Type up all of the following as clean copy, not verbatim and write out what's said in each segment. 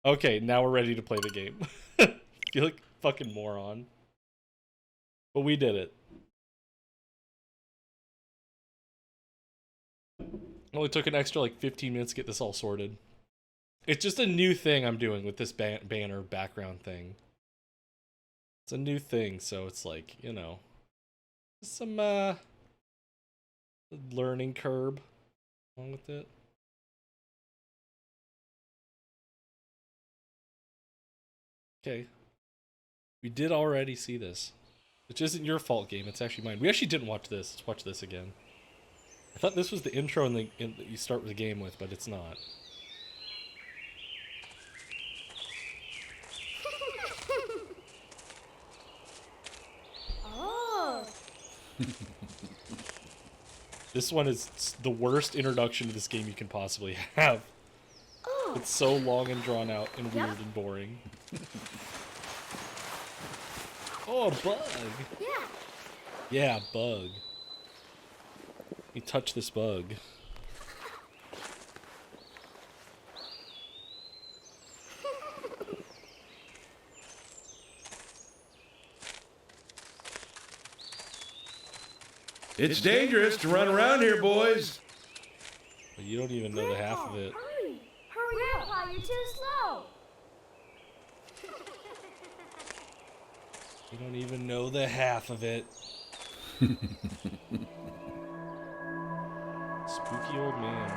Okay, now we're ready to play the game. Feel like a fucking moron. But we did it. Only took an extra like 15 minutes to get this all sorted. It's just a new thing I'm doing with this banner background thing. It's a new thing, so it's like, you know, some learning curve along with it. Okay. We did already see this. Which isn't your fault, game. It's actually mine. We actually didn't watch this. Let's watch this again. I thought this was the intro and that you start the game with, but it's not. Oh. This one is the worst introduction to this game you can possibly have. Oh. It's so long and drawn out and weird and boring. Oh, a bug! Yeah. Yeah, bug. You touch this bug. It's dangerous to run around here, boys. But you don't even know the half of it. Hurry! Hurry up! You're too slow! You don't even know the half of it. Spooky old man.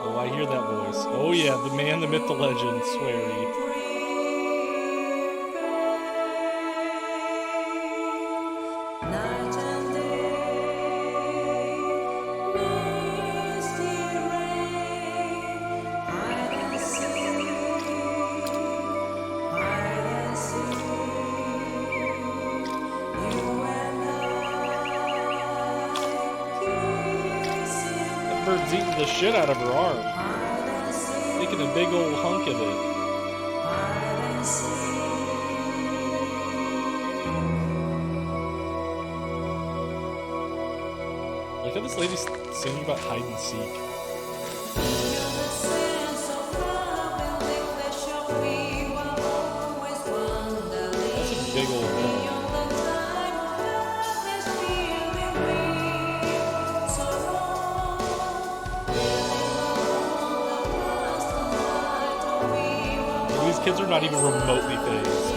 Oh, I hear that voice. Oh yeah, the man, the myth, the legend, Sweary. That bird's eating the shit out of her arm. Making a big old hunk of it. Like how this lady's singing about hide and seek. That's a big old bug. These kids are not even remotely phased.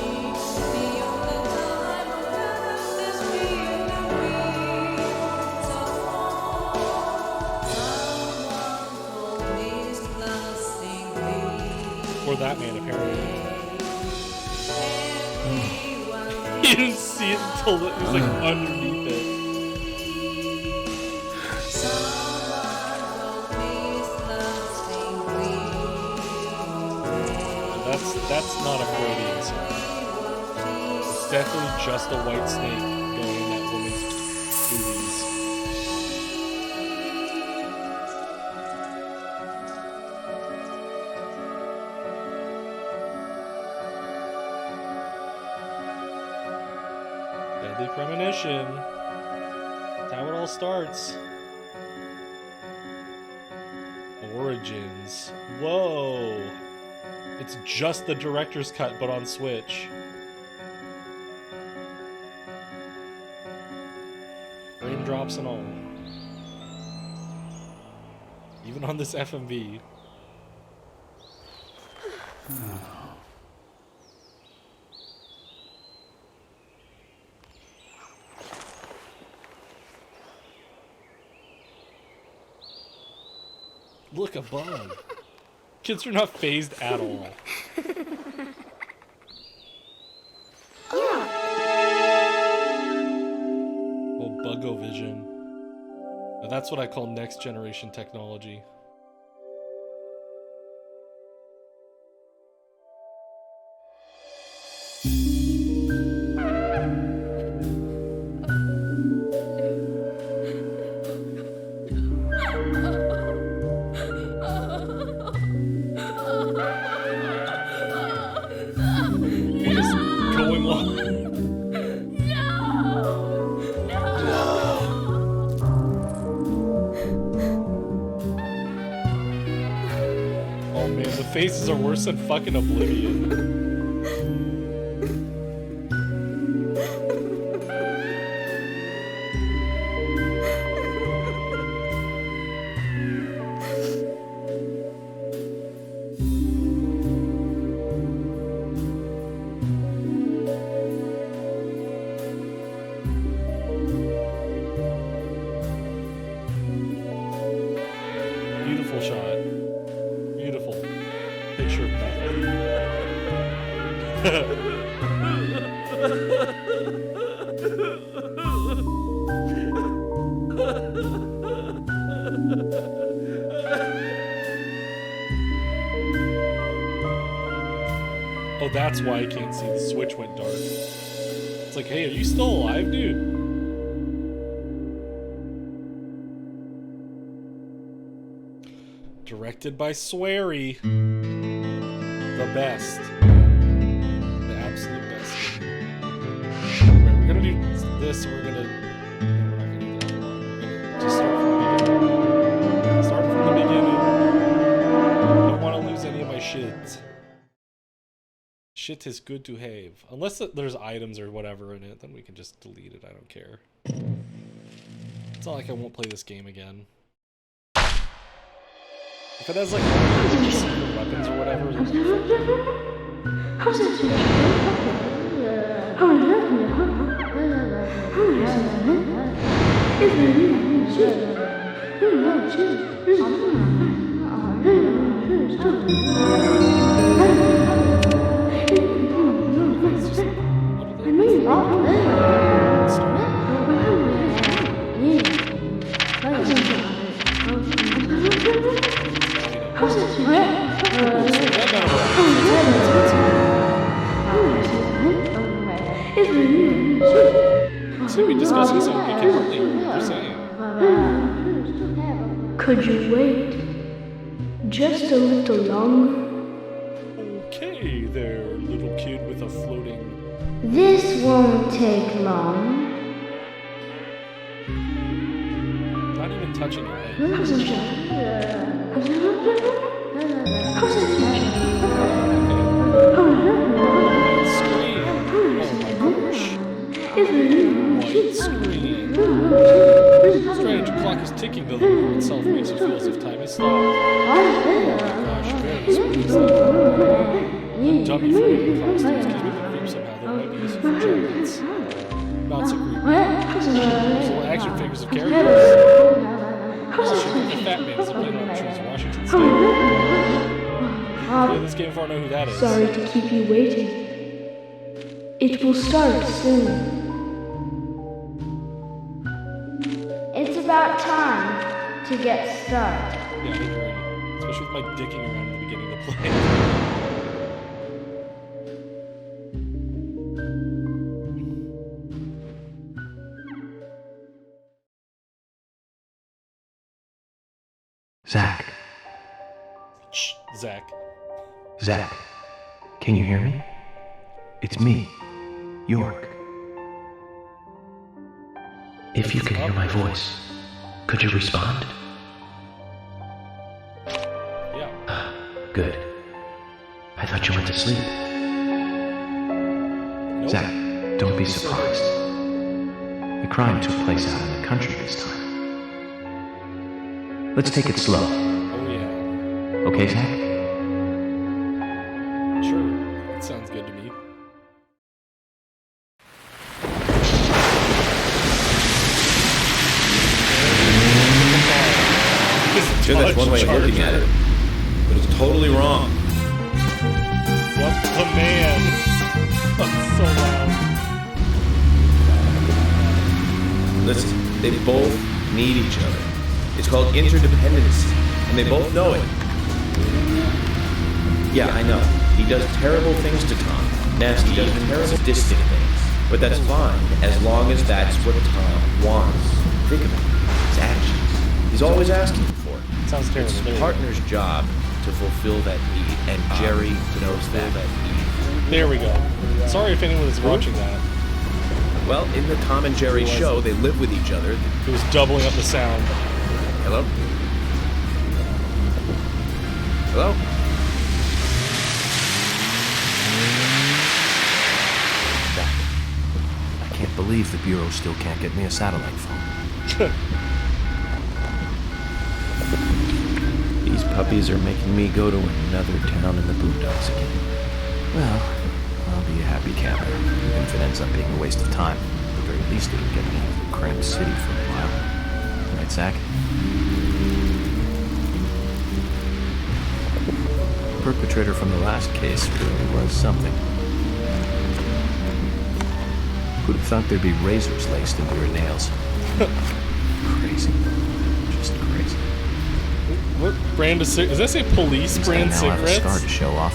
Or that man, apparently. He didn't see it until it was like underneath it. That's not a Freudian song. It's definitely just a white snake going in that woman's boobies. Deadly Premonition. That's how it all starts. Origins. Whoa. It's just the director's cut, but on Switch. Raindrops and all. Even on this FMV. Look, a bug. Kids are not phased at all. Oh, Bug-O-Vision. Now that's what I call next generation technology. faces are worse than fucking Oblivion. Beautiful shot. Beautiful. Picture of Oh, that's why I can't see. The switch went dark. It's like, hey, are you still alive, dude? Directed by Swery. The best. The absolute best. Right, we're gonna do this, and we're gonna... No, we're not gonna do that. We're gonna just start from the beginning. Start from the beginning. Don't want to lose any of my shit. Shit is good to have. Unless there's items or whatever in it, then we can just delete it. I don't care. It's not like I won't play this game again. If it has like secret weapons or whatever, then so we discussing something we can hardly hear what they're saying. Could you wait just a little longer? Okay there, little kid with a floating... This won't take long. Not even touching your head. White screen. Oh my gosh. White screen. Strange, the clock is ticking, though the room itself makes you feel as if time has stopped. Oh my gosh, very smooth. Dummy for the costumes gives me the creep somehow. There might be useful for giants. Not so creepy. There's little action figures of characters. This should be the Fat Man as a playing on Trees Washington State. Play this game before I know who that is. Sorry to keep you waiting. It will start soon. It's about time to get started. Yeah, I agree. Especially with my dicking around in the beginning to play. Zach. Shh, Zach. Zach. Can you hear me? It's me, York. If you can hear my voice, could you respond? Yeah. Good. I thought you went to sleep. Nope. Zach, don't be surprised. The crime took place out in the country this time. Let's take it slow. Oh yeah. Okay, Zach? Sure. That sounds good to me. Sure, that's one way of looking at it, but it's totally wrong. What the man? That's so loud. Listen, they both need each other. It's called interdependency, and they both know it. Yeah, I know. He does terrible things to Tom. Nasty, he does terrible, sadistic things. But that's fine, as long as that's what Tom wants. Think about it. His actions. He's always asking for it. Sounds terrible. It's his partner's job to fulfill that need, and Jerry knows that need. There we go. Sorry if anyone is watching that. Well, in the Tom and Jerry show, they live with each other. It was doubling up the sound. Hello? Hello? believe the Bureau still can't get me a satellite phone. These puppies are making me go to another town in the boondocks again. Well, I'll be a happy camper, even if it ends up being a waste of time. At the very least, it'll get me out of the cramped city for a while. Right, Zach? The perpetrator from the last case really was something. Who'd have thought there'd be razors laced into your nails? Crazy. Just crazy. What brand of cigarettes? Does that say police brand Now I have a scar cigarettes? to show off.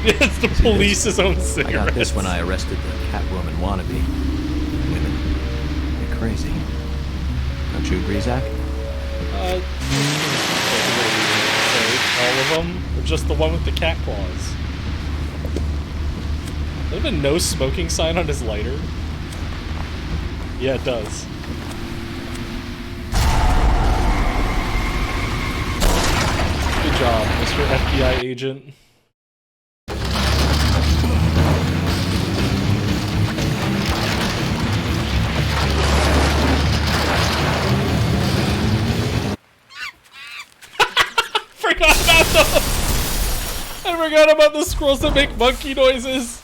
Yeah, it's the police's own cigarettes. I got this when I arrested the Catwoman wannabe. Women, they're crazy. Don't you agree, Zach? All of them? Or just the one with the cat claws? Does there have a no smoking sign on his lighter? Yeah, it does. Good job, Mr. FBI agent. I forgot about the squirrels that make monkey noises.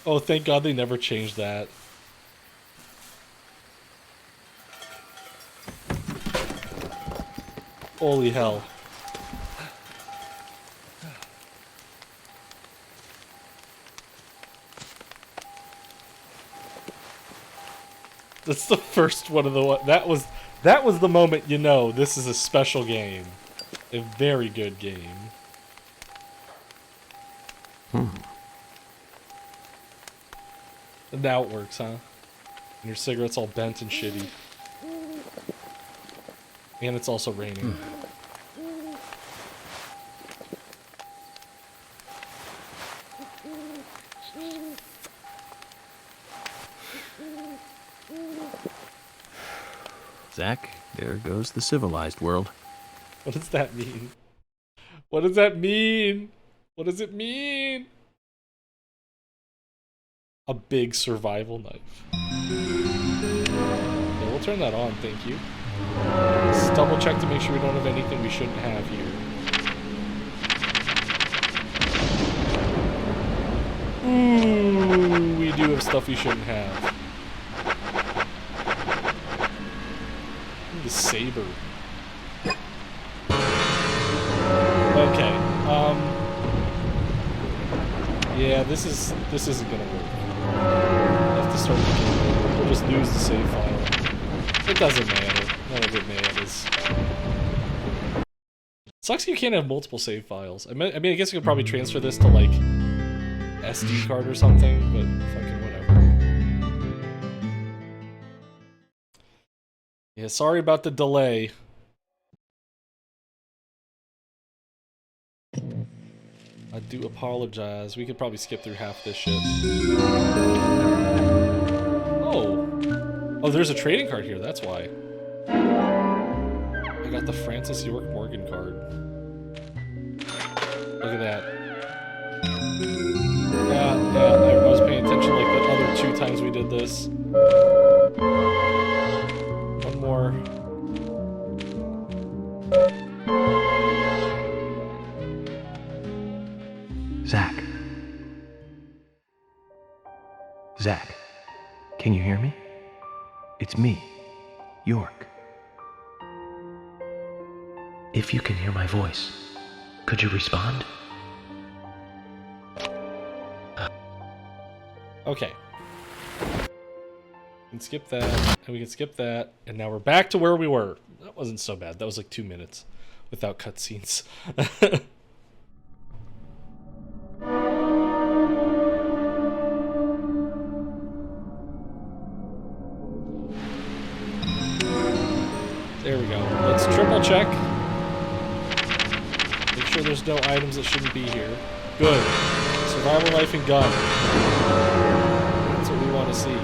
Oh, thank God they never changed that. Holy hell. That's the first one of the that was the moment you know this is a special game. A very good game. And now it works, huh? And your cigarette's all bent and shitty. And it's also raining. Zach, there goes the civilized world. What does that mean? What does that mean? What does it mean? A big survival knife. Yeah, we'll turn that on, thank you. Let's double check to make sure we don't have anything we shouldn't have here. Ooh, we do have stuff we shouldn't have. Ooh, the saber. Okay, yeah, this isn't gonna work. I have to start the game over. We'll just lose the save file. It doesn't matter. None of it matters. Sucks you can't have multiple save files. I mean, I guess you could probably transfer this to, like, SD card or something, but fucking whatever. Yeah, sorry about the delay. I do apologize. We could probably skip through half this shit. Oh. Oh, there's a trading card here, that's why. I got the Francis York Morgan card. Look at that. Yeah, I was paying attention like the other 2 times we did this. One more. Zach. Zach, can you hear me? It's me, York. If you can hear my voice, could you respond? Okay. We can skip that, and we can skip that, and now we're back to where we were. That wasn't so bad. That was like 2 minutes without cutscenes. There we go. Let's triple check. Make sure there's no items that shouldn't be here. Good. Survival knife and gun. That's what we want to see.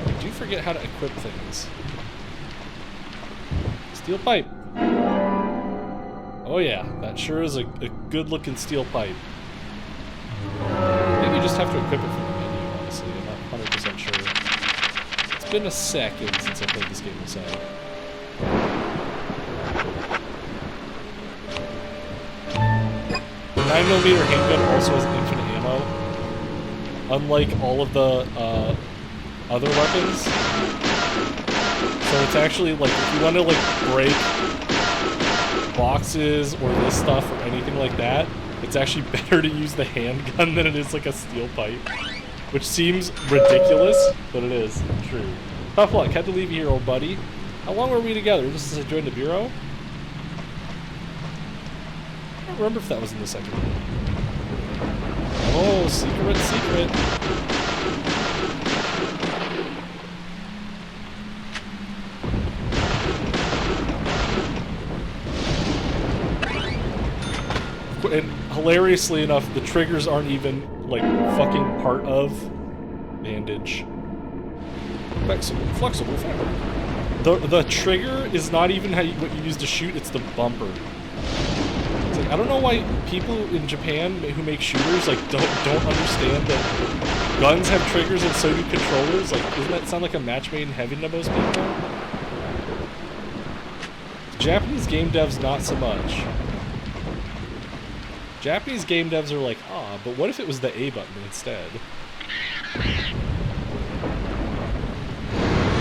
I do forget how to equip things. Steel pipe. Oh yeah, that sure is a good-looking steel pipe. Maybe you just have to equip it from the menu, honestly. I'm not 100% sure. It's been a second since I played this game inside. 9mm handgun also has infinite ammo, unlike all of the other weapons. So it's actually like, if you want to like break boxes or this stuff or anything like that, it's actually better to use the handgun than it is like a steel pipe. Which seems ridiculous, but it is true. Tough luck, had to leave you here, old buddy. How long were we together? Just as I joined the bureau? I don't remember if that was in the second one. Oh, secret, secret. And hilariously enough, the triggers aren't even, like, fucking part of bandage. Flexible fabric. The trigger is not even what you use to shoot, it's the bumper. It's like, I don't know why people in Japan who make shooters, like, don't understand that guns have triggers and so do controllers. Like, doesn't that sound like a match made in heaven to most people? Japanese game devs, not so much. Japanese game devs are like, ah, but what if it was the A button instead?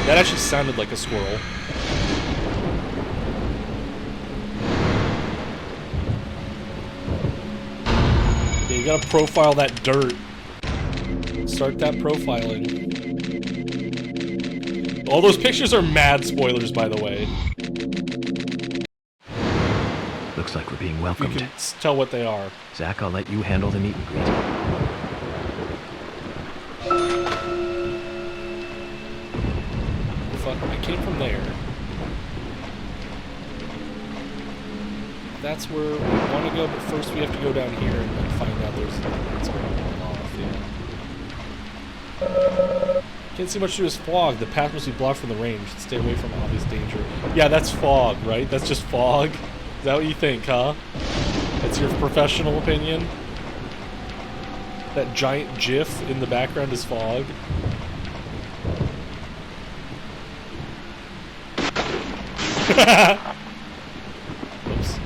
That actually sounded like a squirrel. Yeah, you gotta profile that dirt. Start that profiling. All those pictures are mad spoilers, by the way. Looks like we're being You welcomed. can tell what they are. Zach, I'll let you handle the meet and greet. Fuck, I came from there. That's where we want to go, but first we have to go down here and find out there's what's going off, yeah. Can't see much through this fog. The path must be blocked from the rain. We should stay away from obvious danger. Yeah, that's fog, right? That's just fog. Is that what you think, huh? That's your professional opinion? That giant GIF in the background is fog? Oops.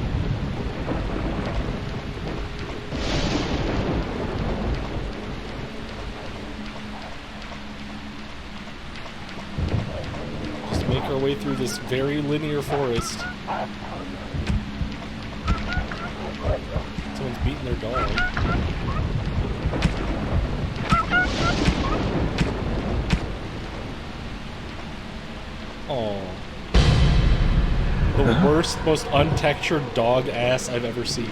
Just make our way through this very linear forest. Someone's beating their dog. Oh. The worst, most untextured dog ass I've ever seen.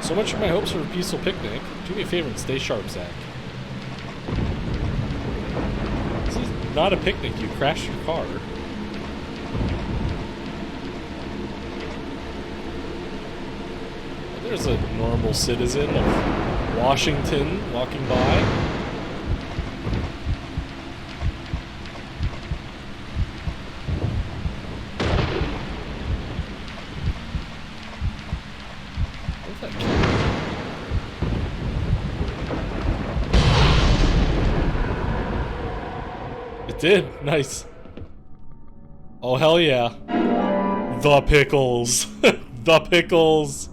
So much for my hopes for a peaceful picnic. Do me a favor and stay sharp, Zach. This is not a picnic, you crashed your car. There's a normal citizen of Washington walking by. What's that kid? It did. Nice. Oh, hell yeah. The pickles. The pickles.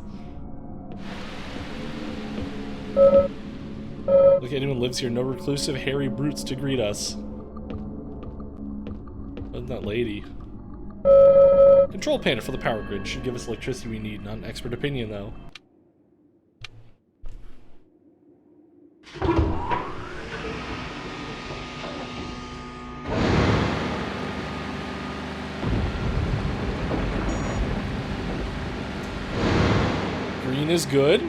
Look, anyone lives here. No reclusive, hairy brutes to greet us. Wasn't that lady? Control panel for the power grid. Should give us electricity we need. Not an expert opinion, though. Green is good.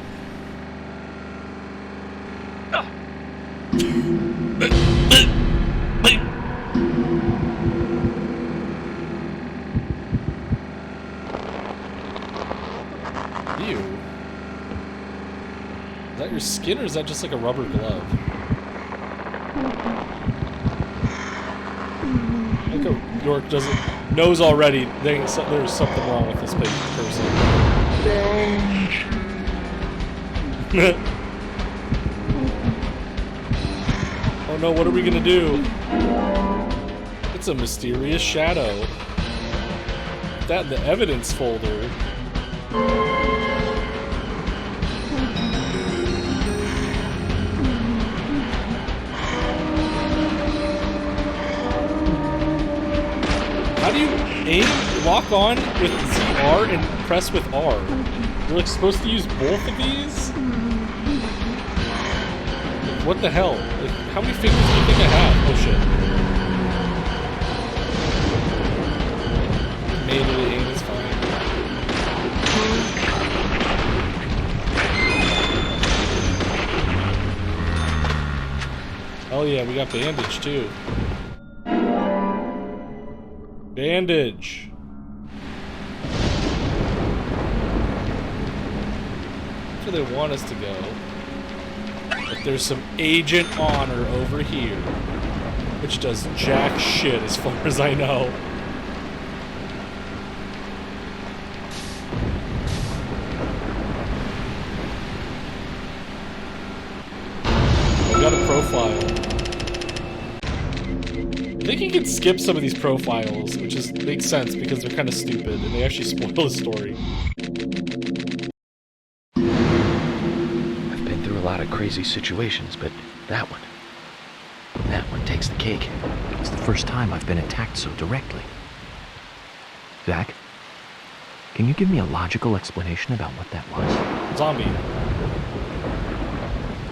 skin or is that just like a rubber glove? Like York knows already there's something wrong with this person. Oh no, what are we gonna do? It's a mysterious shadow. That in the evidence folder. How do you aim, lock on with ZR and press with R? You're like supposed to use both of these? Like, what the hell? Like, how many fingers do you think I have? Oh shit. Manually aim is fine. Oh yeah, we got bandage too. Bandage. That's where they want us to go. But there's some Agent Honor over here, which does jack shit as far as I know. I got a profile. I think you can skip some of these profiles, which makes sense because they're kind of stupid and they actually spoil the story. I've been through a lot of crazy situations, but that one takes the cake. It's the first time I've been attacked so directly. Zach, can you give me a logical explanation about what that was? Zombie.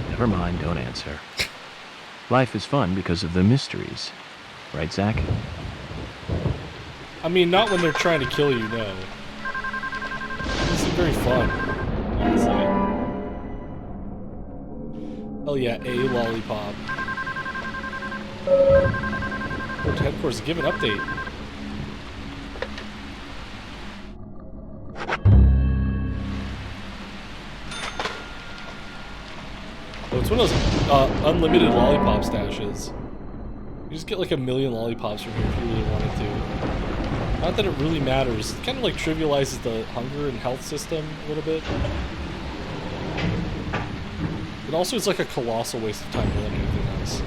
Never mind, don't answer. Life is fun because of the mysteries. Right, Zach? I mean, not when they're trying to kill you, no. This is very fun, honestly. Oh yeah, a lollipop. Go to headquarters, give an update. Oh, it's one of those unlimited lollipop stashes. You just get like 1,000,000 lollipops from here if you really wanted to. Not that it really matters. It kind of like trivializes the hunger and health system a little bit. But also it's like a colossal waste of time more than anything else.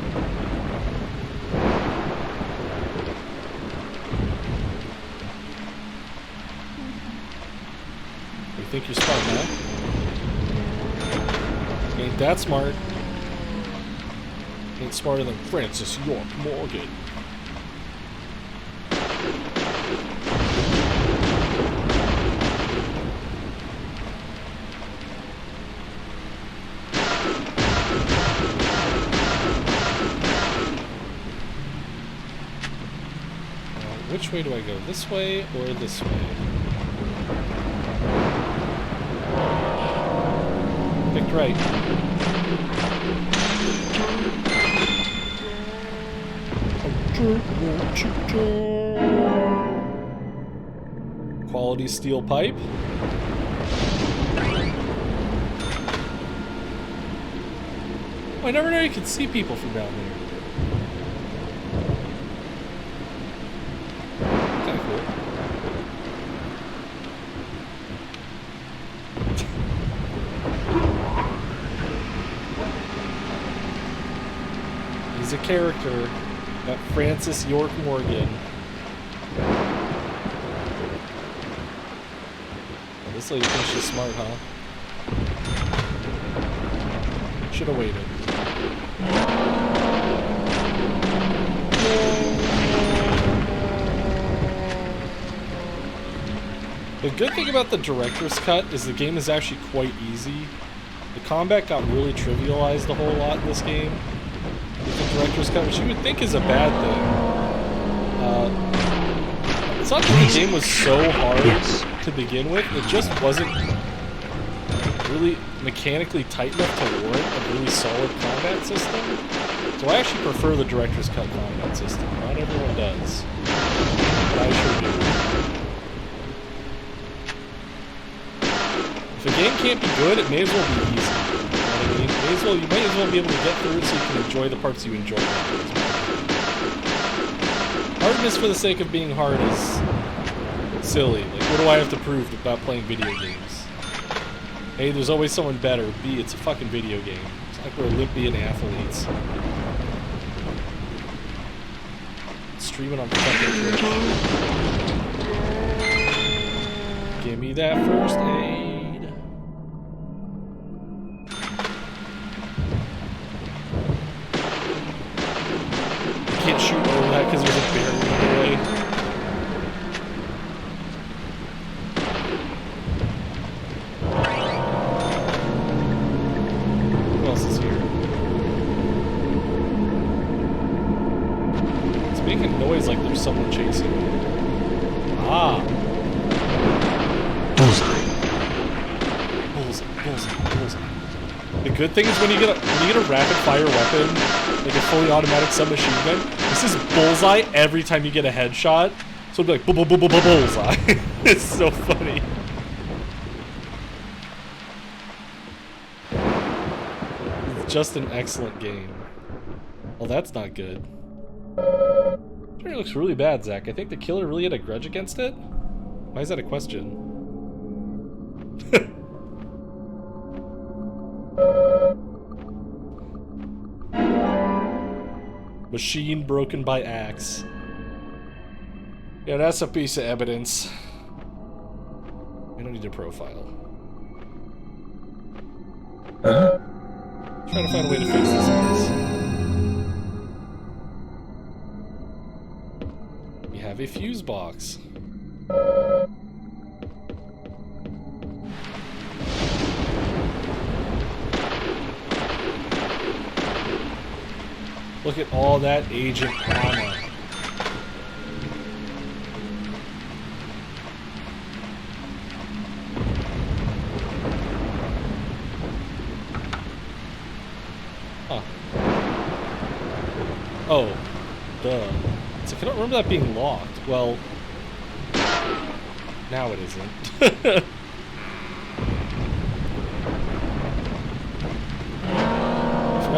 You think you're smart, huh? Ain't that smart. Ain't smarter than Francis York Morgan. Which way do I go? This way or this way? Picked right. Quality steel pipe. Oh, I never knew you could see people from down there. Kinda cool. He's a character. That Francis York Morgan. Oh, this lady thinks she's smart, huh? Should have waited. The good thing about the director's cut is the game is actually quite easy. The combat got really trivialized a whole lot in this game. The director's cut, which you would think is a bad thing. It's not that the game was so hard to begin with, it just wasn't really mechanically tight enough to warrant a really solid combat system. So I actually prefer the director's cut combat system. Not everyone does, but I sure do. If a game can't be good, it may as well be easy. You know what I mean? You might as well be able to get through it so you can enjoy the parts you enjoy. Hardness for the sake of being hard is silly. Like, what do I have to prove about playing video games? A, there's always someone better. B, it's a fucking video game. It's like we're Olympian athletes. Streaming on fucking Twitch. Give me that first aid. You can't shoot over that because there's a bear in the way. Who else is here? It's making noise like there's someone chasing me. Ah! Bullseye. Bullseye. The good thing is when you get a rapid fire weapon, like a fully automatic submachine gun, this is bullseye every time you get a headshot. So it'll be like bullseye. It's so funny. It's just an excellent game. Well, that's not good. It looks really bad, Zach. I think the killer really had a grudge against it. Why is that a question? Machine broken by axe. Yeah, that's a piece of evidence. We don't need a profile. Trying to find a way to fix this mess. We have a fuse box. Look at all that agent armor. Huh. Oh, duh. So I don't remember that being locked. Well, now it isn't.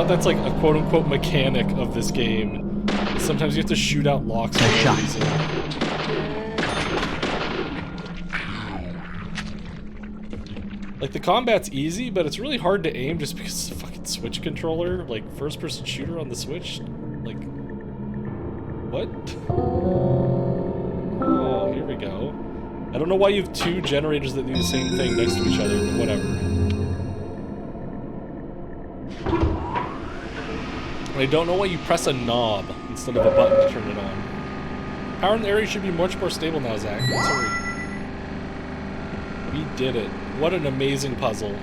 That's like a quote-unquote mechanic of this game. Sometimes you have to shoot out locks for no reason. Like, the combat's easy, but it's really hard to aim just because it's a fucking Switch controller. Like, first-person shooter on the Switch? Like, what? Oh, here we go. I don't know why you have two generators that do the same thing next to each other, but whatever. I don't know why you press a knob instead of a button to turn it on. Power in the area should be much more stable now, Zach. Sorry. We did it. What an amazing puzzle.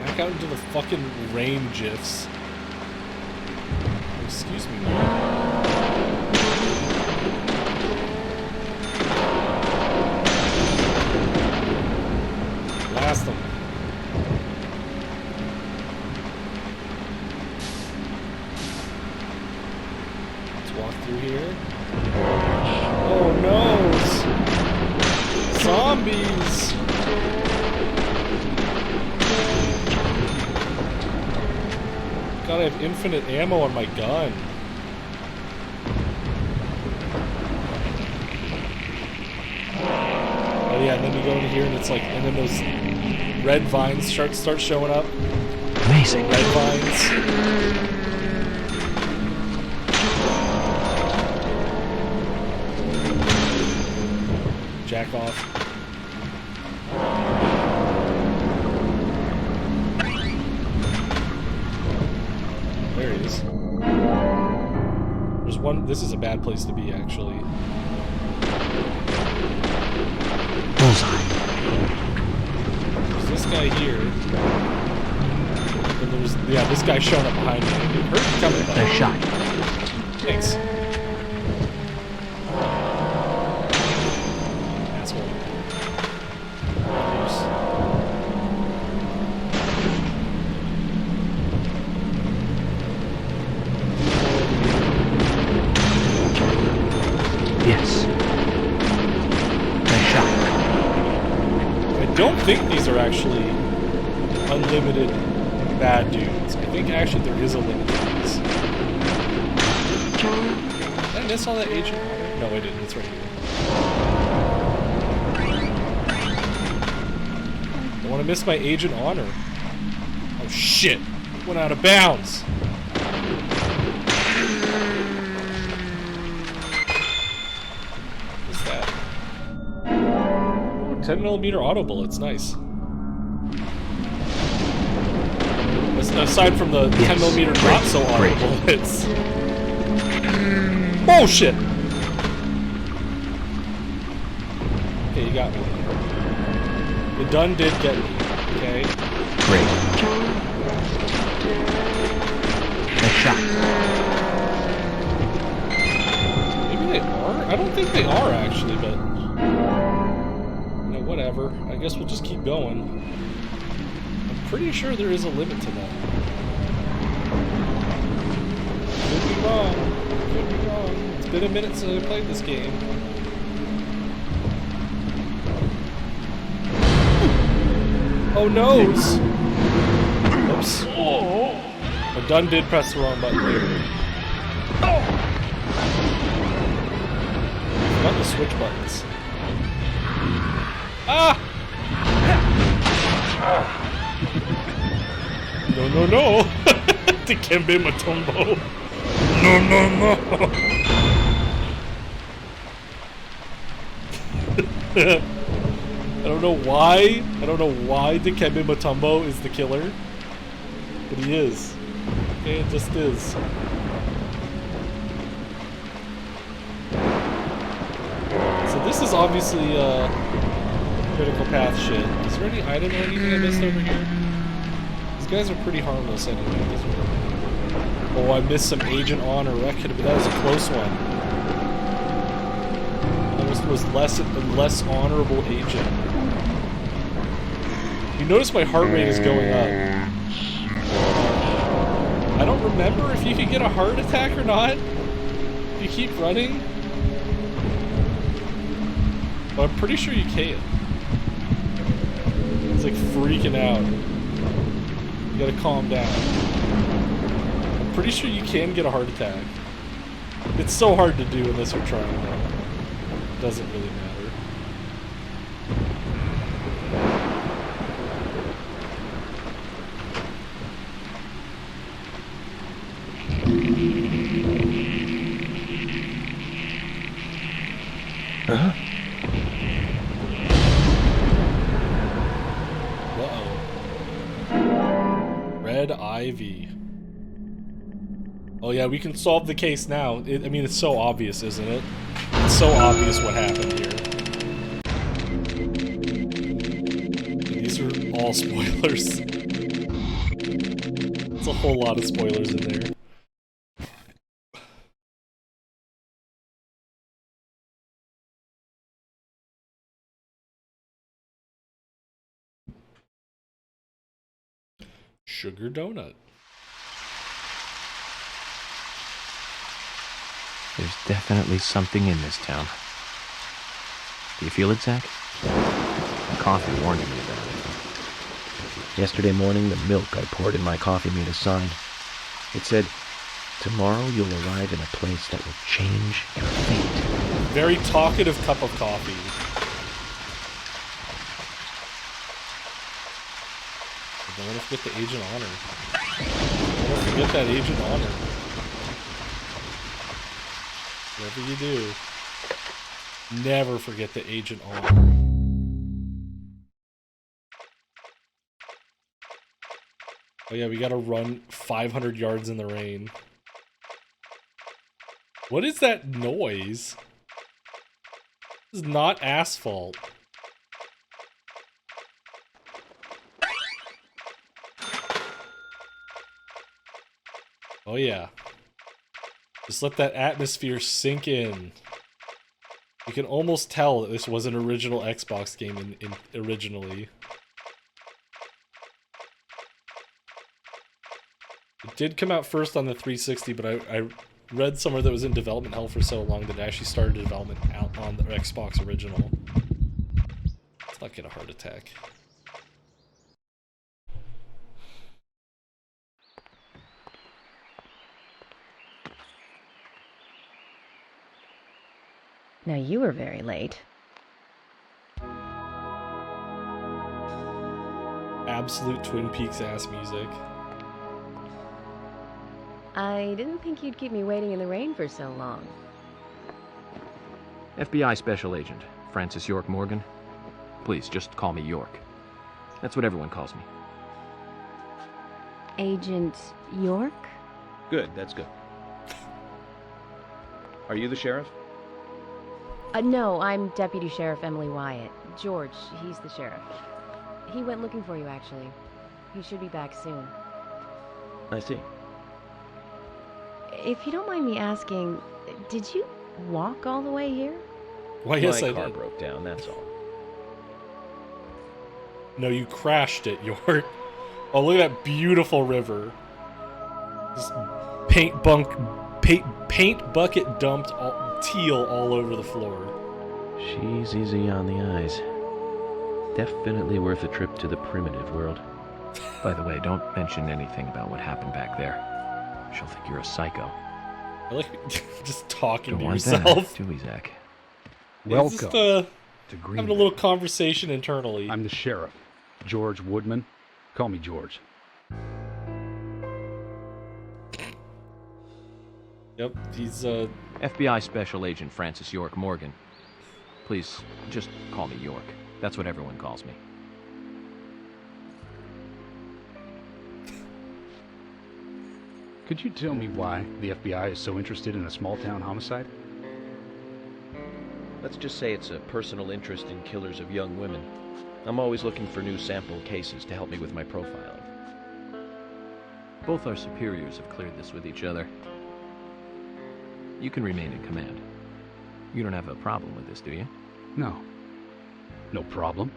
Back out into the fucking rain gifs. Excuse me. Blast them. Through here. Oh no! Zombies! God, I have infinite ammo on my gun. Oh yeah, and then you go in here and it's like, and then those red vines start showing up. Amazing. Red vines. Jack off. There he is. There's one. This is a bad place to be, actually. Bullseye. There's this guy here. And there's, yeah, this guy showing up behind me. It hurt you coming, buddy. They're shot. Thanks. actually unlimited bad dudes. I think actually there is a limit to these. Did I miss all that agent honor? No, I didn't. It's right here. I want to miss my agent honor. Oh shit! Went out of bounds. What's that? Ooh, 10mm auto bullets. Nice. Aside from the 10mm not so auto bullets. Bullshit! Okay, you got me. The done did get me. Okay. Great. Nice shot. Maybe they are? I don't think they are actually, but you know, whatever. I guess we'll just keep going. I'm pretty sure there is a limit to that. Could be wrong. Could be wrong. It's been a minute since I played this game. Oh noes! Oops. I done did press the wrong button there. Not the switch buttons. Ah! No, no, no! Dikembe Mutombo. No, no, no! I don't know why. I don't know why Dikembe Mutombo is the killer. But he is. Okay, it just is. So this is obviously critical path shit. Is there any item or anything I missed over here? These guys are pretty harmless anyway. Oh, I missed some agent honor. That was a close one. Almost was less honorable agent. You notice my heart rate is going up. I don't remember if you can get a heart attack or not. If you keep running. But I'm pretty sure you can. He's like freaking out. You gotta calm down. I'm pretty sure you can get a heart attack. It's so hard to do unless you're trying though. It doesn't really matter. Huh? Uh-oh. Red Ivy. Oh yeah, we can solve the case now. I mean, it's so obvious, isn't it? It's so obvious what happened here. These are all spoilers. It's a whole lot of spoilers in there. Sugar donut. There's definitely something in this town. Do you feel it, Zach? The coffee warned me about it. Yesterday morning, the milk I poured in my coffee made a sign. It said, "Tomorrow you'll arrive in a place that will change your fate." Very talkative cup of coffee. Don't forget the agent honor. Don't forget that agent honor. Whatever you do, never forget the agent honor. Oh yeah, we gotta run 500 yards in the rain. What is that noise? This is not asphalt. Oh yeah. Just let that atmosphere sink in. You can almost tell that this was an original Xbox game originally. It did come out first on the 360, but I read somewhere that it was in development hell for so long that it actually started development out on the Xbox original. Let's not get a heart attack. Now you were very late. Absolute Twin Peaks ass music. I didn't think you'd keep me waiting in the rain for so long. FBI Special Agent, Francis York Morgan. Please, just call me York. That's what everyone calls me. Agent York? Good, that's good. Are you the sheriff? No, I'm Deputy Sheriff Emily Wyatt. George, he's the sheriff. He went looking for you, actually. He should be back soon. I see. If you don't mind me asking, did you walk all the way here? Why, yes, My I car did. broke down, that's all. No, you crashed it, York. Oh, look at that beautiful river. Just paint bucket dumped teal all over the floor. She's easy on the eyes. Definitely worth a trip to the primitive world. By the way, don't mention anything about what happened back there. She'll think you're a psycho. I like just talking Don't to want yourself. that, do we, Zach? It's just, Welcome to Green having a little conversation internally. I'm the sheriff, George Woodman. Call me George. Yep, he's FBI Special Agent Francis York Morgan. Please, just call me York. That's what everyone calls me. Could you tell me why the FBI is so interested in a small-town homicide? Let's just say it's a personal interest in killers of young women. I'm always looking for new sample cases to help me with my profiling. Both our superiors have cleared this with each other. You can remain in command. You don't have a problem with this, do you? No. No problem.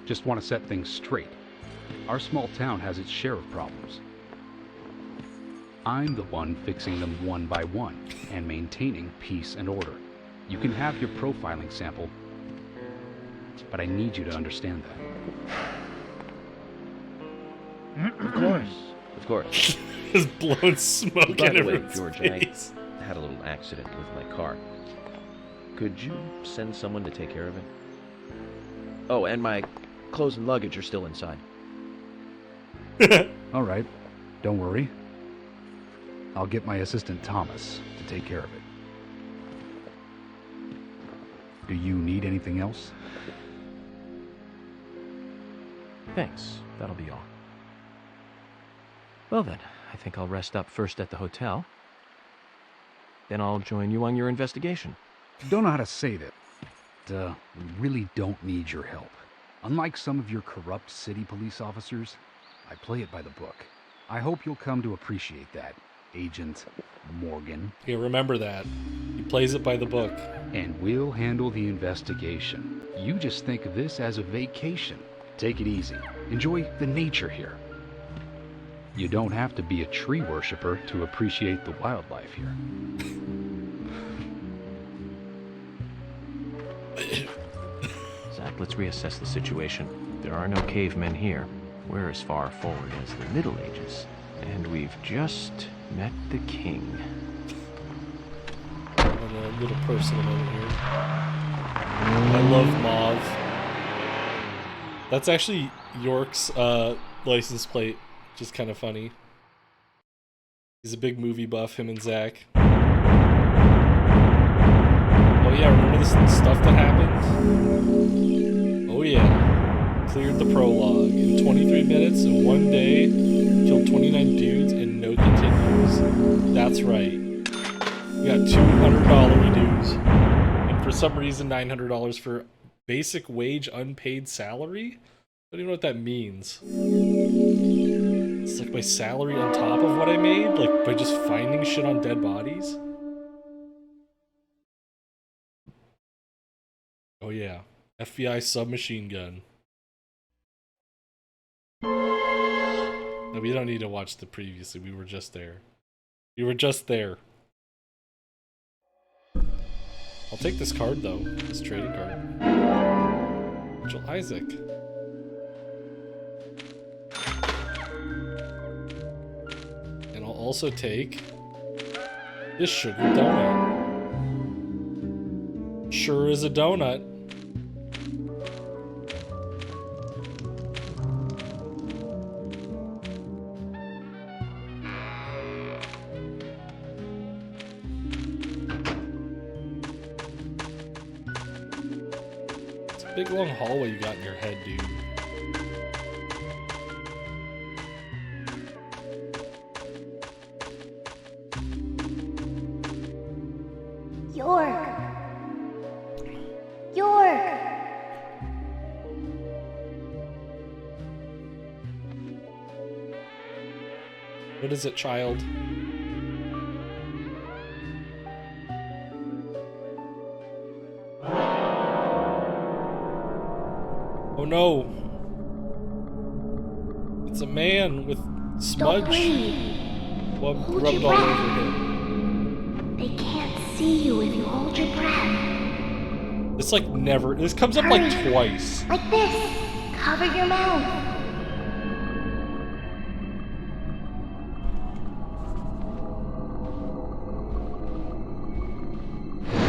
Just want to set things straight. Our small town has its share of problems. I'm the one fixing them one by one and maintaining peace and order. You can have your profiling sample, but I need you to understand that. Of course. Of course. just blowing smoke By in the way, everyone's George, face. I had a little accident with my car. Could you send someone to take care of it? Oh, and my clothes and luggage are still inside. All right. Don't worry. I'll get my assistant Thomas to take care of it. Do you need anything else? Thanks. That'll be all. Well then, I think I'll rest up first at the hotel. Then I'll join you on your investigation. Don't know how to say that. We really don't need your help. Unlike some of your corrupt city police officers, I play it by the book. I hope you'll come to appreciate that, Agent Morgan. Yeah, remember that. He plays it by the book. And we'll handle the investigation. You just think of this as a vacation. Take it easy. Enjoy the nature here. You don't have to be a tree worshiper to appreciate the wildlife here. Zach, let's reassess the situation. There are no cavemen here. We're as far forward as the Middle Ages. And we've just met the king. On a little personal moment here. I love Mauve. That's actually York's license plate, which is kind of funny. He's a big movie buff, him and Zach. Oh yeah, remember this stuff that happened? Oh yeah. Cleared the prologue in 23 minutes and 1 day. Killed 29 dudes and no continues. That's right. We got $200 dues. And for some reason $900 for basic wage unpaid salary? I don't even know what that means. It's like my salary on top of what I made? Like by just finding shit on dead bodies? Oh yeah. FBI submachine gun. No, we don't need to watch the previously. We were just there. We were just there. I'll take this card though. This trading card. Angel Isaac. And I'll also take this sugar donut. Sure is a donut. It's a big long hallway you got in your head, dude. York. York. What is it, child? Oh no. It's a man with Don't smudge breathe. Hold rubbed your all breath. over him. They can't see you if you hold your breath. This like never. This comes up like twice. Like this. Cover your mouth.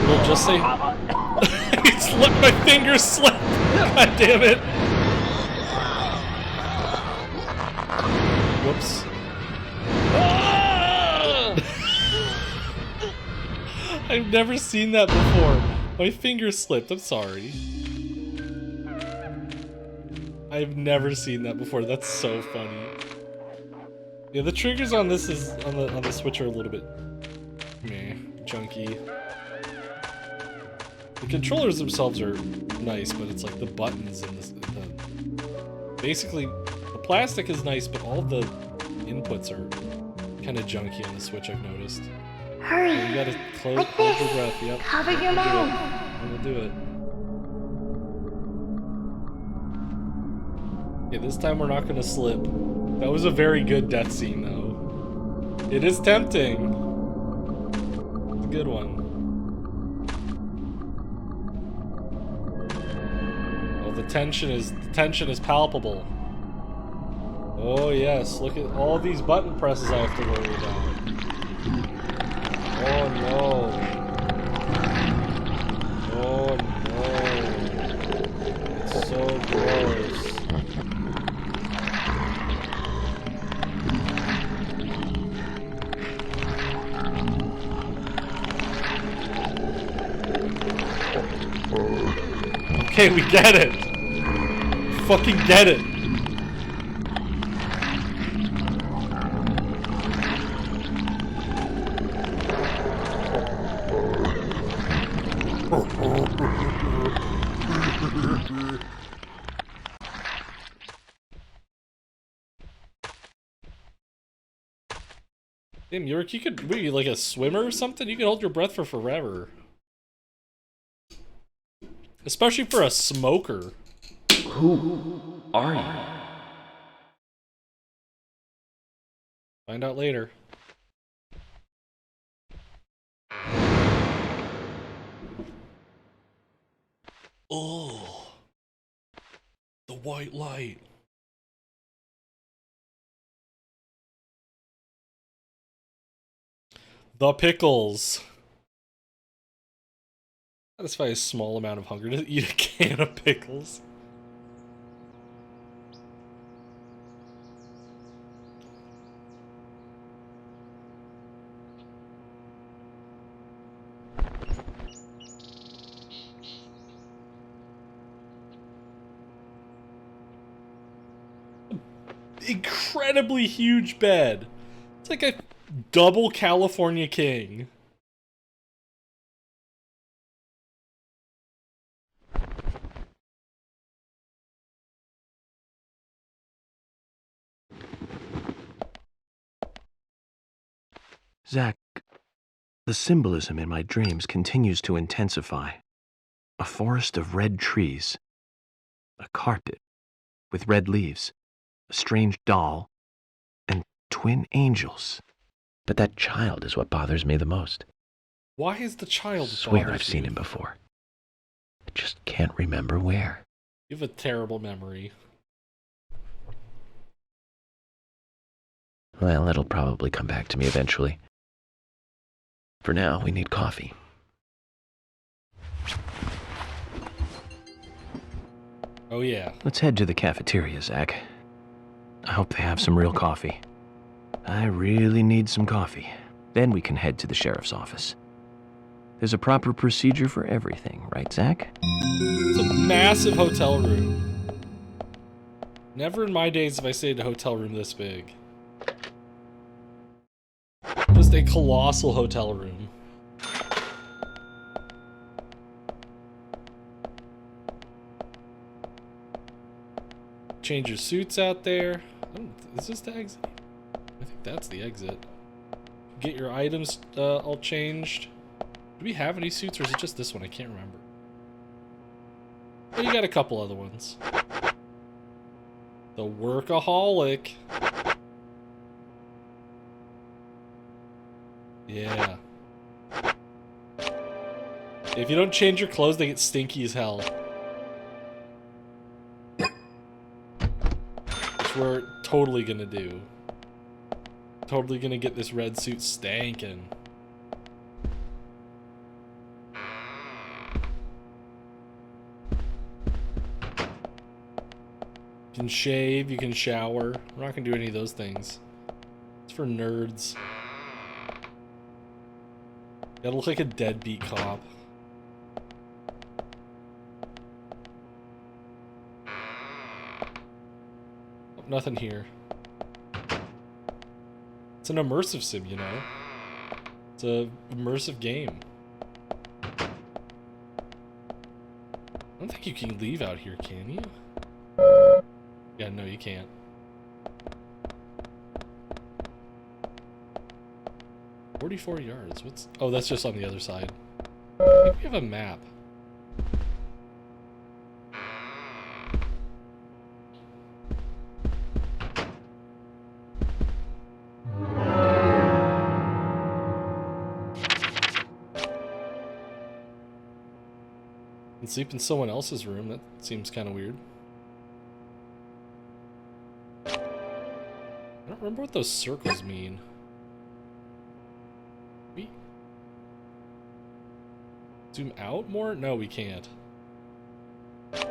We'll just say. He slipped. My fingers slipped. God damn it. Whoops. I've never seen that before. My finger slipped. I'm sorry. I've never seen that before. That's so funny. Yeah, the triggers on this is on the Switch are a little bit meh, junky. The controllers themselves are nice, but it's like the buttons and the basically the plastic is nice, but all the inputs are kind of junky on the Switch. I've noticed. Hurry. You gotta hold Like your this. breath. Yep. Cover your mouth. We'll do it. Okay, this time we're not gonna slip. That was a very good death scene, though. It is tempting. It's a good one. Oh, the tension is palpable. Oh yes, look at all these button presses I have to worry about. Oh no. Oh no. It's so gross. Okay, we get it. We fucking get it. Damn, York, you could be like a swimmer or something? You could hold your breath for forever. Especially for a smoker. Who are you? Find out later. Oh, the white light. The pickles. Satisfy a small amount of hunger to eat a can of pickles. Incredibly huge bed. It's like a double California king. Zach, the symbolism in my dreams continues to intensify. A forest of red trees, a carpet with red leaves, a strange doll, and twin angels. But that child is what bothers me the most. Why is the child? Swear I've seen him before. I just can't remember where. You have a terrible memory. Well, it'll probably come back to me eventually. For now, we need coffee. Oh, yeah. Let's head to the cafeteria, Zach. I hope they have some real coffee. I really need some coffee. Then we can head to the sheriff's office. There's a proper procedure for everything, right, Zach? It's a massive hotel room. Never in my days have I stayed in a hotel room this big. Just a colossal hotel room. Change your suits out there. Is this the exit? I think that's the exit. Get your items all changed. Do we have any suits or is it just this one? I can't remember. Oh, you got a couple other ones. The workaholic. Yeah. If you don't change your clothes, they get stinky as hell. Which we're totally gonna do. Totally gonna get this red suit stankin'. You can shave, you can shower. We're not gonna do any of those things. It's for nerds. Gotta look like a deadbeat cop. Oh, nothing here. It's an immersive sim, you know? It's a immersive game. I don't think you can leave out here, can you? Yeah, no, you can't. "44 yards. What's... Oh, that's just on the other side. I think we have a map. And sleep in someone else's room. That seems kind of weird. I don't remember what those circles mean. We zoom out more? No, we can't. The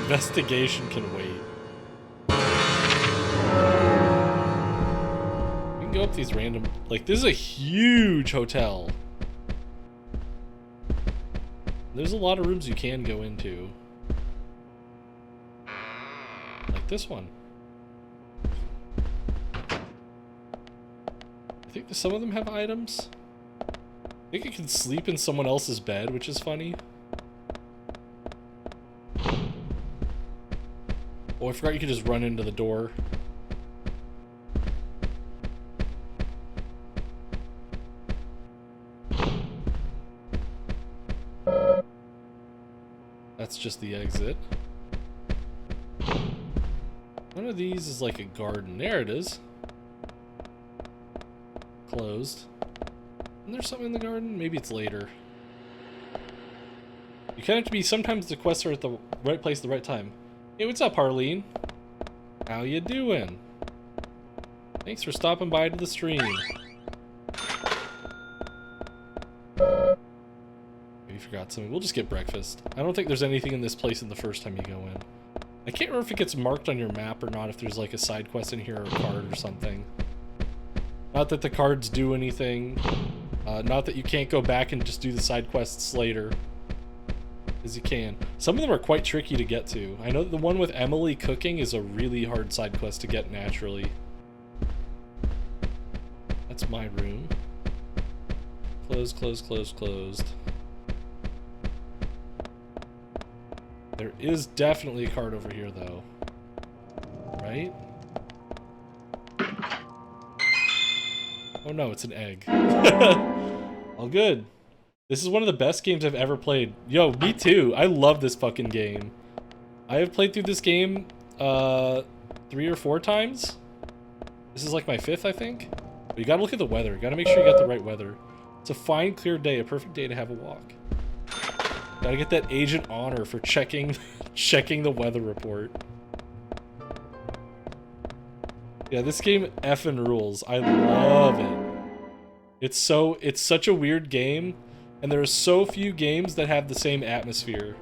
investigation can wait. We can go up these random... Like, this is a huge hotel. There's a lot of rooms you can go into. Like this one. I think some of them have items. I think you can sleep in someone else's bed, which is funny. Oh, I forgot you could just run into the door. That's just the exit. One of these is like a garden. There it is. Closed. Isn't there something in the garden? Maybe it's later. You kind of have to be... Sometimes the quests are at the right place at the right time. Hey, what's up, Harleen? How you doing? Thanks for stopping by to the stream. Maybe forgot something. We'll just get breakfast. I don't think there's anything in this place in the first time you go in. I can't remember if it gets marked on your map or not, if there's like a side quest in here or a card or something. Not that the cards do anything. Not that you can't go back and just do the side quests later. Because you can. Some of them are quite tricky to get to. I know the one with Emily cooking is a really hard side quest to get naturally. That's my room. Closed, closed, closed, closed. There is definitely a card over here, though. Right? Oh no, it's an egg. All good. This is one of the best games I've ever played. Yo, me too. I love this fucking game. I have played through this game 3 or 4 times. This is like my 5th, I think. But you gotta look at the weather. You gotta make sure you got the right weather. It's a fine, clear day. A perfect day to have a walk. Gotta get that agent honor for checking the weather report. Yeah, this game effing rules. I love it. It's such a weird game. And there are so few games that have the same atmosphere.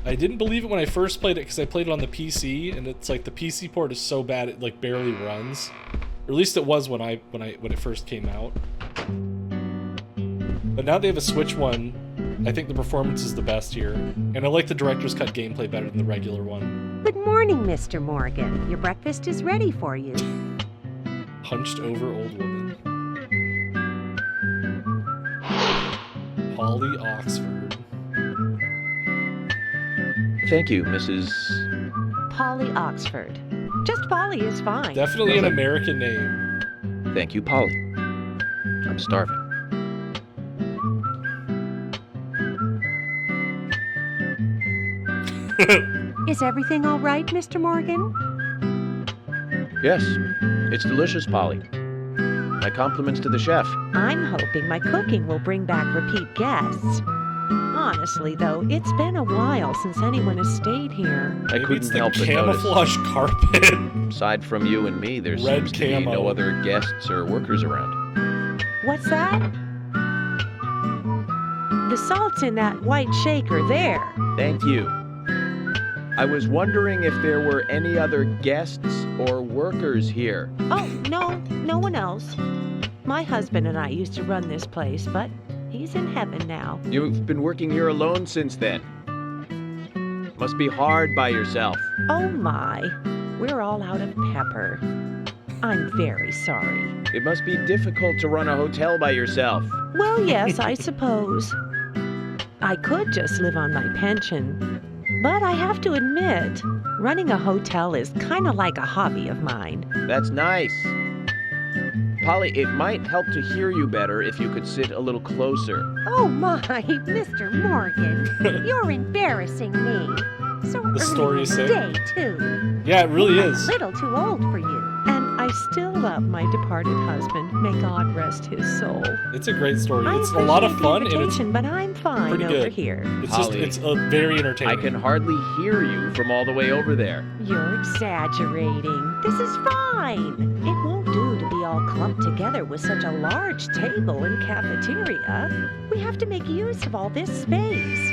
I didn't believe it when I first played it because I played it on the PC, and it's like the PC port is so bad it like barely runs. Or at least it was when it first came out. But now they have a Switch one. I think the performance is the best here, and I like the director's cut gameplay better than the regular one. Good morning, Mr. Morgan. Your breakfast is ready for you. Hunched over old woman. Polly Oxford. Thank you, Mrs. Polly Oxford. Just Polly is fine. Definitely an American name. Thank you, Polly. I'm starving. Is everything all right, Mr. Morgan? Yes, it's delicious, Polly. My compliments to the chef. I'm hoping my cooking will bring back repeat guests. Honestly, though, it's been a while since anyone has stayed here. I Maybe it's couldn't the help but camouflage carpet. notice. Aside from you and me, there Red seems to be camo. no other guests or workers around. What's that? The salt's in that white shaker there. Thank you. I was wondering if there were any other guests or workers here. Oh, no one else. My husband and I used to run this place, but he's in heaven now. You've been working here alone since then. Must be hard by yourself. Oh my, we're all out of pepper. I'm very sorry. It must be difficult to run a hotel by yourself. Well, yes, I suppose. I could just live on my pension. But I have to admit, running a hotel is kind of like a hobby of mine. That's nice. Polly, it might help to hear you better if you could sit a little closer. Oh my, Mr. Morgan, you're embarrassing me. So The story early is in the saying. day, too. Yeah, it really I'm is. a little too old for you. And I still love my departed husband. May God rest his soul. It's a great story. I It's a lot of appreciate fun, the and it's invitation, but I'm fine pretty over good. here. Holly, it's very entertaining. I can hardly hear you from all the way over there. You're exaggerating. This is fine. It won't do to be all clumped together with such a large table and cafeteria. We have to make use of all this space.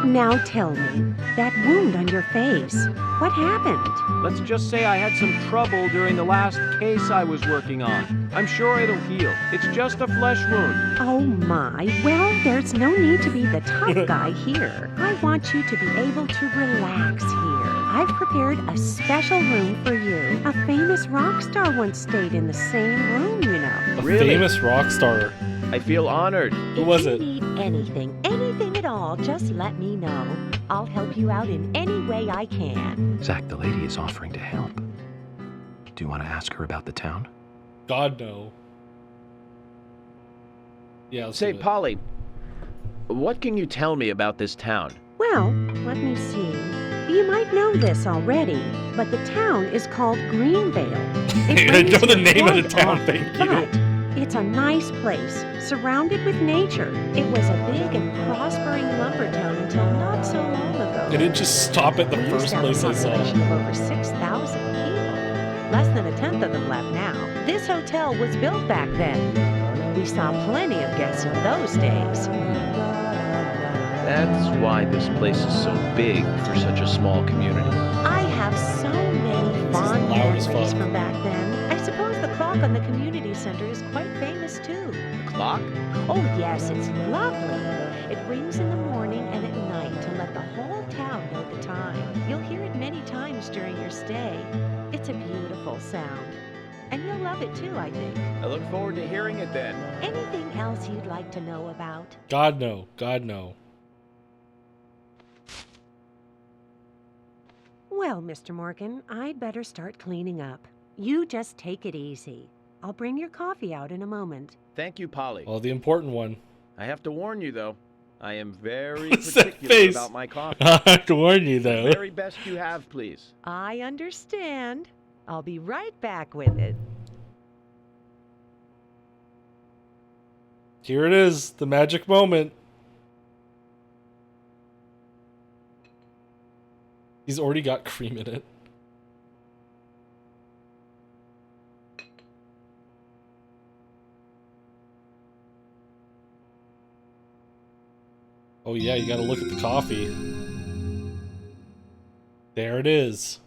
Now tell me, that wound on your face, what happened? Let's just say I had some trouble during the last case I was working on. I'm sure it'll heal. It's just a flesh wound. Oh my, well, there's no need to be the tough guy here. I want you to be able to relax here. I've prepared a special room for you. A famous rock star once stayed in the same room, you know. A Really? famous rock star. I feel honored. Who was it? If you need anything at all, just let me know. I'll help you out in any way I can. Zach, the lady is offering to help. Do you want to ask her about the town? God, no. Yeah, let's Say, do it. Polly, what can you tell me about this town? Well, let me see. You might know this already, but the town is called Greenvale. It I know rings the here name of the quite town, often, thank you. But it's a nice place, surrounded with nature. It was a big and prospering lumber town until not so long ago. It didn't just stop at the We first used to have place a I saw. population of over 6,000 people. Less than a tenth of them left now. This hotel was built back then. We saw plenty of guests in those days. That's why this place is so big for such a small community. I have so many fond loud as memories fuck. from back then. I suppose the clock on the community center is quite famous too. The clock? Oh yes, it's lovely. It rings in the morning and at night to let the whole town know the time. You'll hear it many times during your stay. It's a beautiful sound. And you'll love it too, I think. I look forward to hearing it then. Anything else you'd like to know about? God, no. God, no. Well, Mr. Morgan, I'd better start cleaning up. You just take it easy. I'll bring your coffee out in a moment. Thank you, Polly. Well, the important one. I have to warn you, though. I am very What's that particular face? about my coffee. I have to warn you, though. The very best you have, please. I understand. I'll be right back with it. Here it is, the magic moment. He's already got cream in it. Oh yeah, you gotta look at the coffee. There it is.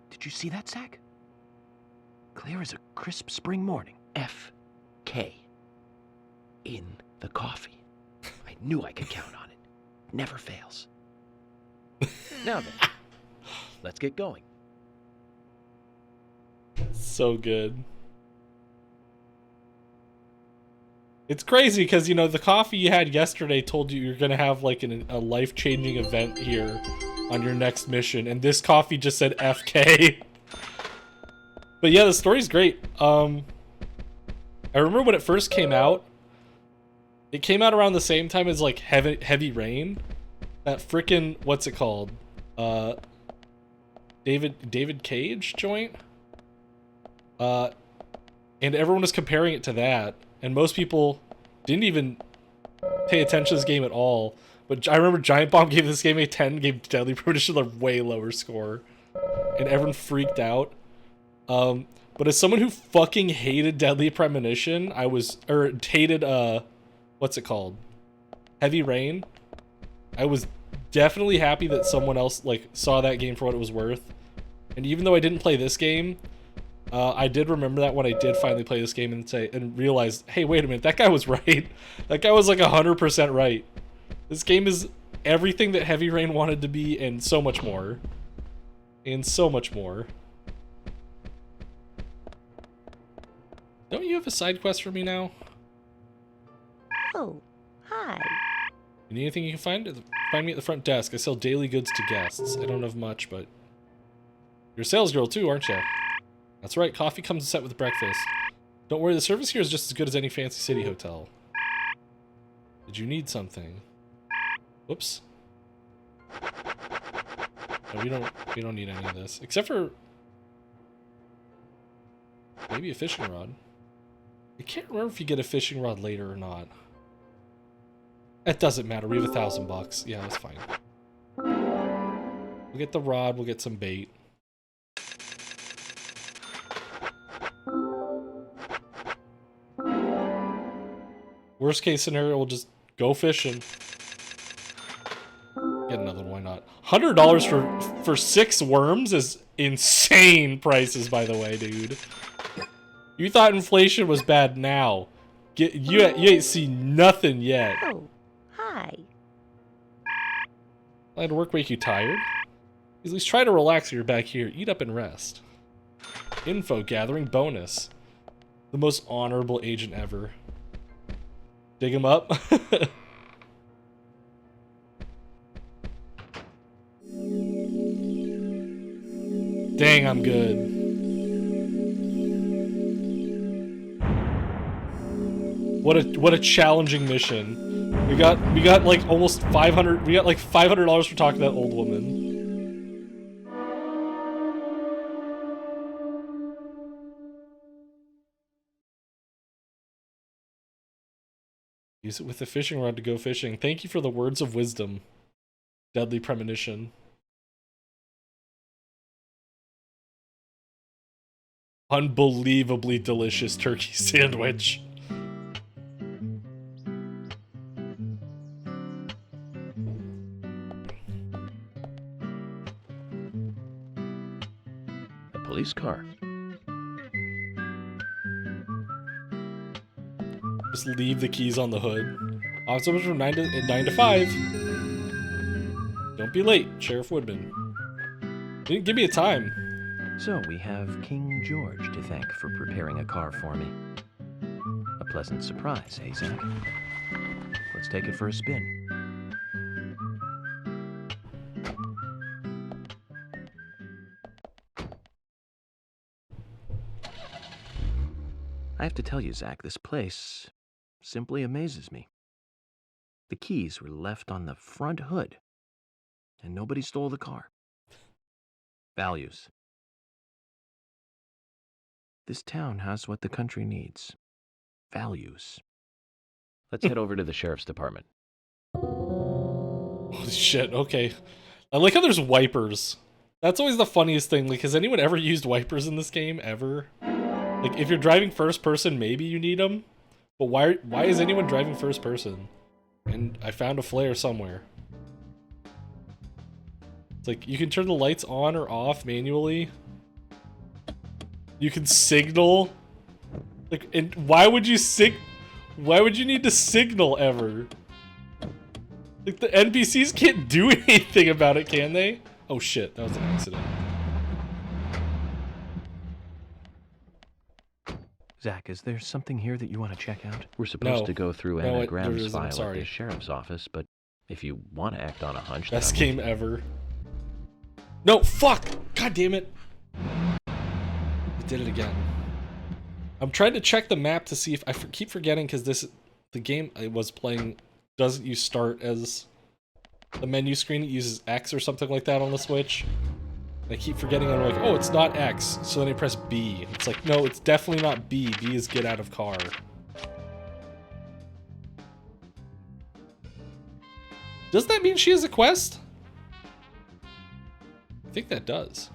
Did you see that, Zach? Clear as a crisp spring morning. F.K. in the coffee. I knew I could count on it. Never fails. Now then, let's get going. So good. It's crazy because, you know, the coffee you had yesterday told you you're going to have like a life-changing event here on your next mission, and this coffee just said FK. But yeah, the story's great. I remember when it first came out, it came out around the same time as like Heavy Rain. That frickin', what's it called? David Cage joint? And everyone was comparing it to that. And most people didn't even pay attention to this game at all. But I remember Giant Bomb gave this game a 10, gave Deadly Premonition a way lower score. And everyone freaked out. But as someone who fucking hated Deadly Premonition, hated, what's it called? Heavy Rain. I was definitely happy that someone else, like, saw that game for what it was worth. And even though I didn't play this game, I did remember that when I did finally play this game and realized, hey, wait a minute, that guy was right. That guy was like 100% right. This game is everything that Heavy Rain wanted to be and so much more. And so much more. Don't you have a side quest for me now? Oh, hi. You need anything you can find? Find me at the front desk. I sell daily goods to guests. I don't have much, but... You're a sales girl too, aren't you? That's right, coffee comes set with breakfast. Don't worry, the service here is just as good as any fancy city hotel. Did you need something? Whoops. No, we don't need any of this. Except for... maybe a fishing rod. I can't remember if you get a fishing rod later or not. It doesn't matter, we have $1,000. Yeah, that's fine. We'll get the rod, we'll get some bait. Worst case scenario, we'll just go fishing. Get another one, why not? $100 for 6 worms is insane prices, by the way, dude. You thought inflation was bad now. You ain't seen nothing yet. Oh, hi. I had to work make you tired. At least try to relax if you're back here. Eat up and rest. Info gathering bonus. The most honorable agent ever. Dig him up. Dang, I'm good. What a challenging mission. We got like almost 500. We got like $500 for talking to that old woman. Use it with the fishing rod to go fishing. Thank you for the words of wisdom. Deadly Premonition. Unbelievably delicious turkey sandwich. A police car. Just leave the keys on the hood. Office hours from 9 to 5. Don't be late, Sheriff Woodman. Didn't give me a time. So we have King George to thank for preparing a car for me. A pleasant surprise, eh, Zach? Let's take it for a spin. I have to tell you, Zach, this place simply amazes me. The keys were left on the front hood, and nobody stole the car. Values. This town has what the country needs. Values. Let's head over to the sheriff's department. Holy shit, okay. I like how there's wipers. That's always the funniest thing. Like, has anyone ever used wipers in this game, ever? Like, if you're driving first person, maybe you need them. But why is anyone driving first person? And I found a flare somewhere. It's like, you can turn the lights on or off manually. You can signal. Like, and why would you need to signal ever? Like, the NPCs can't do anything about it, can they? Oh shit, that was an accident. Zach, is there something here that you want to check out? We're supposed No. to go through No, Anna there Graham's isn't, I'm file at sorry. the sheriff's office, but if you want to act on a hunch, then Best I'm game with you. ever. No, fuck! God damn it. I did it again. I'm trying to check the map to see if I keep forgetting because the game I was playing doesn't use start as the menu screen. It uses X or something like that on the Switch. And I keep forgetting. I'm like, oh, it's not X. So then I press B. It's like, no, it's definitely not B. B is get out of car. Does that mean she has a quest? I think that does.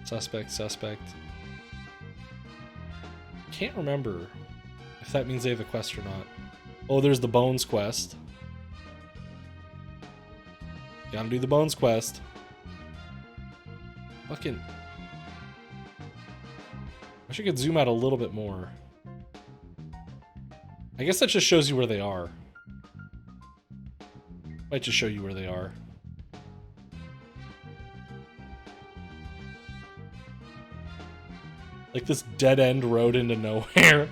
Suspect. Can't remember if that means they have a quest or not. Oh, there's the Bones quest. Gotta do the Bones quest. Fucking. I wish I could zoom out a little bit more. I guess that just shows you where they are. Might just show you where they are. Like this dead end road into nowhere.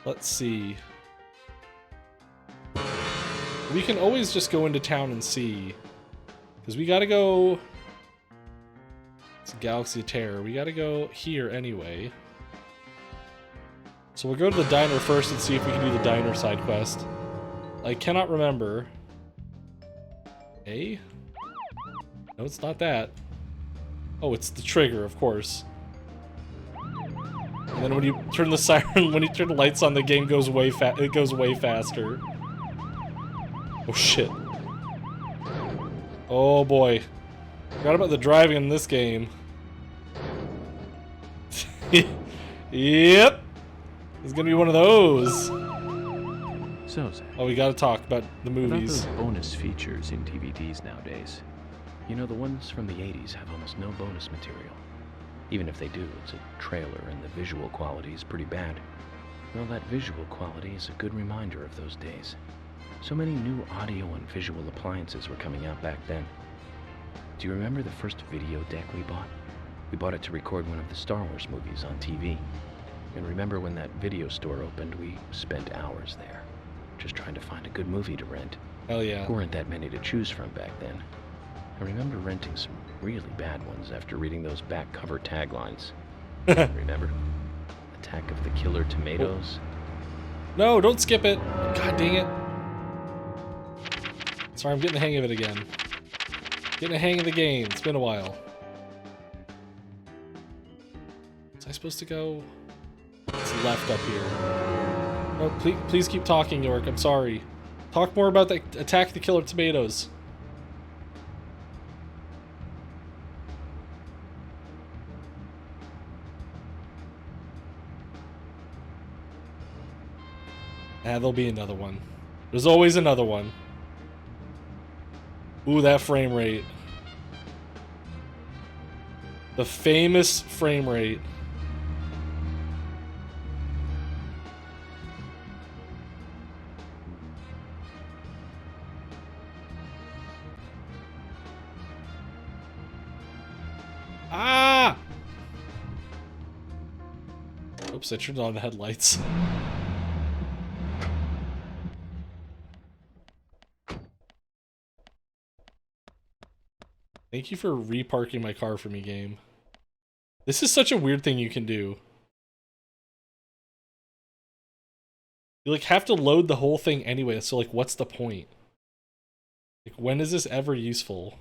Let's see. We can always just go into town and see. Because we gotta go... It's Galaxy of Terror. We gotta go here anyway. So we'll go to the diner first and see if we can do the diner side quest. I cannot remember. A? No, it's not that. Oh, it's the trigger, of course. And then when you turn the siren, when you turn the lights on, the game goes way it goes way faster. Oh shit. Oh boy. Forgot about the driving in this game. Yep. It's gonna be one of those. So, Zach, Oh, we gotta talk about the what about movies. those bonus features in DVDs nowadays? You know, the ones from the 80s have almost no bonus material. Even if they do, it's a trailer and the visual quality is pretty bad. Well, that visual quality is a good reminder of those days. So many new audio and visual appliances were coming out back then. Do you remember the first video deck we bought? We bought it to record one of the Star Wars movies on TV. And remember when that video store opened, we spent hours there, just trying to find a good movie to rent. Hell yeah. There weren't that many to choose from back then. I remember renting some really bad ones after reading those back cover taglines. Remember? Attack of the Killer Tomatoes? No, don't skip it. God dang it. Sorry, I'm getting the hang of it again. Getting the hang of the game. It's been a while. Was I supposed to go? It's left up here. No, please keep talking, York. I'm sorry. Talk more about the Attack the Killer Tomatoes. There'll be another one. There's always another one. Ooh, that frame rate. The famous frame rate. Ah! Oops, I turned on the headlights. Thank you for reparking my car for me, game. This is such a weird thing you can do. You like have to load the whole thing anyway, so like what's the point? Like when is this ever useful?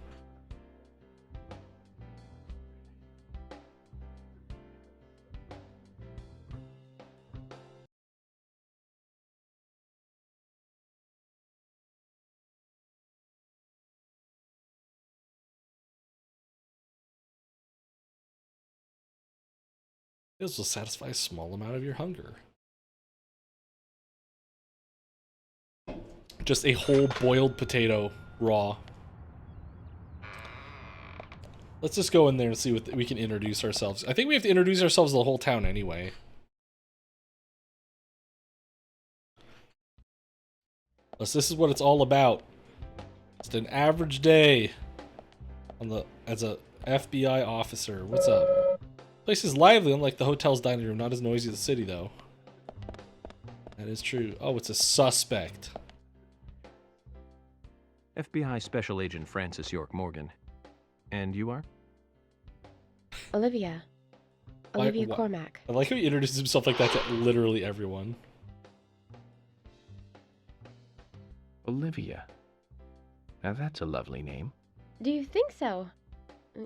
This will satisfy a small amount of your hunger. Just a whole boiled potato, raw. Let's just go in there and see what we can introduce ourselves. I think we have to introduce ourselves to the whole town anyway. This is what it's all about. Just an average day as a FBI officer. What's up? Place is lively, unlike the hotel's dining room. Not as noisy as the city, though. That is true. Oh, it's a suspect. FBI Special Agent Francis York Morgan. And you are? Olivia. Olivia Cormack. I like how he introduces himself like that to literally everyone. Olivia. Now that's a lovely name. Do you think so?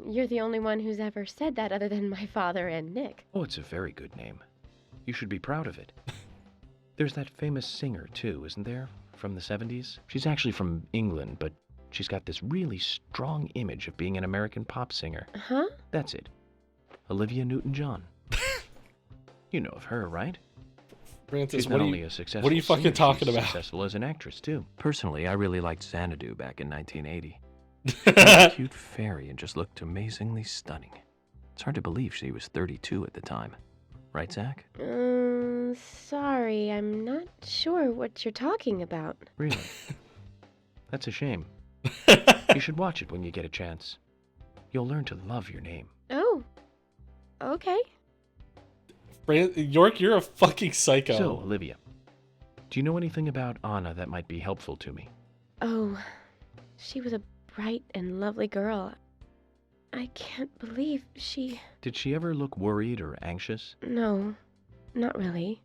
You're the only one who's ever said that other than my father and Nick. Oh, it's a very good name. You should be proud of it. There's that famous singer, too, isn't there? From the 70s? She's actually from England, but she's got this really strong image of being an American pop singer. Huh? That's it. Olivia Newton-John. You know of her, right? Francis, she's not only a successful what are you fucking singer, talking she's about? Successful as an actress, too. Personally, I really liked Xanadu back in 1980. She was a cute fairy and just looked amazingly stunning. It's hard to believe she was 32 at the time. Right, Zach? Sorry, I'm not sure what you're talking about. Really? That's a shame. You should watch it when you get a chance. You'll learn to love your name. Oh. Okay. York, you're a fucking psycho. So, Olivia, do you know anything about Anna that might be helpful to me? Oh, she was a bright and lovely girl. I can't believe she... Did she ever look worried or anxious? No, not really.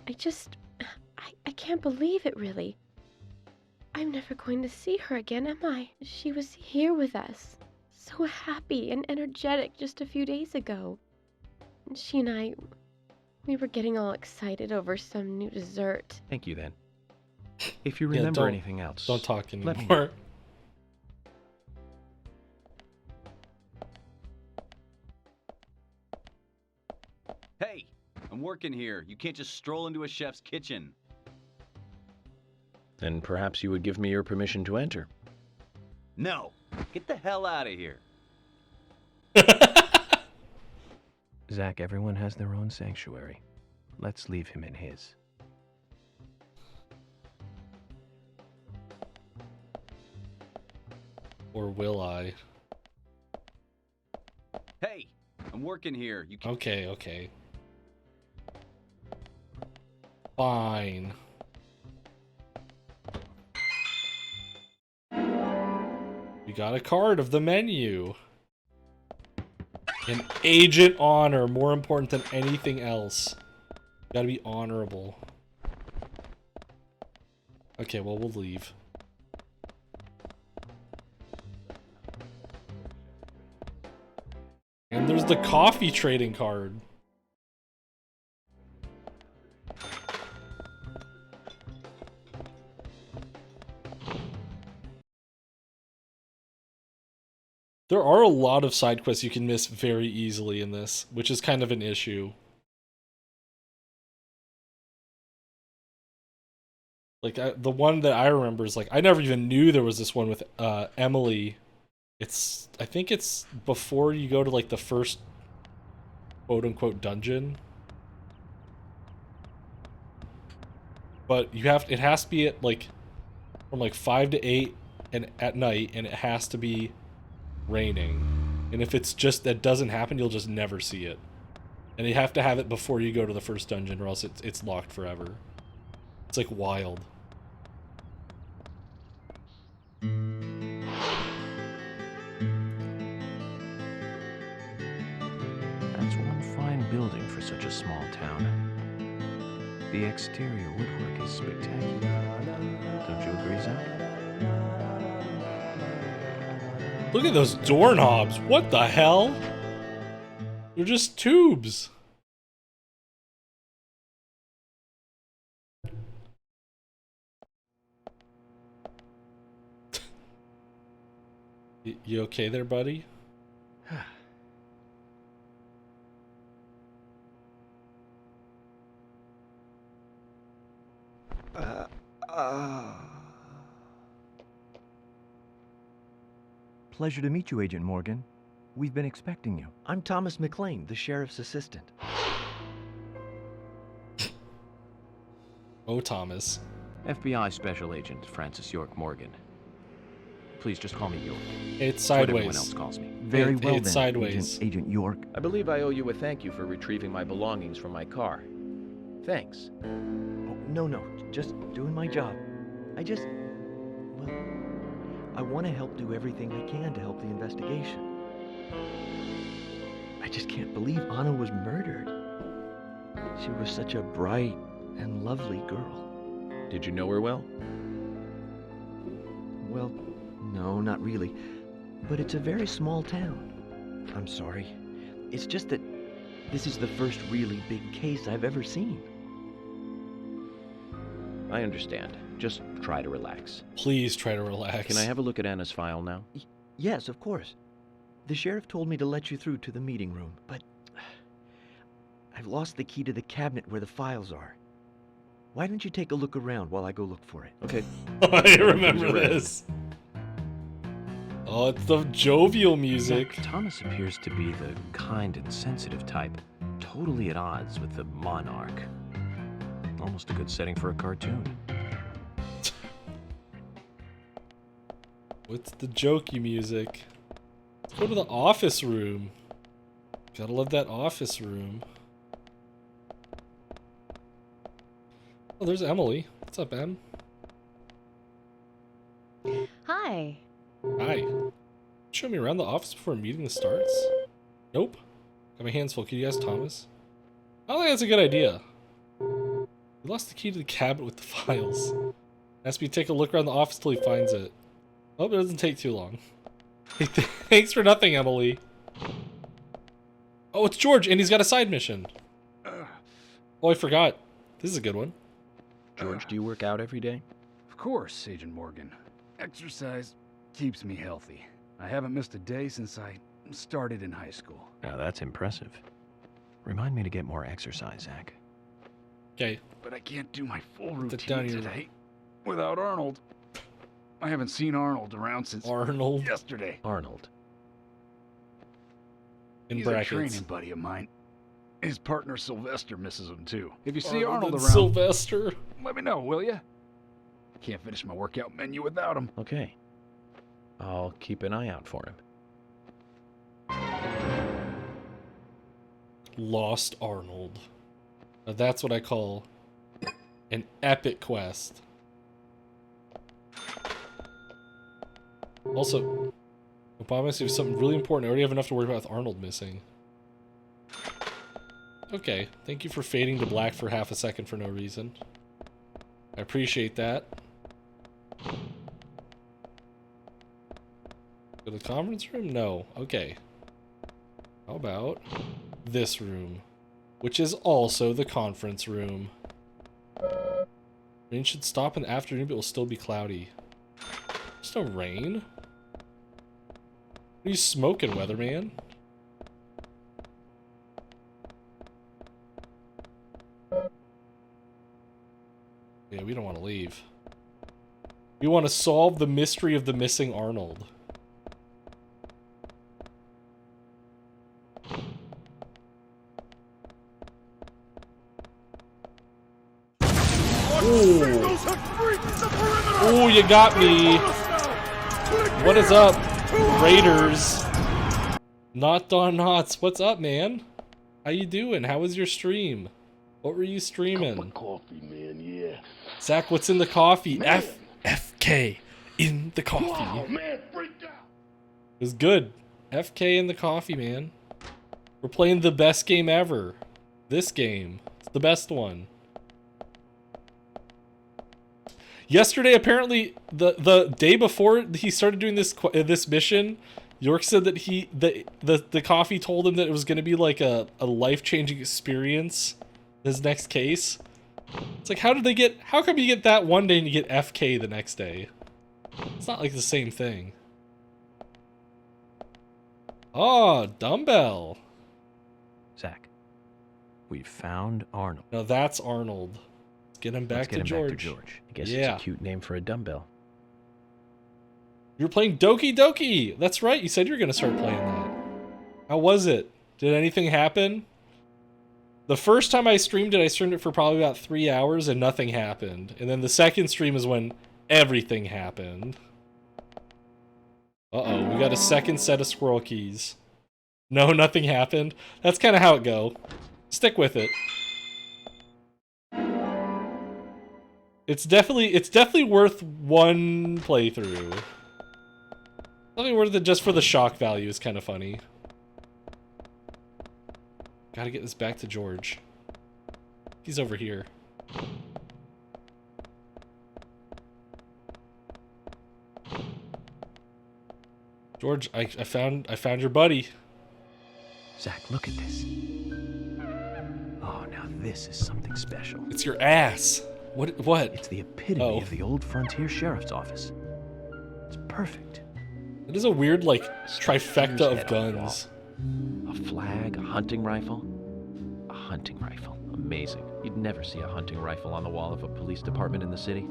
I can't believe it, really. I'm never going to see her again, am I? She was here with us, so happy and energetic just a few days ago. She and I, we were getting all excited over some new dessert. Thank you, then. If you remember anything else, don't talk let me anymore. know. Hey, I'm working here. You can't just stroll into a chef's kitchen. Then perhaps you would give me your permission to enter. No, get the hell out of here. Zach, everyone has their own sanctuary. Let's leave him in his. Or will I? Hey, I'm working here. You can't... Okay. Fine. We got a card of the menu. An agent honor, more important than anything else. Gotta be honorable. Okay, well, we'll leave. And there's the coffee trading card. There are a lot of side quests you can miss very easily in this, which is kind of an issue. Like, the one that I remember is, like, I never even knew there was this one with Emily. I think it's before you go to, like, the first quote-unquote dungeon. But it has to be at, like, from, like, 5 to 8 and at night, and it has to be raining. And if it's just that doesn't happen, you'll just never see it. And you have to have it before you go to the first dungeon, or else it's locked forever. It's like wild. That's one fine building for such a small town. The exterior woodwork is spectacular. Don't you agree, Zach? Look at those doorknobs. What the hell? They're just tubes. You okay there, buddy? Pleasure to meet you, Agent Morgan. We've been expecting you. I'm Thomas McLean, the sheriff's assistant. Oh, Thomas. FBI Special Agent Francis York Morgan. Please just call me York. It's What sideways. everyone else calls me. Very well it's then, sideways. Agent York. I believe I owe you a thank you for retrieving my belongings from my car. Thanks. Oh, no, just doing my job. Well, I want to help do everything I can to help the investigation. I just can't believe Anna was murdered. She was such a bright and lovely girl. Did you know her well? Well, no, not really. But it's a very small town. I'm sorry. It's just that this is the first really big case I've ever seen. I understand. Just try to relax. Please try to relax. Can I have a look at Anna's file now? Yes, of course. The sheriff told me to let you through to the meeting room, but I've lost the key to the cabinet where the files are. Why don't you take a look around while I go look for it? Okay. I remember this. Oh, it's the jovial music. Thomas appears to be the kind and sensitive type, totally at odds with the monarch. Almost a good setting for a cartoon. What's the jokey music? Let's go to the office room. Gotta love that office room. Oh, there's Emily. What's up, Em? Hi. Hi. Show me around the office before a meeting starts? Nope. Got my hands full. Could you ask Thomas? I don't think that's a good idea. He lost the key to the cabinet with the files. Asked me to take a look around the office till he finds it. Hope it doesn't take too long. Thanks for nothing, Emily. Oh, it's George, and he's got a side mission. Oh, I forgot. This is a good one. George, do you work out every day? Of course, Agent Morgan. Exercise keeps me healthy. I haven't missed a day since I started in high school. Now that's impressive. Remind me to get more exercise, Zach. Okay. But I can't do my full Put that routine down your- today without Arnold. I haven't seen Arnold around since Arnold. yesterday. Arnold. In He's brackets. a training buddy of mine. His partner Sylvester misses him too. If you see Arnold Arnold and around, Sylvester. let me know, will ya? Can't finish my workout menu without him. Okay. I'll keep an eye out for him. Lost Arnold. Now that's what I call an epic quest. Also, Obama says something really important. I already have enough to worry about with Arnold missing. Okay, thank you for fading to black for half a second for no reason. I appreciate that. Go to the conference room? No. Okay. How about this room, which is also the conference room. Rain should stop in the afternoon, but it will still be cloudy. There's no rain. What are you smoking, weatherman? Yeah, we don't want to leave. We want to solve the mystery of the missing Arnold. Oh, you got me. What is up, Raiders? Not Don Knotts. What's up, man? How you doing? How was your stream? What were you streaming? Coffee, man, yeah. Zach, what's in the coffee? FK in the coffee. Wow, man, freaked out. It was good. FK in the coffee, man. We're playing the best game ever. This game. It's the best one. Yesterday, apparently, the day before he started doing this mission, York said that the coffee told him that it was going to be like a life-changing experience. His next case. It's like, how come you get that one day and you get FK the next day? It's not like the same thing. Oh, dumbbell. Zach, we found Arnold. Now that's Arnold. Get him Let's back get to him George. back to George. I guess Yeah. it's a cute name for a dumbbell. You're playing Doki Doki. That's right. You said you were going to start playing that. How was it? Did anything happen? The first time I streamed it for probably about 3 hours and nothing happened. And then the second stream is when everything happened. Uh-oh, we got a second set of squirrel keys. No, nothing happened. That's kind of how it go. Stick with it. It's definitely worth one playthrough. Definitely worth it just for the shock value. It's kind of funny. Gotta get this back to George. He's over here. George, I found your buddy. Zach, look at this. Oh, now this is something special. It's your ass. What? It's the epitome of the old frontier sheriff's office. It's perfect. It is a weird, like, trifecta of Head guns. on the wall. A flag, a hunting rifle. A hunting rifle. Amazing. You'd never see a hunting rifle on the wall of a police department in the city.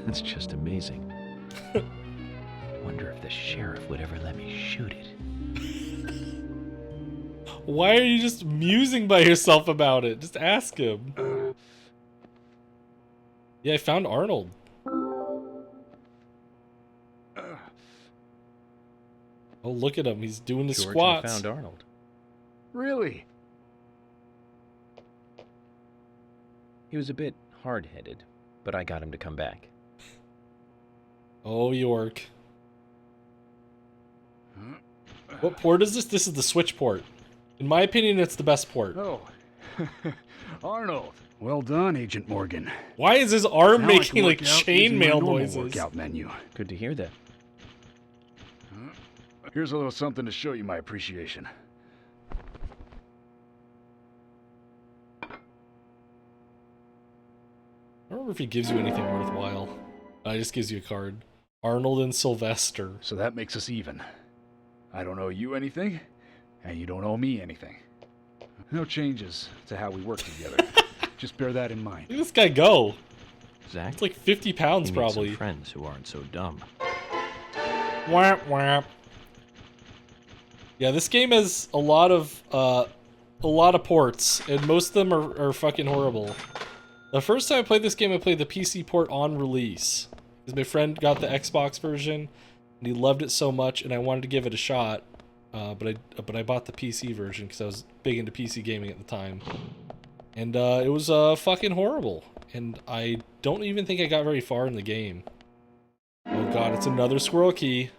It's just amazing. Wonder if the sheriff would ever let me shoot it. Why are you just musing by yourself about it? Just ask him. Yeah, I found Arnold. Oh, look at him. He's doing the George, squats. I found Arnold. Really? He was a bit hard-headed, but I got him to come back. Oh, York. What port is this? This is the Switch port. In my opinion, it's the best port. Oh. Arnold. Well done, Agent Morgan. Why is his arm Now I can making like work out using my chainmail normal noises? Workout menu. Good to hear that. Here's a little something to show you my appreciation. I don't remember if he gives you anything worthwhile. He just gives you a card. Arnold and Sylvester. So that makes us even. I don't owe you anything, and you don't owe me anything. No changes to how we work together. Just bear that in mind. Look at this guy go. Zach? It's like 50 pounds He needs probably. some friends who aren't so dumb. Whap whap. Yeah, this game has a lot of ports, and most of them are fucking horrible. The first time I played this game, I played the PC port on release. Because my friend got the Xbox version, and he loved it so much, and I wanted to give it a shot. But I bought the PC version because I was big into PC gaming at the time. And it was fucking horrible. And I don't even think I got very far in the game. Oh god, it's another squirrel key.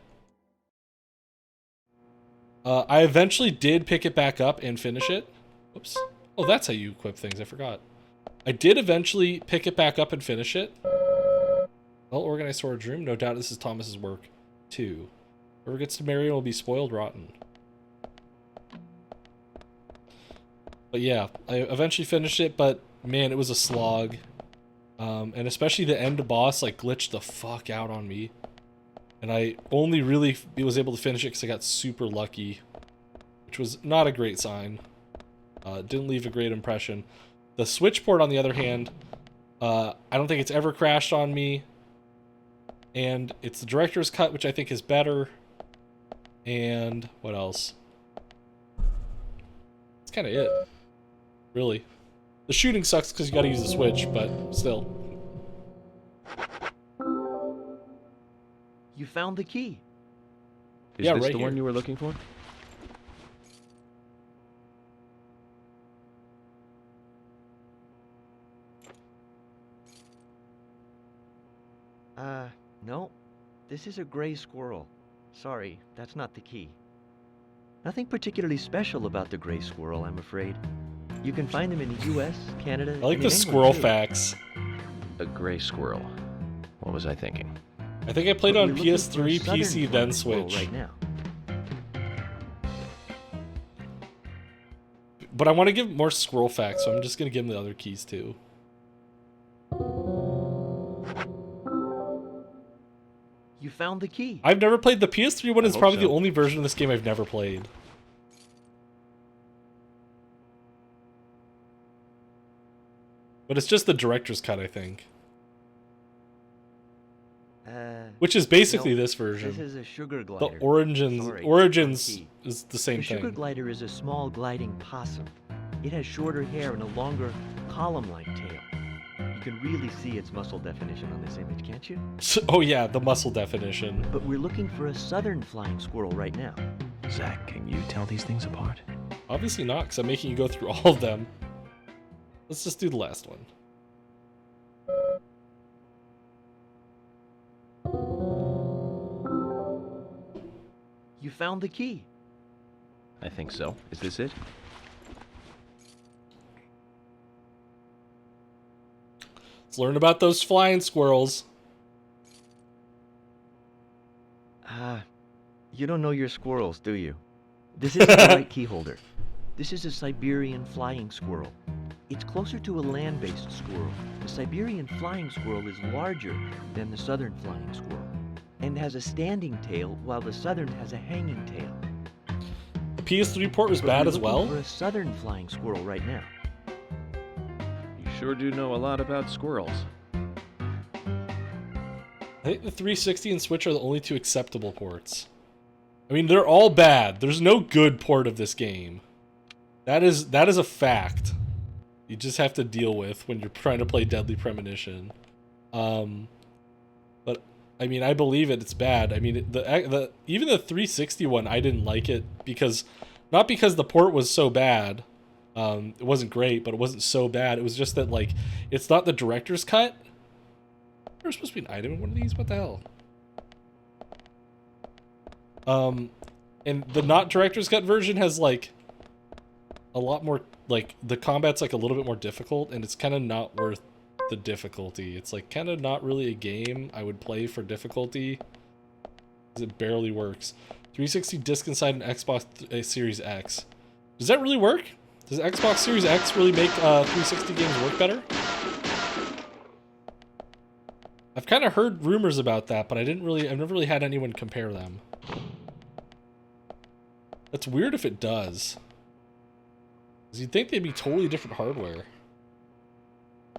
I eventually did pick it back up and finish it. Oops. Oh, that's how you equip things. I forgot. I did eventually pick it back up and finish it. Well-organized storage room. No doubt this is Thomas's work, too. Whoever gets to marry him will be spoiled rotten. But yeah, I eventually finished it, but man, it was a slog. And especially the end boss, like, glitched the fuck out on me. And I only really was able to finish it because I got super lucky. Which was not a great sign. Didn't leave a great impression. The Switch port, on the other hand, I don't think it's ever crashed on me. And it's the director's cut, which I think is better. And what else? That's kind of it. Really. The shooting sucks because you gotta use the Switch, but still. You found the key. Is Yeah, this right the one here. you were looking for? No. This is a gray squirrel. Sorry, that's not the key. Nothing particularly special about the gray squirrel, I'm afraid. You can find them in the US, Canada, I like and in the England, squirrel too. facts. A gray squirrel. What was I thinking? I think I played But on we're looking for a PS3, southern PC, form then of squirrel Switch. right now. But I want to give more squirrel facts, so I'm just gonna give him the other keys too. You found the key. I've never played the PS3 one. Is hope probably so. the only version of this game I've never played. But it's just the director's cut, I think. Which is basically this version. This is a sugar glider. The origins is the same thing. The sugar glider is a small gliding possum. It has shorter hair and a longer column-like tail. You can really see its muscle definition on this image, can't you? Oh yeah, the muscle definition. But we're looking for a southern flying squirrel right now. Zach, can you tell these things apart? Obviously not, because I'm making you go through all of them. Let's just do the last one. You found the key. I think so. Is this it? Let's learn about those flying squirrels. You don't know your squirrels, do you? This isn't the right key holder. This is a Siberian flying squirrel. It's closer to a land-based squirrel. The Siberian flying squirrel is larger than the southern flying squirrel and has a standing tail while the southern has a hanging tail. The PS3 port was bad as well? We're looking for a southern flying squirrel right now. You sure do know a lot about squirrels. I think the 360 and Switch are the only two acceptable ports. I mean, they're all bad. There's no good port of this game. That is a fact. You just have to deal with when you're trying to play Deadly Premonition. But I mean, I believe it. It's bad. I mean, even the 360 one, I didn't like it because not because the port was so bad. It wasn't great, but it wasn't so bad. It was just that like it's not the director's cut. There's supposed to be an item in one of these. What the hell? And the not director's cut version has like a lot more, like the combat's like a little bit more difficult, and it's kind of not worth the difficulty. It's like kind of not really a game I would play for difficulty, because it barely works. 360 disc inside an Xbox Series X. Does that really work? Does Xbox Series X really make 360 games work better? I've kind of heard rumors about that, but I've never really had anyone compare them. That's weird if it does. Because you'd think they'd be totally different hardware.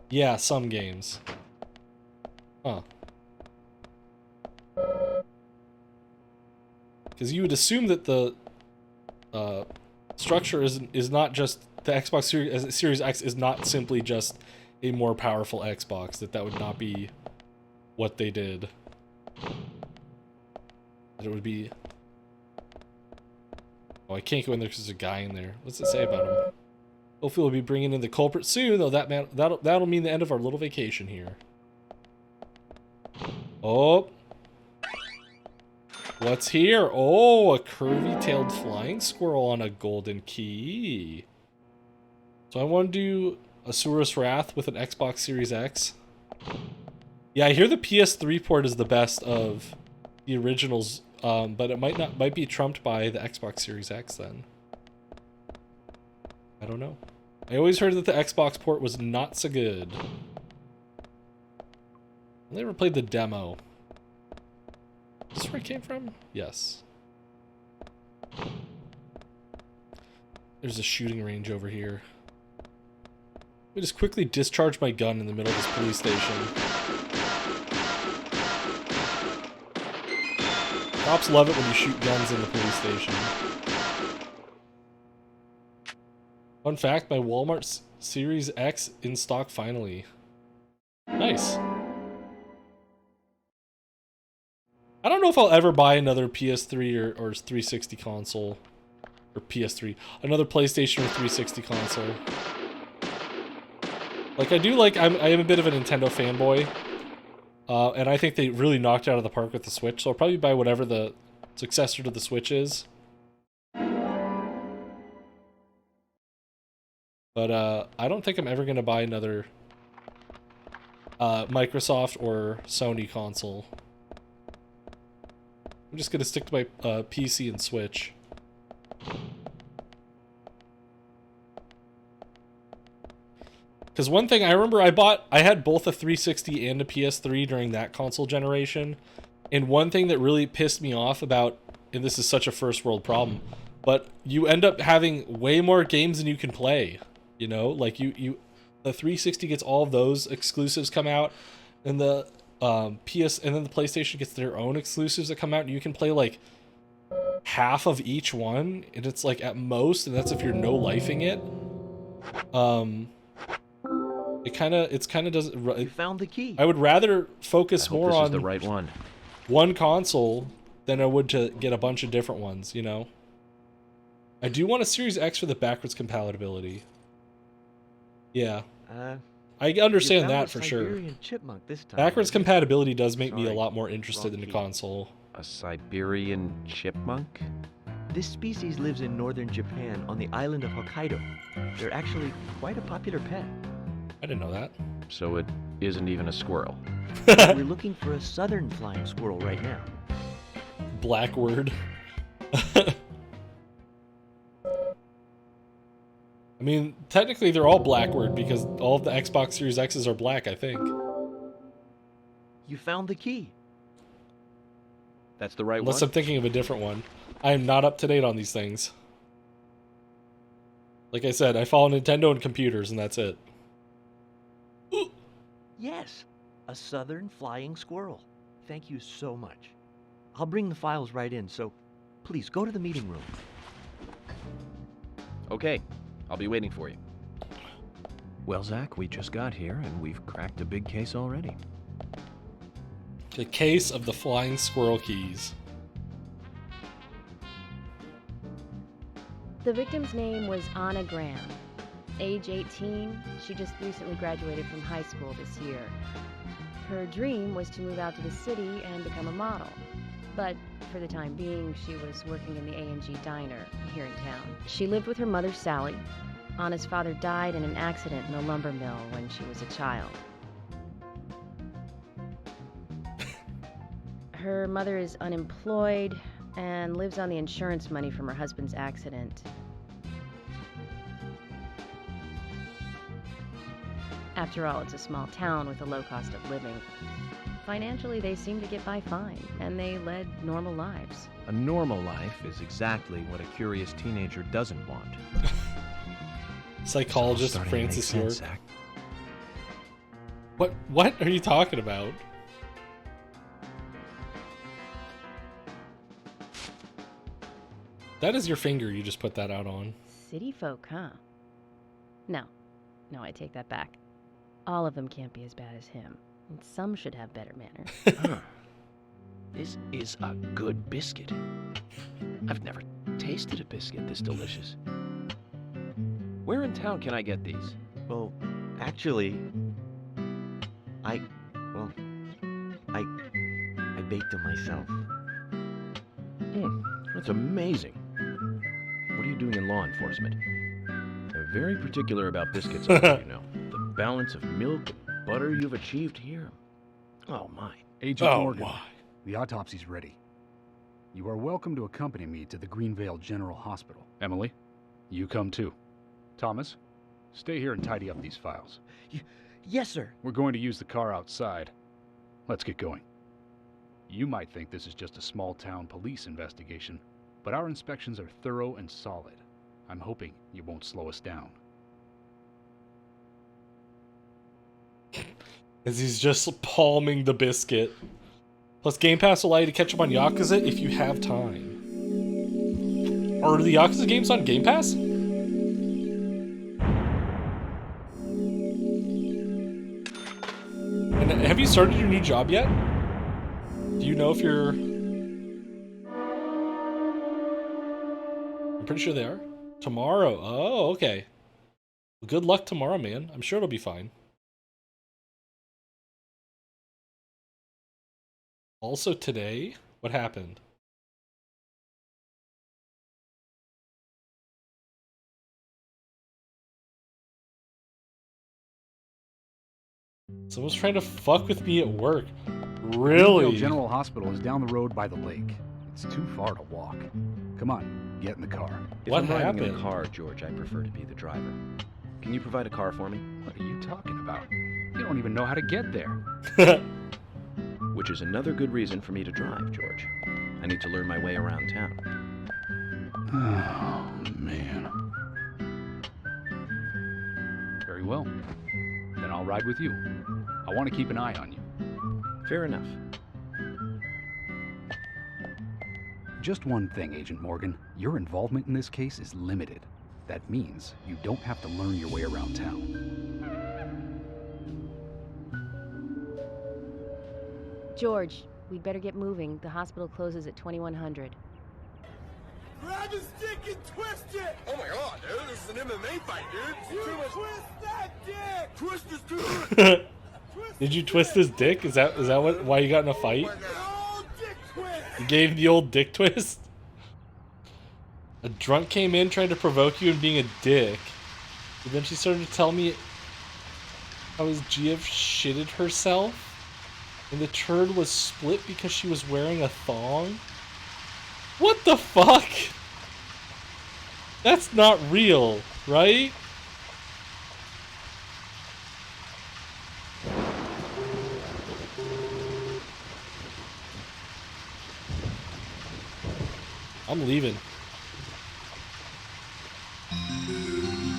Yeah, some games. Huh. Because you would assume that the structure is not just the Xbox Series X is not simply just a more powerful Xbox. That would not be what they did. That it would be. Oh, I can't go in there because there's a guy in there. What's it say about him? Hopefully we'll be bringing in the culprit soon, though that'll mean the end of our little vacation here. Oh. What's here? Oh, a curvy-tailed flying squirrel on a golden key. So I want to do Asura's Wrath with an Xbox Series X. Yeah, I hear the PS3 port is the best of the originals, but it might be trumped by the Xbox Series X then. I don't know. I always heard that the Xbox port was not so good. I never played the demo. Is this where it came from? Yes. There's a shooting range over here. Let me just quickly discharge my gun in the middle of this police station. Cops love it when you shoot guns in the police station. Fun fact, my Walmart Series X in stock finally. Nice. I don't know if I'll ever buy another PS3 or 360 console. Or PS3. Another PlayStation or 360 console. Like, I am a bit of a Nintendo fanboy. And I think they really knocked it out of the park with the Switch. So I'll probably buy whatever the successor to the Switch is. But I don't think I'm ever going to buy another Microsoft or Sony console. I'm just going to stick to my PC and Switch. Because one thing I remember I had both a 360 and a PS3 during that console generation. And one thing that really pissed me off about, and this is such a first world problem, but you end up having way more games than you can play. You know, like The 360 gets all of those exclusives come out, and the PS and then the PlayStation gets their own exclusives that come out, and you can play like half of each one, and it's like at most, and that's if you're no lifing it. It kind of doesn't. You found the key. I would rather focus more this on is the right one console than I would to get a bunch of different ones. You know. I do want a Series X for the backwards compatibility. Yeah. I understand that for sure. Chipmunk this time. Backwards compatibility does make me a lot more interested in the key. console. A Siberian chipmunk? This species lives in northern Japan on the island of Hokkaido. They're actually quite a popular pet. I didn't know that. So it isn't even a squirrel. We're looking for a southern flying squirrel right now. Blackword. I mean, technically they're all Blackword because all of the Xbox Series X's are black, I think. You found the key. That's the right Unless one? I'm thinking of a different one. I am not up to date on these things. Like I said, I follow Nintendo and computers, and that's it. Yes, a southern flying squirrel. Thank you so much. I'll bring the files right in, so please go to the meeting room. Okay, I'll be waiting for you. Well, Zach, we just got here, and we've cracked a big case already. The case of the flying squirrel keys. The victim's name was Anna Graham. Age 18, she just recently graduated from high school this year. Her dream was to move out to the city and become a model. But for the time being, she was working in the A&G diner here in town. She lived with her mother, Sally. Anna's father died in an accident in a lumber mill when she was a child. Her mother is unemployed and lives on the insurance money from her husband's accident. After all, it's a small town with a low cost of living. Financially, they seem to get by fine, and they led normal lives. A normal life is exactly what a curious teenager doesn't want. Psychologist Francis York. What are you talking about? That is your finger you just put that out on. City folk, huh? No, I take that back. All of them can't be as bad as him. And some should have better manners. This is a good biscuit. I've never tasted a biscuit this delicious. Where in town can I get these? Well, actually, I baked them myself. That's amazing. What are you doing in law enforcement? They're very particular about biscuits, you know. The balance of milk and butter you've achieved here. Oh, my. Agent Morgan, the autopsy's ready. You are welcome to accompany me to the Greenvale General Hospital. Emily, you come too. Thomas, stay here and tidy up these files. Yes, sir. We're going to use the car outside. Let's get going. You might think this is just a small-town police investigation, but our inspections are thorough and solid. I'm hoping you won't slow us down. As he's just palming the biscuit. Plus, Game Pass will allow you to catch up on Yakuza if you have time. Are the Yakuza games on Game Pass? And have you started your new job yet? Do you know if you're... I'm pretty sure they are. Tomorrow. Oh, okay. Well, good luck tomorrow, man. I'm sure it'll be fine. Also today, what happened? Someone's trying to fuck with me at work. Really? Greenvale General Hospital is down the road by the lake. It's too far to walk. Come on, get in the car. If I'm riding in a car, George, I prefer to be the driver. Can you provide a car for me? What are you talking about? You don't even know how to get there. Which is another good reason for me to drive, George. I need to learn my way around town. Oh, man. Very well. I'll ride with you. I want to keep an eye on you. Fair enough. Just one thing, Agent Morgan. Your involvement in this case is limited. That means you don't have to learn your way around town. George, we'd better get moving. The hospital closes at 2100. Grab his dick and twist it! Oh my god, dude, this is an MMA fight, dude! You twist that dick! Twist his dick! Did you twist his dick? Is that why you got in a fight? You gave the old dick twist? A drunk came in trying to provoke you and being a dick. And then she started to tell me how his GF shitted herself. And the turd was split because she was wearing a thong? What the fuck? That's not real, right? I'm leaving.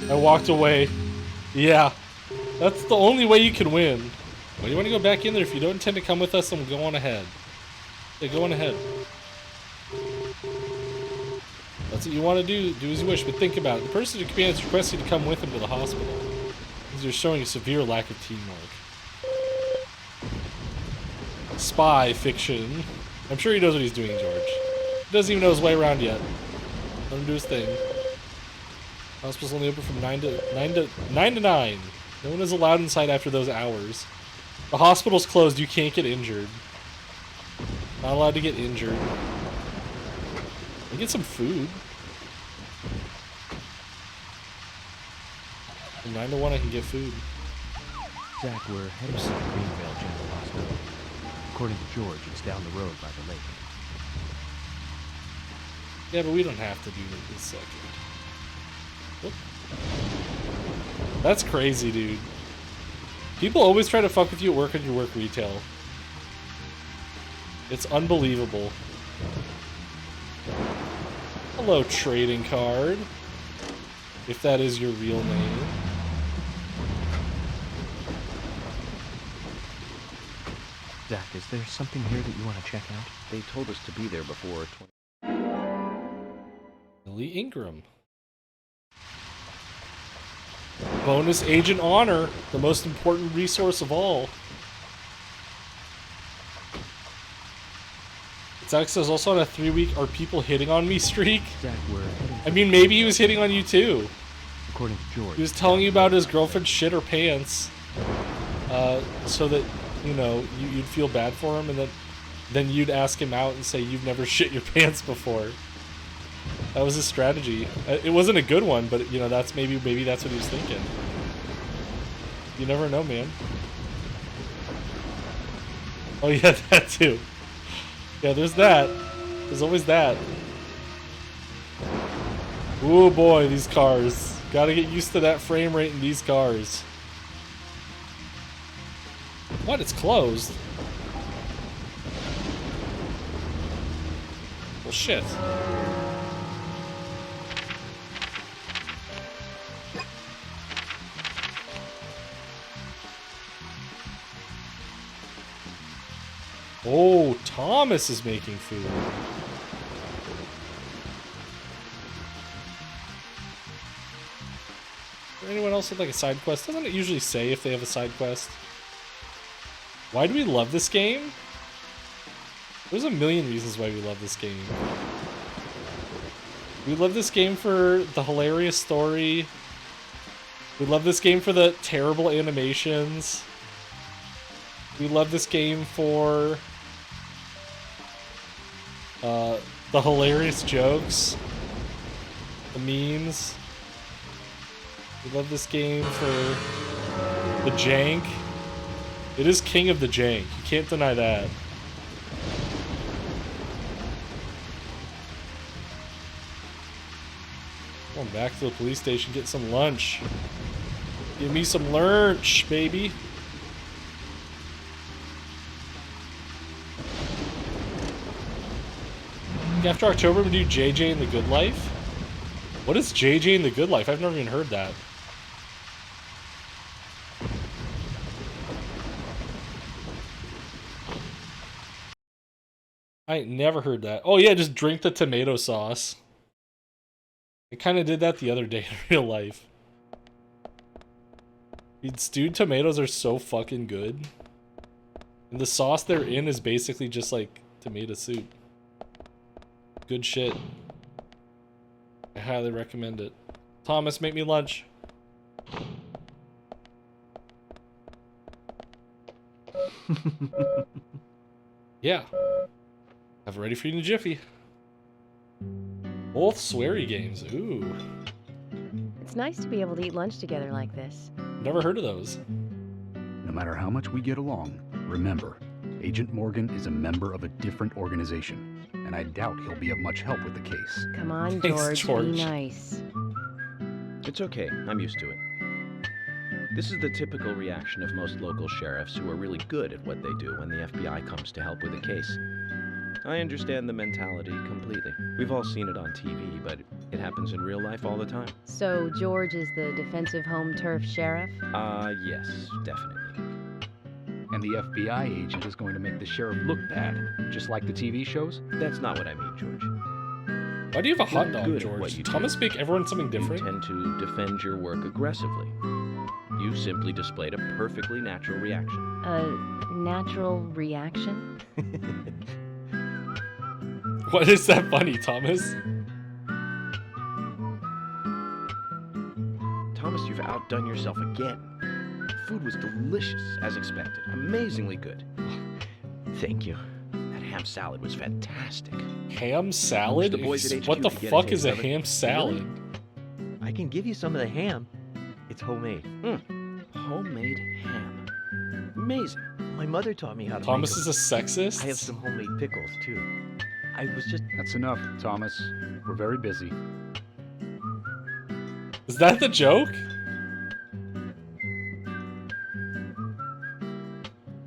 I walked away. Yeah. That's the only way you can win. Why do you want to go back in there? If you don't intend to come with us, then go on ahead. Yeah, go on ahead. That's what you want to do. Do as you wish, but think about it. The person in command is requesting you to come with him to the hospital. Because you're showing a severe lack of teamwork. Spy fiction. I'm sure he knows what he's doing, George. He doesn't even know his way around yet. Let him do his thing. Hospital's only open from 9 to 9. No one is allowed inside after those hours. The hospital's closed. You can't get injured. Not allowed to get injured. I'll get some food. From 9 to 1 I can get food. Zach, we're heading to the Greenvale General Hospital. According to George, it's down the road by the lake. Yeah, but we don't have to do it this second. Whoop. That's crazy, dude. People always try to fuck with you at work when you work retail. It's unbelievable. Hello, trading card. If that is your real name. Zach, is there something here that you want to check out? They told us to be there before 20. Lily Ingram. Bonus Agent Honor, the most important resource of all. Zach says also on a 3-week "Are people hitting on me" streak. Zach, we're heading. I mean, maybe he was hitting on you too. According to George. He was telling you about his girlfriend shit her pants, so that you know you'd feel bad for him, and then you'd ask him out and say you've never shit your pants before. That was his strategy. It wasn't a good one, but you know that's maybe that's what he was thinking. You never know, man. Oh yeah, that too. Yeah, there's that. There's always that. Ooh boy, these cars. Gotta get used to that frame rate in these cars. What? It's closed. Well, shit. Oh, Thomas is making food. Is there anyone else with like a side quest? Doesn't it usually say if they have a side quest? Why do we love this game? There's a million reasons why we love this game. We love this game for the hilarious story. We love this game for the terrible animations. We love this game for the hilarious jokes, the memes. We love this game for the jank. It is king of the jank. You can't deny that. Going back to the police station, get some lunch. Give me some lunch, baby. After October, we do JJ and the Good Life. What is JJ and the Good Life? I've never even heard that. I ain't never heard that. Oh yeah, just drink the tomato sauce. I kind of did that the other day in real life. Dude, stewed tomatoes are so fucking good. And the sauce they're in is basically just like tomato soup. Good shit. I highly recommend it. Thomas, make me lunch. Yeah. Have it ready for you in a jiffy. Both sweary games. Ooh. It's nice to be able to eat lunch together like this. Never heard of those. No matter how much we get along, remember, Agent Morgan is a member of a different organization, and I doubt he'll be of much help with the case. Come on, Thanks, George. Be nice. It's okay. I'm used to it. This is the typical reaction of most local sheriffs who are really good at what they do when the FBI comes to help with a case. I understand the mentality completely. We've all seen it on TV, but it happens in real life all the time. So George is the defensive home turf sheriff? Yes, definitely. And the FBI agent is going to make the sheriff look bad, just like the TV shows? That's not what I mean, George. Why do you have a hot dog, Good at George? what you Thomas do. speak everyone something different? You tend to defend your work aggressively. You simply displayed a perfectly natural reaction. A natural reaction? What is that funny, Thomas? Thomas, you've outdone yourself again. Food was delicious, as expected. Amazingly good. Thank you. That ham salad was fantastic. Ham salad? The boys at HQ What the to get a fuck is taste a of it. ham salad? Really? I can give you some of the ham. It's homemade. Homemade ham. Amazing. My mother taught me how to Thomas make is a sexist? I have some homemade pickles, too. I was just... That's enough, Thomas. We're very busy. Is that the joke?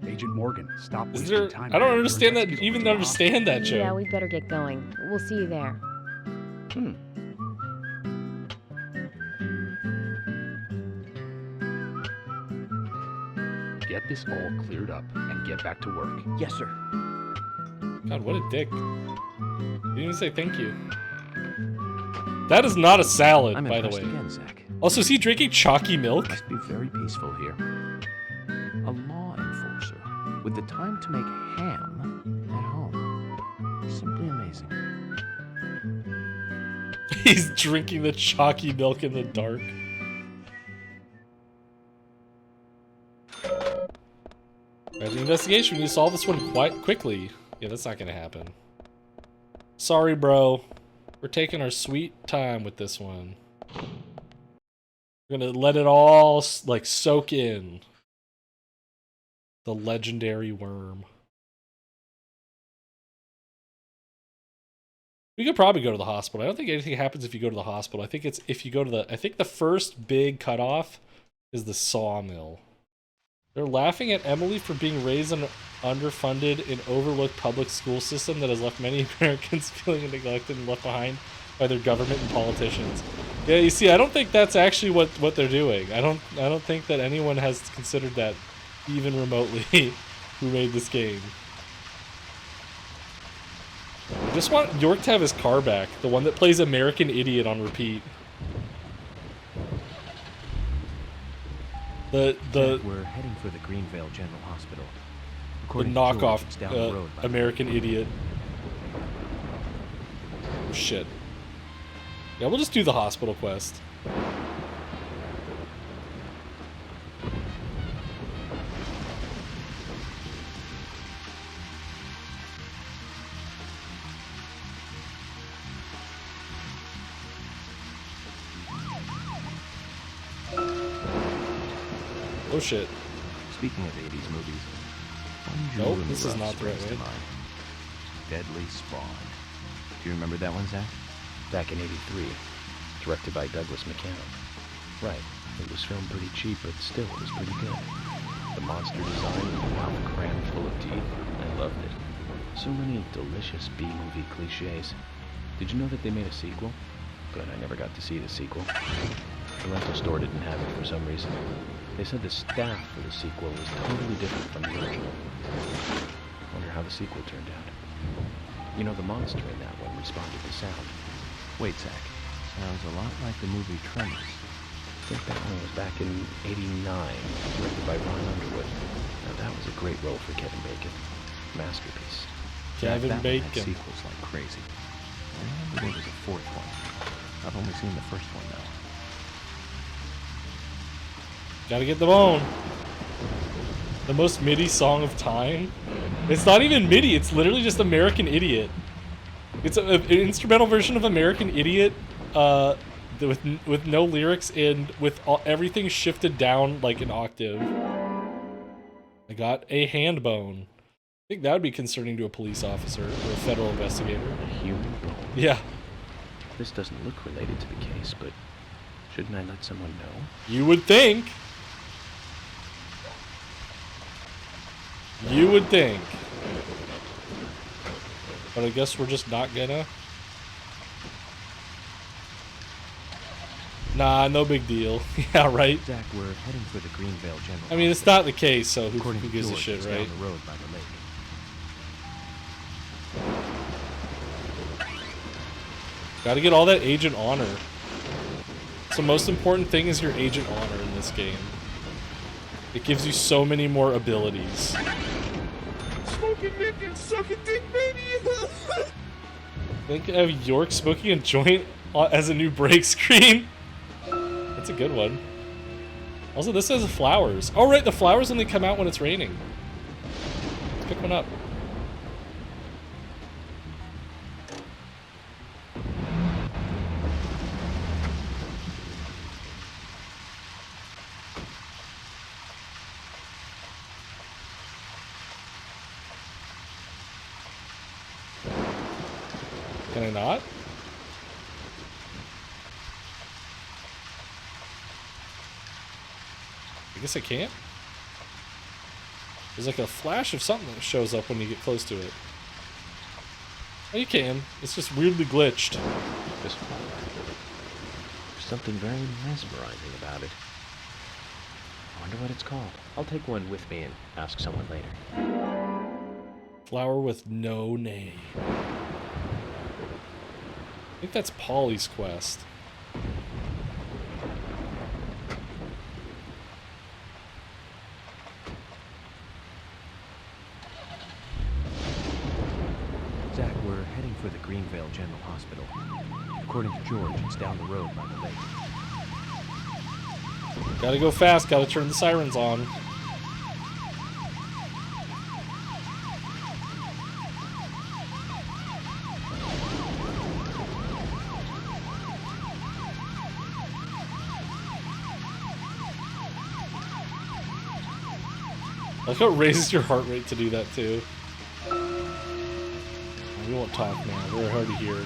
Agent Morgan, stop Is wasting there... time. I don't here. understand Your that, investigators even will understand that joke. Yeah, we'd better get going. We'll see you there. Get this all cleared up and get back to work. Yes, sir. God, what a dick. You didn't even say thank you. That is not a salad, I'm by the way. impressed again, Zach. Also, is he drinking chalky milk? Must be very peaceful here. A law enforcer with the time to make ham at home. Simply amazing. He's drinking the chalky milk in the dark. Alright, the investigation. We need to solve this one quite quickly. Yeah, that's not gonna happen. Sorry, bro. We're taking our sweet time with this one. We're gonna let it all, like, soak in. The legendary worm. We could probably go to the hospital. I don't think anything happens if you go to the hospital. I think it's if you go to the... I think the first big cutoff is the sawmill. They're laughing at Emily for being raised in an underfunded and overlooked public school system that has left many Americans feeling neglected and left behind by their government and politicians. Yeah, you see, I don't think that's actually what they're doing. I don't think that anyone has considered that even remotely who made this game. I just want York to have his car back, the one that plays American Idiot on repeat. We're heading for the Greenvale General Hospital. The According to George, knockoff it's down the road, by the way. American Idiot. Oh, shit. Yeah, we'll just do the hospital quest. Oh shit. Speaking of 80s movies, Nope, this is not the right way. Deadly Spawn. Do you remember that one, Zach? Back in '83, directed by Douglas McCann. Right, it was filmed pretty cheap, but still, it was pretty good. The monster design was a mouth crammed full of teeth. I loved it. So many delicious B-movie cliches. Did you know that they made a sequel? Good, I never got to see the sequel. The rental store didn't have it for some reason. They said the staff for the sequel was totally different from the original. Wonder how the sequel turned out. You know, the monster in that one responded to sound. Wait, Zach. Sounds a lot like the movie Tremors. I think that one was back in '89, directed by Ron Underwood. Now that was a great role for Kevin Bacon. Masterpiece. Kevin that Bacon. One had sequels like crazy. I remember there was a fourth one. I've only seen the first one though. Gotta get the bone. The most MIDI song of time. It's not even MIDI. It's literally just American Idiot. It's an instrumental version of American Idiot, with no lyrics and with everything shifted down like an octave. I got a hand bone. I think that would be concerning to a police officer or a federal investigator. A human bone. Yeah. This doesn't look related to the case, but shouldn't I let someone know? You would think. You would think. But I guess we're just not gonna. Nah, no big deal. Yeah, right? Zach, we're heading for the Greenvale General. I mean, it's not the case, so who gives a George, shit, it's right? down the road by the lake. Gotta get all that agent honor. So most important thing is your agent honor in this game. It gives you so many more abilities. Smoking dick and sucking dick, baby. Think of York smoking a joint as a new break screen. That's a good one. Also, this has flowers. Oh, right, the flowers only come out when it's raining. Let's pick one up. Can I not? I guess I can't. There's like a flash of something that shows up when you get close to it. Oh, you can. It's just weirdly glitched. This flower. There's something very mesmerizing about it. I wonder what it's called. I'll take one with me and ask someone later. Flower with no name. I think that's Polly's quest. Zach, we're heading for the Greenvale General Hospital. According to George, it's down the road by the lake. Gotta go fast, gotta turn the sirens on. I like how it raises your heart rate to do that too. We won't talk now, we're already here.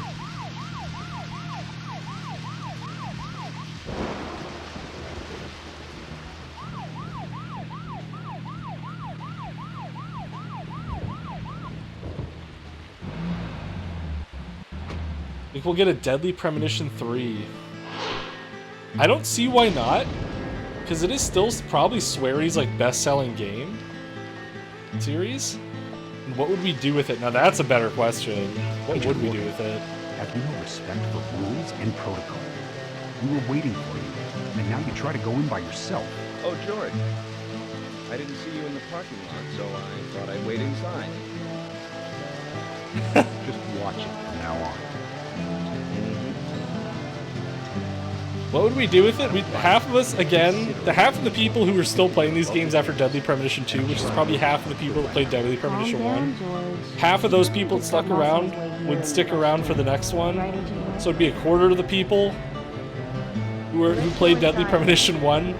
I think we'll get a Deadly Premonition 3. I don't see why not, because it is still probably Swery's like best-selling game series. And what would we do with it? Now that's a better question. What would we do with it? Have you no respect for rules and protocol? We were waiting for you, and now you try to go in by yourself. Oh, George. I didn't see you in the parking lot, so I thought I'd wait inside. Just watch it from now on. What would we do with it? Half of us, again, half of the people who are still playing these games after Deadly Premonition 2, which is probably half of the people that played Deadly Premonition 1, half of those people that stuck around would stick around for the next one. So it'd be a quarter of the people who played Deadly Premonition 1,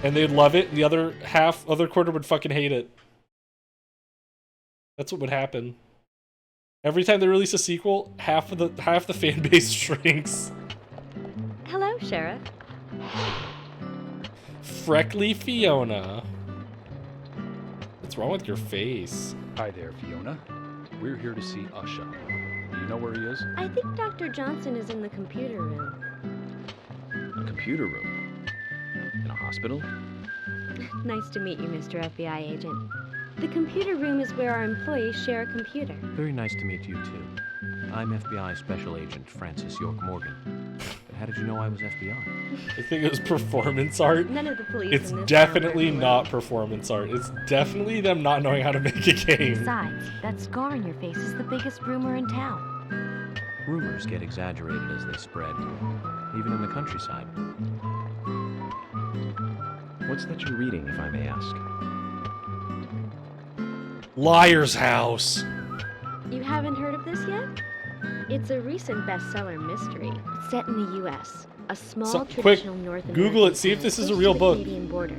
and they'd love it, and the other quarter would fucking hate it. That's what would happen. Every time they release a sequel, half the fan base shrinks. Hello, Sheriff. Freckly Fiona. What's wrong with your face? Hi there, Fiona. We're here to see Usha. Do you know where he is? I think Dr. Johnson is in the computer room. A computer room? In a hospital? Nice to meet you, Mr. FBI agent. The computer room is where our employees share a computer. Very nice to meet you, too. I'm FBI Special Agent Francis York Morgan. But how did you know I was FBI? I think it was performance art. None of the police It's in this definitely town are not performance art. It's definitely them not knowing how to make a game. Besides, that scar on your face is the biggest rumor in town. Rumors get exaggerated as they spread, even in the countryside. What's that you're reading, if I may ask? Liar's House. You haven't heard of this yet? It's a recent bestseller mystery. It's set in the U.S., a small Quick, traditional North American Google it, see if town this is a close real to the book. Canadian border.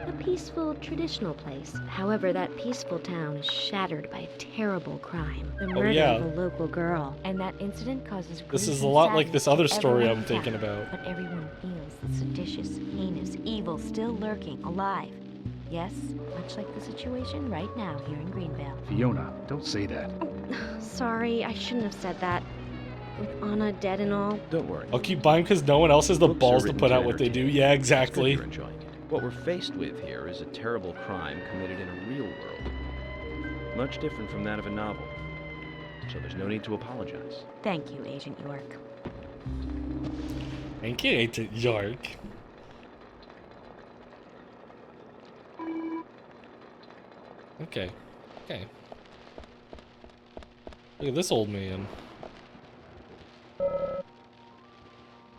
A peaceful, traditional place. However, that peaceful town is shattered by a terrible crime. The murder yeah. of a local girl. And that incident causes This grief is a and lot like sadness this other to story everyone I'm thinking about. But everyone feels the seditious, heinous evil still lurking, alive. Yes, much like the situation right now here in Greenvale. Fiona, don't say that. Sorry, I shouldn't have said that. With Anna dead and all. Don't worry. I'll keep buying because no one else has the Books are balls to written put to out what they do. entertain. Yeah, It's good exactly. you're enjoying it. What we're faced with here is a terrible crime committed in a real world. Much different from that of a novel. So there's no need to apologize. Thank you, Agent York. Thank you, Agent York. Okay. Okay. Look at this old man.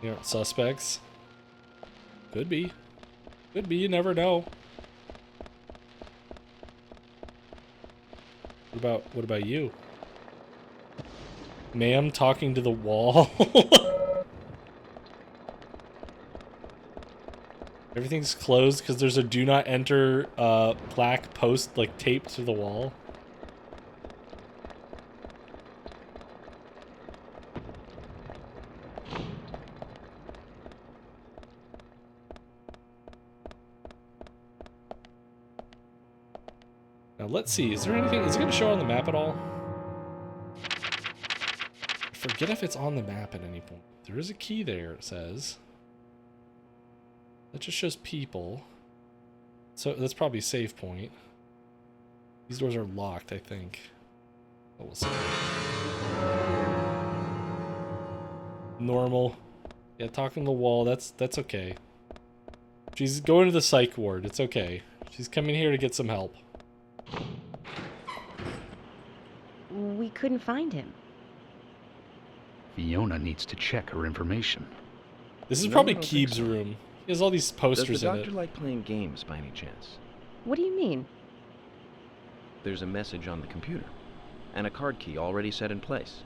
You aren't suspects? Could be. Could be, you never know. What about you? Ma'am talking to the wall? Everything's closed because there's a do not enter black post like taped to the wall. Now let's see, is there anything, is it going to show on the map at all? I forget if it's on the map at any point. There is a key there, it says. That just shows people. So that's probably a save point. These doors are locked, I think. Oh, we'll see. Normal. Yeah, talking to the wall, that's okay. She's going to the psych ward, it's okay. She's coming here to get some help. We couldn't find him. Fiona needs to check her information. This is No, probably I don't think Keeb's so. room. He has all these posters Does the in doctor it. like playing games by any chance? What do you mean? There's a message on the computer, and a card key already set in place.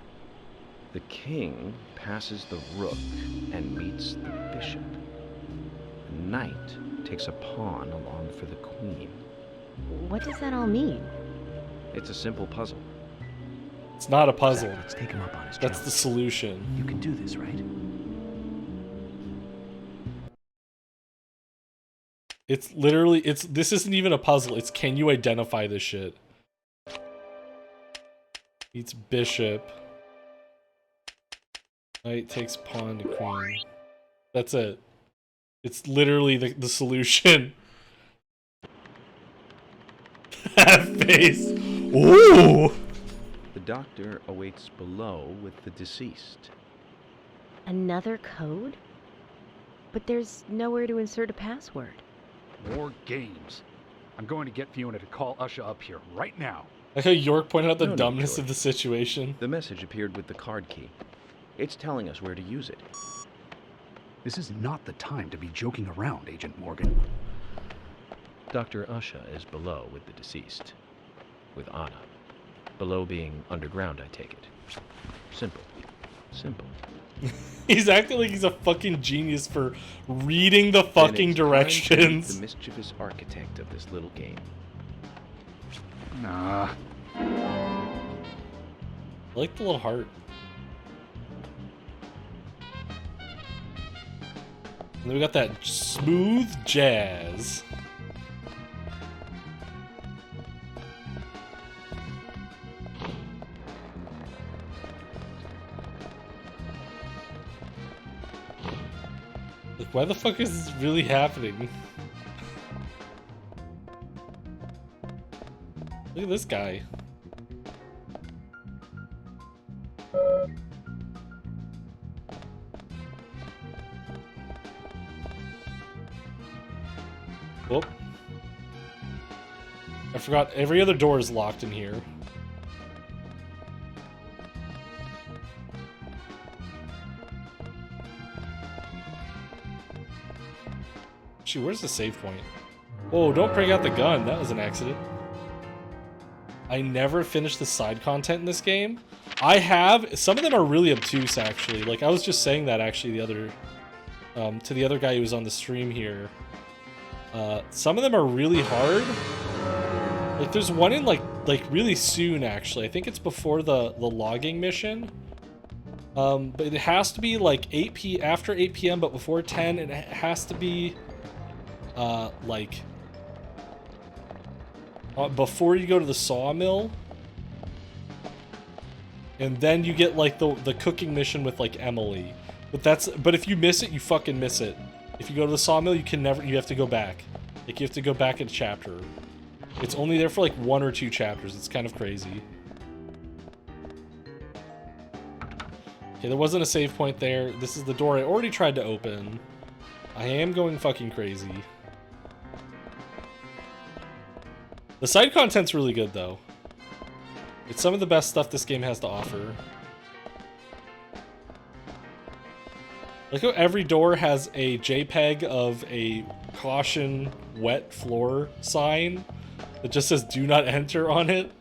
The king passes the rook and meets the bishop. The knight takes a pawn along for the queen. What does that all mean? It's a simple puzzle. It's not a puzzle. Let's take him up on his That's jump. the solution. You can do this, right? It's literally, this isn't even a puzzle. It's can you identify this shit? Meets bishop. Knight takes pawn to queen. That's it. It's literally the solution. Face. Ooh! The doctor awaits below with the deceased. Another code? But there's nowhere to insert a password. More games. I'm going to get Fiona to call Usha up here right now. Like how York pointed out the No need, dumbness George. of the situation. The message appeared with the card key. It's telling us where to use it. This is not the time to be joking around, Agent Morgan. Dr. Usha is below with the deceased. With Anna. Below being underground, I take it. Simple. Simple. He's acting like he's a fucking genius for reading the Then fucking it's time to meet directions. the mischievous architect of this little game. Nah. I like the little heart. And then we got that smooth jazz. Like, why the fuck is this really happening? Look at this guy. Whoop. I forgot every other door is locked in here. Shoot, where's the save point? Whoa, don't bring out the gun. That was an accident. I never finished the side content in this game. I have. Some of them are really obtuse, actually. Like, I was just saying that, actually, the other... to the other guy who was on the stream here. Some of them are really hard. Like, there's one in, like really soon, actually. I think it's before the logging mission. But it has to be, like, after 8 p.m., but before 10. And it has to be... like before you go to the sawmill, and then you get like the cooking mission with like Emily. But if you miss it, you fucking miss it. If you go to the sawmill, you have to go back. Like, you have to go back a chapter. It's only there for like 1 or 2 chapters. It's kind of crazy. Okay, there wasn't a save point there. This is the door I already tried to open. I am going fucking crazy. The side content's really good, though. It's some of the best stuff this game has to offer. Look how every door has a JPEG of a caution wet floor sign that just says do not enter on it.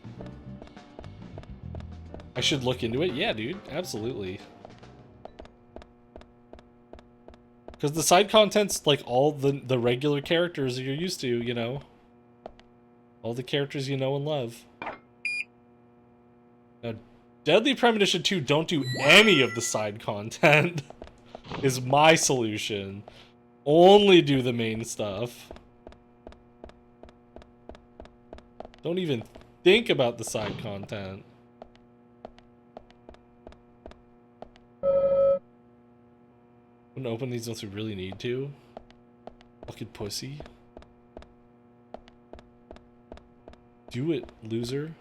I should look into it. Yeah, dude, absolutely. Because the side content's like all the regular characters you're used to, you know? All the characters you know and love. Now, Deadly Premonition 2, don't do any of the side content, is my solution. Only do the main stuff. Don't even think about the side content. Wouldn't open these unless we really need to. Fucking pussy. Do it, loser.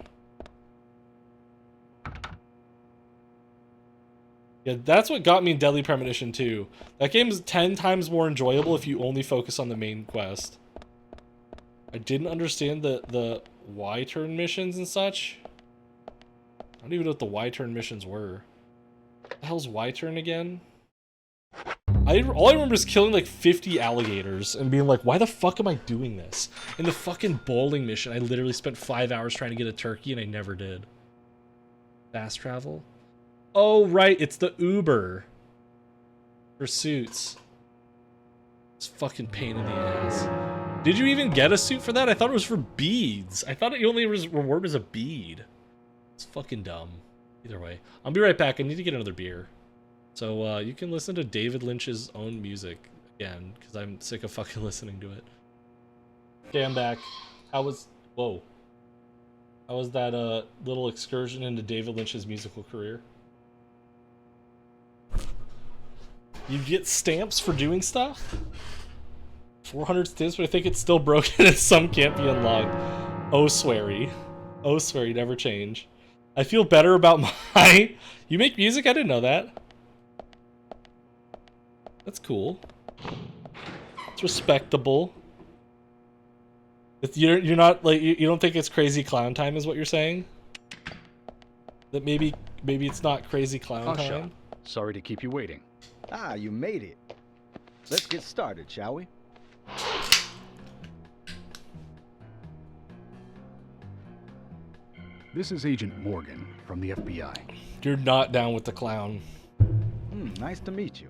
Yeah, that's what got me in Deadly Premonition 2. That game is 10 times more enjoyable if you only focus on the main quest. I didn't understand the Y-turn missions and such. I don't even know what the Y-turn missions were. What the hell's Y-turn again? All I remember is killing like 50 alligators and being like, why the fuck am I doing this? In the fucking bowling mission, I literally spent 5 hours trying to get a turkey and I never did. Fast travel? Oh, right, it's the Uber. For suits. It's fucking pain in the ass. Did you even get a suit for that? I thought it was for beads. I thought the only reward was a bead. It's fucking dumb. Either way. I'll be right back. I need to get another beer. So you can listen to David Lynch's own music again, because I'm sick of fucking listening to it. Okay, I'm back. Whoa. How was that little excursion into David Lynch's musical career? You get stamps for doing stuff? 400 stamps, but I think it's still broken and some can't be unlocked. Oh, sweary. Oh, sweary, never change. I feel better about my... You make music? I didn't know that. That's cool. It's respectable. You're not like you don't think it's crazy clown time is what you're saying? That maybe it's not crazy clown time? Sorry to keep you waiting. Ah, you made it. Let's get started, shall we? This is Agent Morgan from the FBI. You're not down with the clown. Nice to meet you.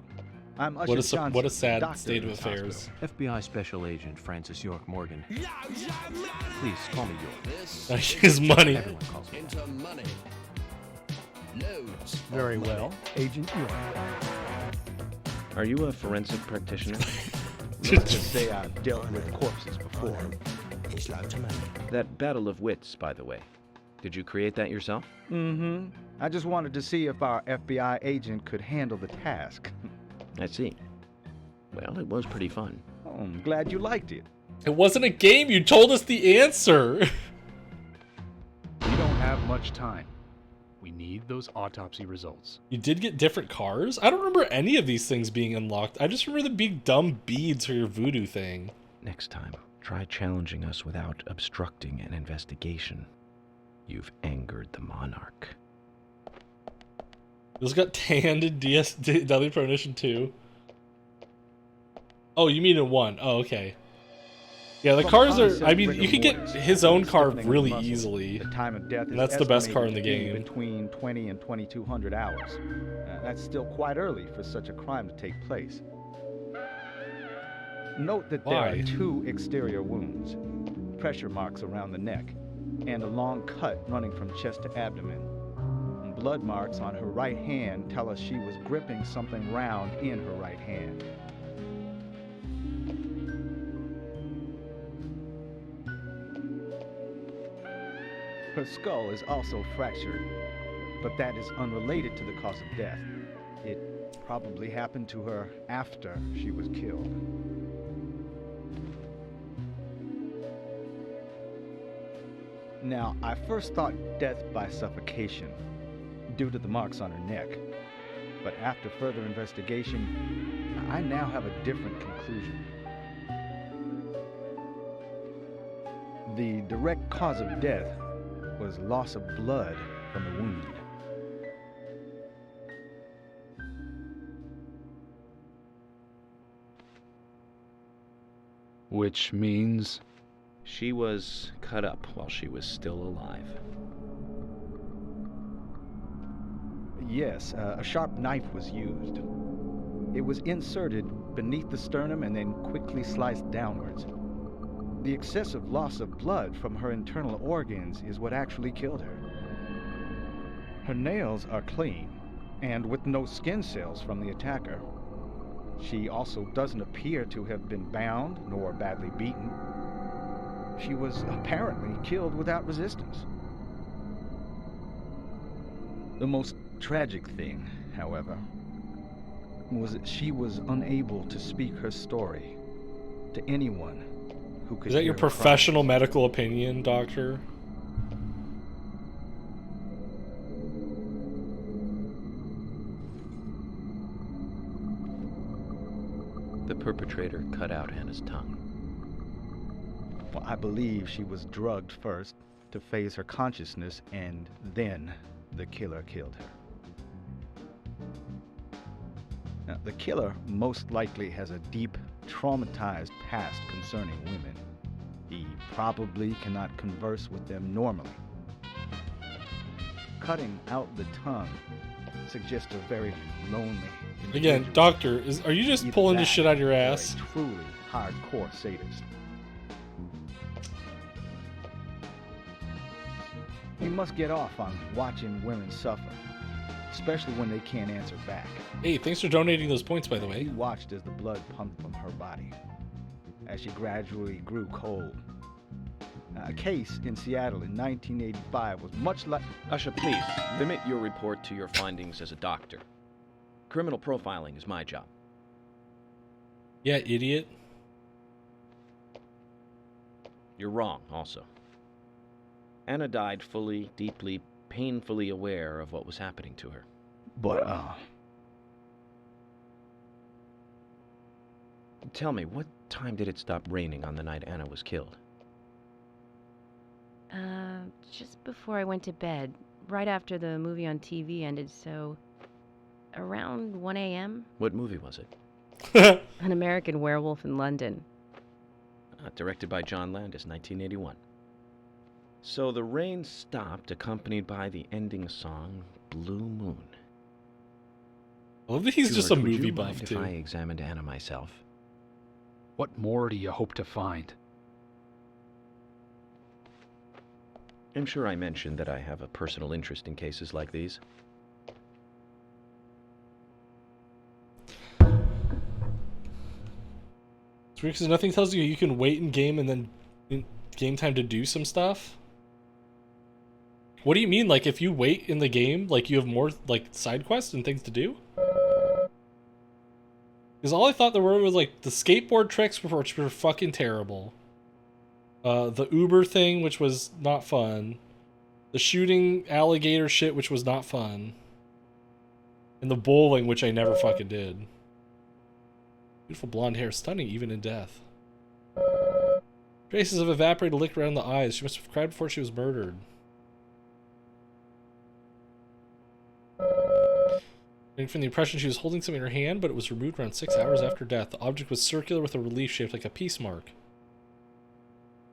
I'm Usher Johnson, what a sad doctor state of in this affairs. hospital. FBI Special Agent Francis York Morgan. Please call me York. His money. Everyone calls me that. Very well, Agent York. Are you a forensic practitioner? Let's just say I've dealt with corpses before. That battle of wits, by the way. Did you create that yourself? Mm-hmm. I just wanted to see if our FBI agent could handle the task. I see. Well, it was pretty fun. Oh, I'm glad you liked it. It wasn't a game. You told us the answer. have much time. We need those autopsy results. You did get different cars? I don't remember any of these things being unlocked. I just remember the big dumb beads for your voodoo thing. Next time, try challenging us without obstructing an investigation. You've angered the monarch. This got tanned in Deadly Premonition 2. Oh, you mean in 1. Oh, okay. Yeah, the cars are... I mean, you could get his own car really easily. The time of death and that's the best car in the game. Between 20 and 2200 hours. That's still quite early for such a crime to take place. Note that there are 2 exterior wounds, pressure marks around the neck, and a long cut running from chest to abdomen. Blood marks on her right hand tell us she was gripping something round in her right hand. Her skull is also fractured, but that is unrelated to the cause of death. It probably happened to her after she was killed. Now, I first thought death by suffocation, due to the marks on her neck. But after further investigation, I now have a different conclusion. The direct cause of death was loss of blood from the wound. Which means? She was cut up while she was still alive. Yes, a sharp knife was used. It was inserted beneath the sternum and then quickly sliced downwards. The excessive loss of blood from her internal organs is what actually killed her. Her nails are clean, and with no skin cells from the attacker. She also doesn't appear to have been bound nor badly beaten. She was apparently killed without resistance. The most tragic thing, however, was that she was unable to speak her story to anyone who could. Is that your hear her professional medical opinion, doctor? The perpetrator cut out Anna's tongue. Well, I believe she was drugged first to phase her consciousness, and then the killer killed her. Now, the killer most likely has a deep, traumatized past concerning women. He probably cannot converse with them normally. Cutting out the tongue suggests a very lonely individual. Again, doctor, are you just pulling this shit out of your ass? A truly hardcore sadist. You must get off on watching women suffer, especially when they can't answer back. Hey, thanks for donating those points, by the way. He watched as the blood pumped from her body, as she gradually grew cold. A case in Seattle in 1985 was much like... Usha, please, limit your report to your findings as a doctor. Criminal profiling is my job. Yeah, idiot. You're wrong, also. Anna died fully, deeply, painfully aware of what was happening to her. But, Tell me, what time did it stop raining on the night Anna was killed? Just before I went to bed, right after the movie on TV ended, so around 1 a.m. What movie was it? An American Werewolf in London. Directed by John Landis, 1981. So the rain stopped, accompanied by the ending song, Blue Moon. I love that he's just a George, would movie you buff, mind if too. I examined Anna myself? What more do you hope to find? I'm sure I mentioned that I have a personal interest in cases like these. It's weird because nothing tells you you can wait in game and then in game time to do some stuff. What do you mean? Like, if you wait in the game, like, you have more, like, side quests and things to do? Because all I thought there were was, like, the skateboard tricks, which were fucking terrible. The Uber thing, which was not fun. The shooting alligator shit, which was not fun. And the bowling, which I never fucking did. Beautiful blonde hair, stunning even in death. Traces of evaporated liquid around the eyes. She must have cried before she was murdered. From the impression she was holding something in her hand, but it was removed around 6 hours after death. The object was circular with a relief shaped like a peace mark.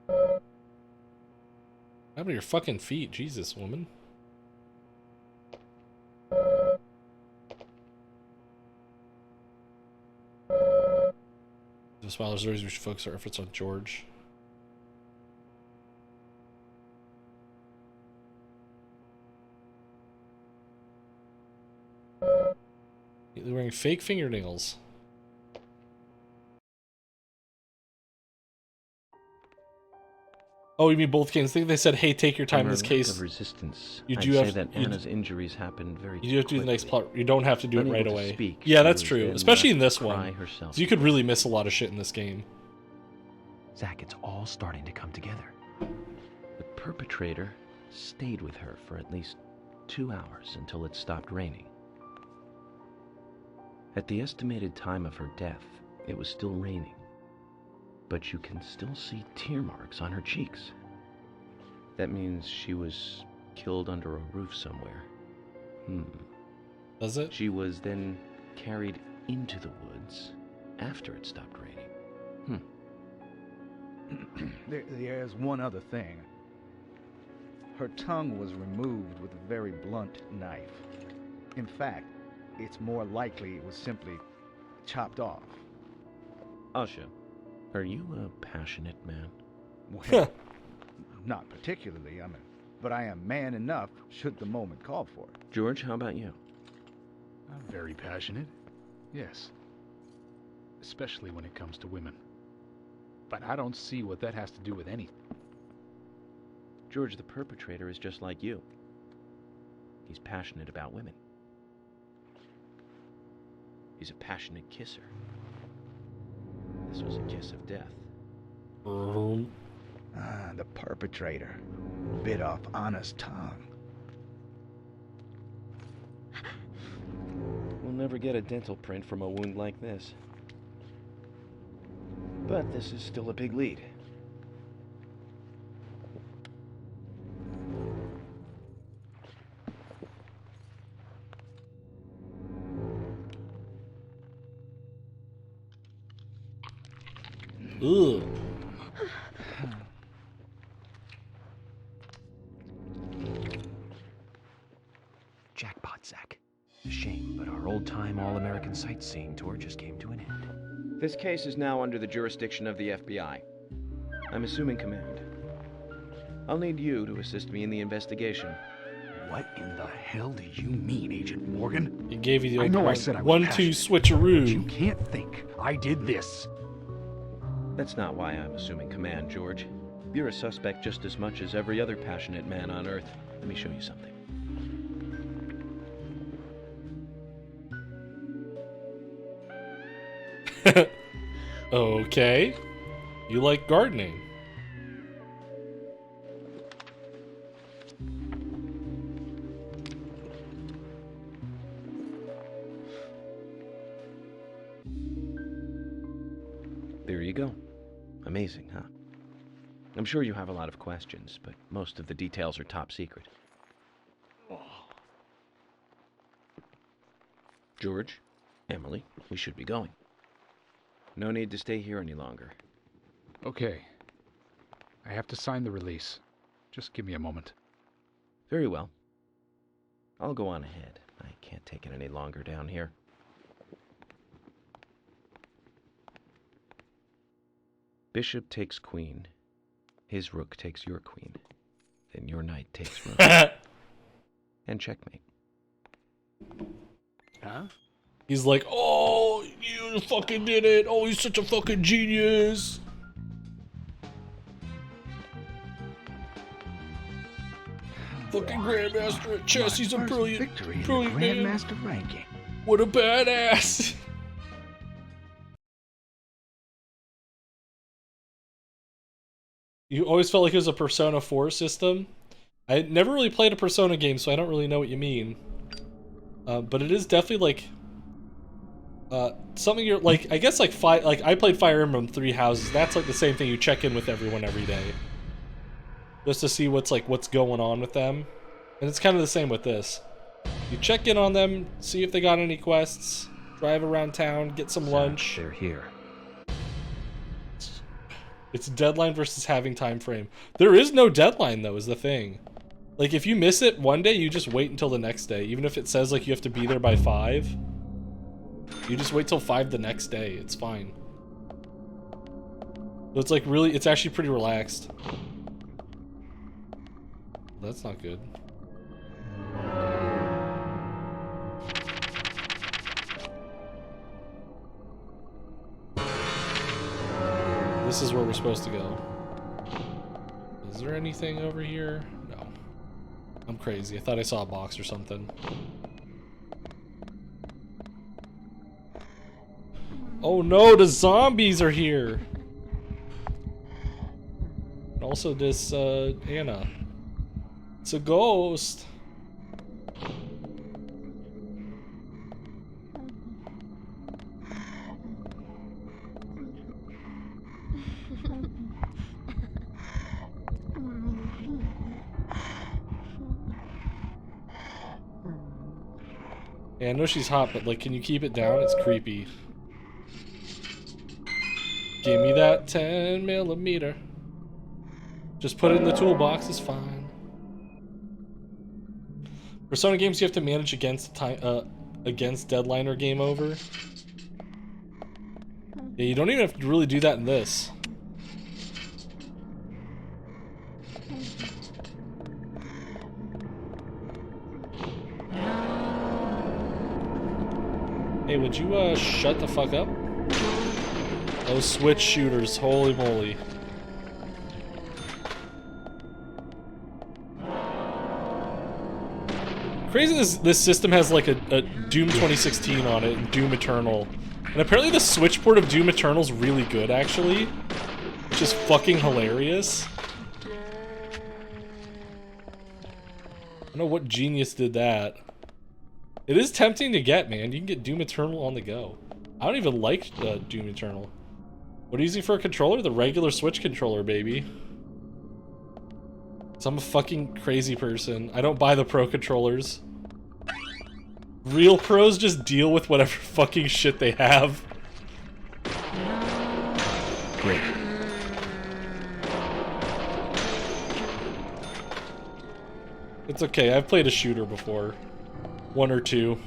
What happened to your fucking feet? Jesus, woman. The smilers stories, we should focus our efforts on George. They're wearing fake fingernails. Oh, you mean both games? I think they said, "Hey, take your time in this case." Of resistance, you I'd do say have that Anna's injuries happened very. You do have to do the next plot. You don't have to do it right away. Speak, yeah, that's she was true, then especially in left this to cry one. herself. So you could really miss a lot of shit in this game. Zach, it's all starting to come together. The perpetrator stayed with her for at least 2 hours until it stopped raining. At the estimated time of her death, it was still raining, but you can still see tear marks on her cheeks. That means she was killed under a roof somewhere. Does it? She was then carried into the woods after it stopped raining. There's one other thing. Her tongue was removed with a very blunt knife. In fact, it's more likely it was simply chopped off. Asha, are you a passionate man? Well, not particularly, but I am man enough should the moment call for it. George, how about you? I'm very passionate. Yes. Especially when it comes to women. But I don't see what that has to do with anything. George, the perpetrator is just like you. He's passionate about women. He's a passionate kisser. This was a kiss of death. The perpetrator bit off Anna's tongue. We'll never get a dental print from a wound like this. But this is still a big lead. Ugh. Jackpot, Zach. A shame, but our old-time all-American sightseeing tour just came to an end. This case is now under the jurisdiction of the FBI. I'm assuming command. I'll need you to assist me in the investigation. What in the hell do you mean, Agent Morgan? He gave you the old I know one, I said I was 1-2 passionate, switcheroo. but you can't think I did this. That's not why I'm assuming command, George. You're a suspect just as much as every other passionate man on Earth. Let me show you something. Okay. You like gardening. There you go. Amazing, huh? I'm sure you have a lot of questions, but most of the details are top secret. George, Emily, we should be going. No need to stay here any longer. Okay. I have to sign the release. Just give me a moment. Very well. I'll go on ahead. I can't take it any longer down here. Bishop takes queen. His rook takes your queen. Then your knight takes rook. And checkmate. Huh? He's like, oh, you fucking did it. Oh, he's such a fucking genius. Fucking Grandmaster at chess. He's a brilliant, brilliant man. Grandmaster ranking. What a badass. You always felt like it was a Persona 4 system. I never really played a Persona game, so I don't really know what you mean. But it is definitely like something you're like. I guess like I played Fire Emblem Three Houses. That's like the same thing. You check in with everyone every day, just to see what's going on with them. And it's kind of the same with this. You check in on them, see if they got any quests, drive around town, get some lunch. They're here. It's deadline versus having time frame. There is no deadline though, is the thing. Like if you miss it one day, you just wait until the next day. Even if it says like you have to be there by 5, you just wait till 5 the next day. It's fine. So it's like really, it's actually pretty relaxed. That's not good. This is where we're supposed to go. Is there anything over here? No. I'm crazy. I thought I saw a box or something. Oh no, the zombies are here! And also this, Anna. It's a ghost! Yeah, I know she's hot, but like, can you keep it down? It's creepy. Give me that 10mm. Just put it in the toolbox, it's fine. Persona games you have to manage against time, against deadline or game over. Yeah, you don't even have to really do that in this. Hey, would you shut the fuck up? Those switch shooters, holy moly. Crazy this system has like a Doom 2016 on it and Doom Eternal. And apparently the Switch port of Doom Eternal is really good actually. Which is fucking hilarious. I don't know what genius did that. It is tempting to get, man. You can get Doom Eternal on the go. I don't even like Doom Eternal. What are you using for a controller? The regular Switch controller, baby. So I'm a fucking crazy person. I don't buy the pro controllers. Real pros just deal with whatever fucking shit they have. Great. It's okay. I've played a shooter before. 1 or 2.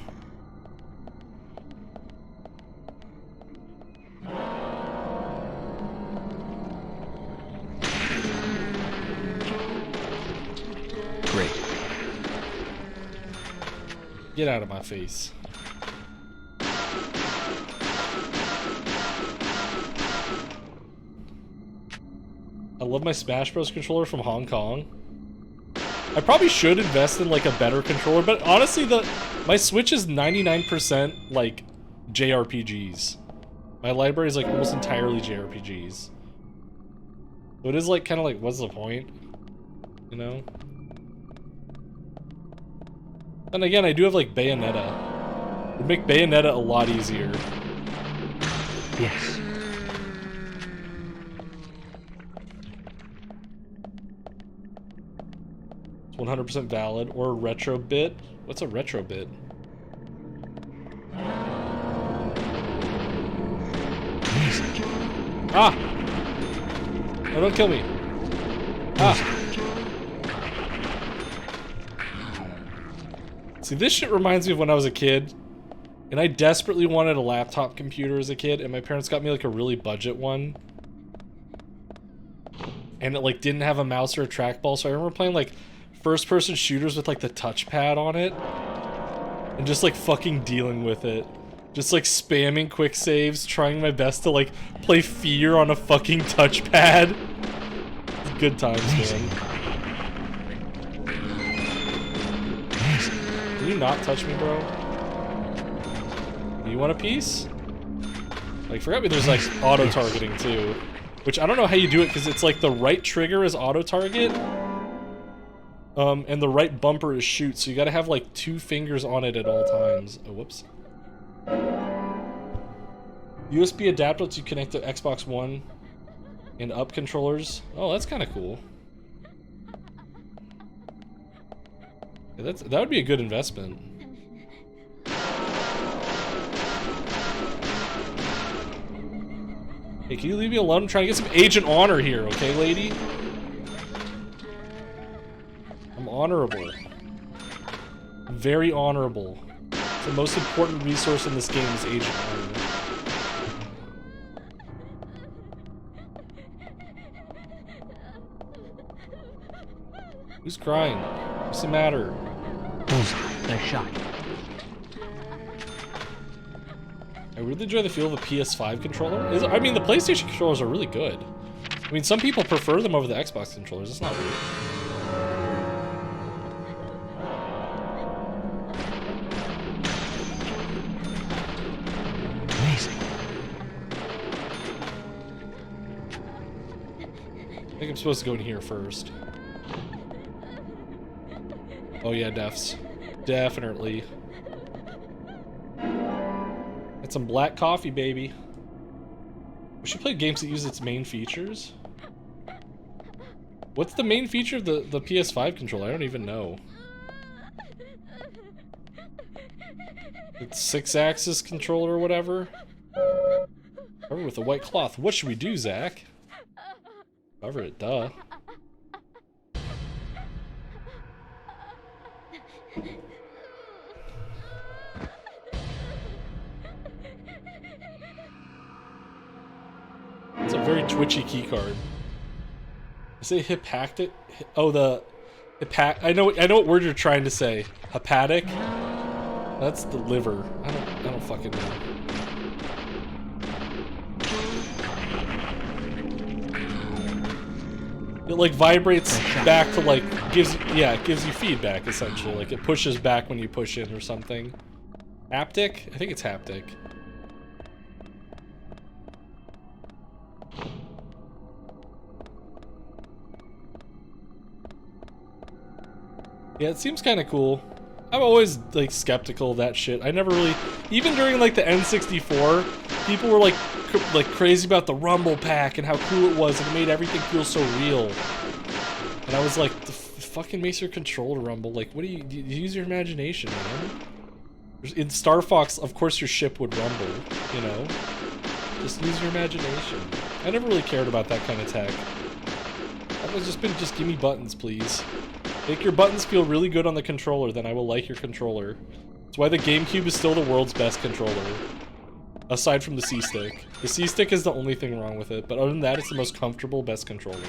Great. Get out of my face. I love my Smash Bros. Controller from Hong Kong. I probably should invest in like a better controller, but honestly my Switch is 99% like JRPGs. My library is like almost entirely JRPGs. So it is like kind of like, what's the point? You know? And again, I do have like Bayonetta. It would make Bayonetta a lot easier. Yes. 100% valid. Or retro bit. What's a retro bit? Ah! Oh, don't kill me. Ah! See, this shit reminds me of when I was a kid. And I desperately wanted a laptop computer as a kid. And my parents got me like a really budget one. And it like didn't have a mouse or a trackball. So I remember playing like first-person shooters with like the touchpad on it, and just like fucking dealing with it, just like spamming quick saves, trying my best to like play Fear on a fucking touchpad. It's good times, man. Can you not touch me, bro? Do you want a piece? Like, forgot me there's like auto-targeting too, which I don't know how you do it because it's like the right trigger is auto-target. And the right bumper is shoot, so you gotta have like 2 fingers on it at all times. Oh, whoops. USB adapter to connect to Xbox One and up controllers. Oh, that's kind of cool. Yeah, that would be a good investment. Hey, can you leave me alone? I'm trying to get some agent honor here, okay, lady? I'm honorable. I'm very honorable. The most important resource in this game is agent honor. Who's crying? What's the matter? Bullseye. Nice shot. I really enjoy the feel of the PS5 controller. I mean, the PlayStation controllers are really good. I mean, some people prefer them over the Xbox controllers. It's not weird. Amazing. I think I'm supposed to go in here first. Oh yeah, defs. Definitely. Get some black coffee, baby. We should play games that use its main features. What's the main feature of the PS5 controller? I don't even know. It's 6-axis controller or whatever. Cover with a white cloth. What should we do, Zach? Cover it, duh. It's a very twitchy keycard. I say hepatic. Oh, the I know what word you're trying to say. Hepatic. That's the liver. I don't fucking know. It like vibrates back to like it gives you feedback essentially. Like it pushes back when you push in or something. Haptic? I think it's haptic. Yeah, it seems kind of cool. I'm always like skeptical of that shit. I never really, even during like the N64, people were like crazy about the rumble pack and how cool it was, and it made everything feel so real. And I was like, the fucking makes your controller rumble. Like, what do you use your imagination, man? In Star Fox, of course your ship would rumble, you know? Just use your imagination. I never really cared about that kind of tech. I've always just been, just give me buttons, please. Make your buttons feel really good on the controller, then I will like your controller. That's why the GameCube is still the world's best controller. Aside from the C-Stick. The C-Stick is the only thing wrong with it, but other than that, it's the most comfortable, best controller.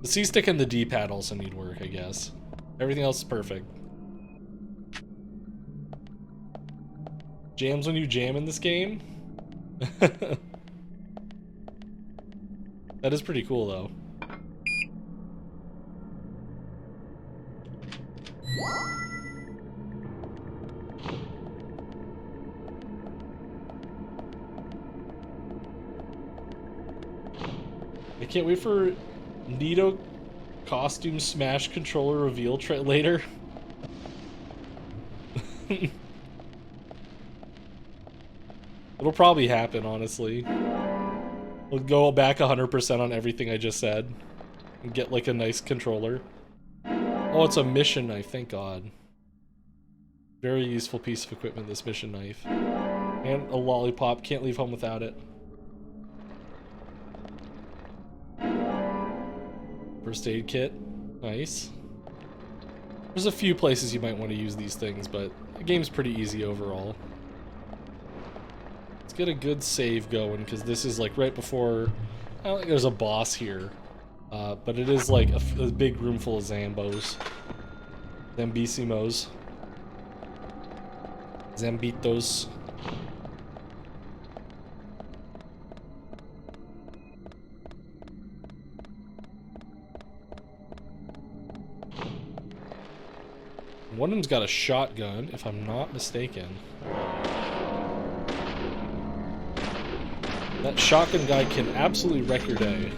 The C-Stick and the D-pad also need work, I guess. Everything else is perfect. Jams when you jam in this game? That is pretty cool, though. I can't wait for Nito costume Smash controller reveal later. It'll probably happen, honestly. We'll go back 100% on everything I just said and get like a nice controller. Oh, it's a mission knife, thank God. Very useful piece of equipment, this mission knife. And a lollipop, can't leave home without it. First aid kit, nice. There's a few places you might want to use these things, but the game's pretty easy overall. Let's get a good save going, because this is like right before... I don't think there's a boss here. But it is like a big room full of Zambos. Zambisimos. Zambitos. One of them's got a shotgun, if I'm not mistaken. That shotgun guy can absolutely wreck your day.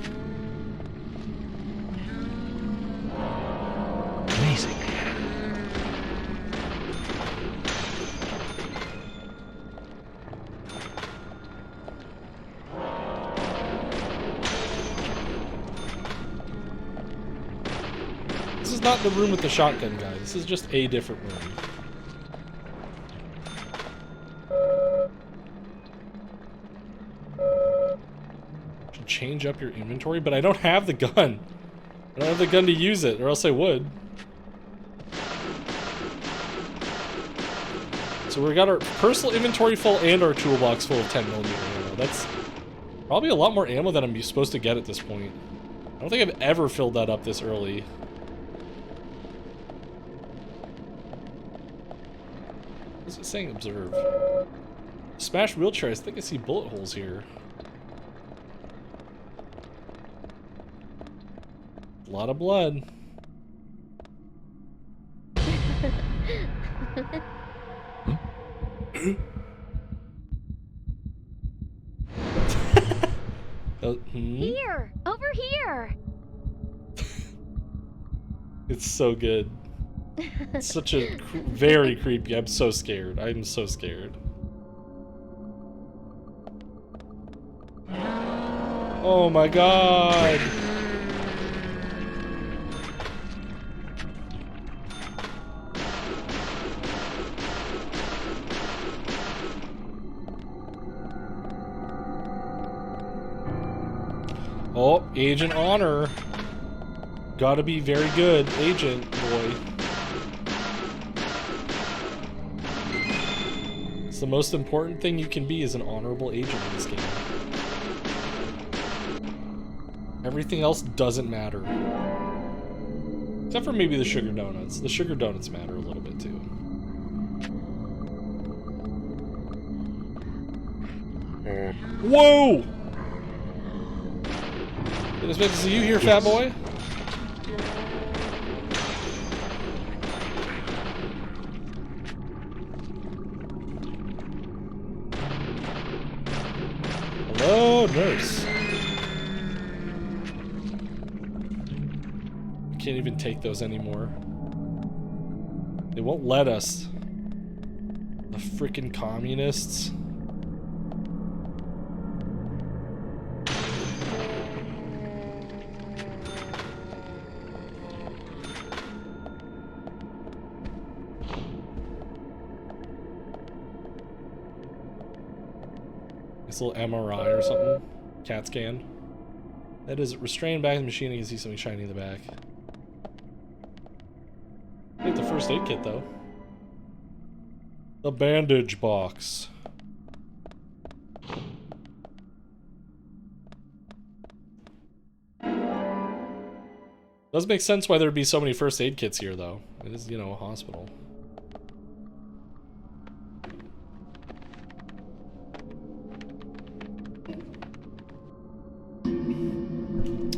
This is not the room with the shotgun guy. This is just a different room. Should change up your inventory, but I don't have the gun. I don't have the gun to use it, or else I would. So we got our personal inventory full and our toolbox full of 10mm ammo. That's probably a lot more ammo than I'm supposed to get at this point. I don't think I've ever filled that up this early. What's it saying? Observe. Smashed wheelchair. I think I see bullet holes here. A lot of blood. Here! Over here! It's so good. It's such a very creepy. I'm so scared. I'm so scared. Oh my god! Oh, Agent Honor. Gotta be very good, Agent boy. It's the most important thing you can be is an honorable agent in this game. Everything else doesn't matter. Except for maybe the sugar donuts. The sugar donuts matter a little bit too. Whoa! Didn't expect to see you here, fat boy. Hello, nurse. Can't even take those anymore. They won't let us. The frickin' communists. This little MRI or something. CAT scan. That is restrained back in the machine. You can see something shiny in the back. Get the first aid kit though. The bandage box. Does make sense why there'd be so many first aid kits here though. It is, you know, a hospital.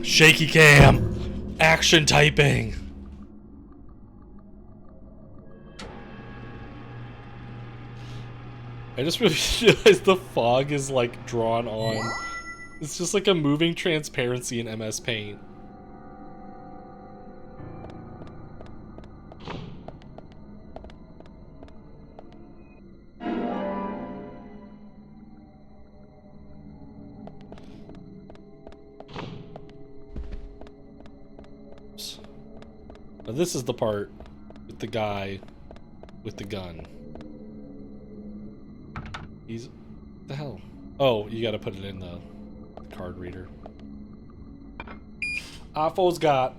Shaky cam! Action typing! I just realized the fog is like drawn on. It's just like a moving transparency in MS Paint. Now this is the part with the guy with the gun. He's... what the hell? Oh, you gotta put it in the card reader. Affo's got...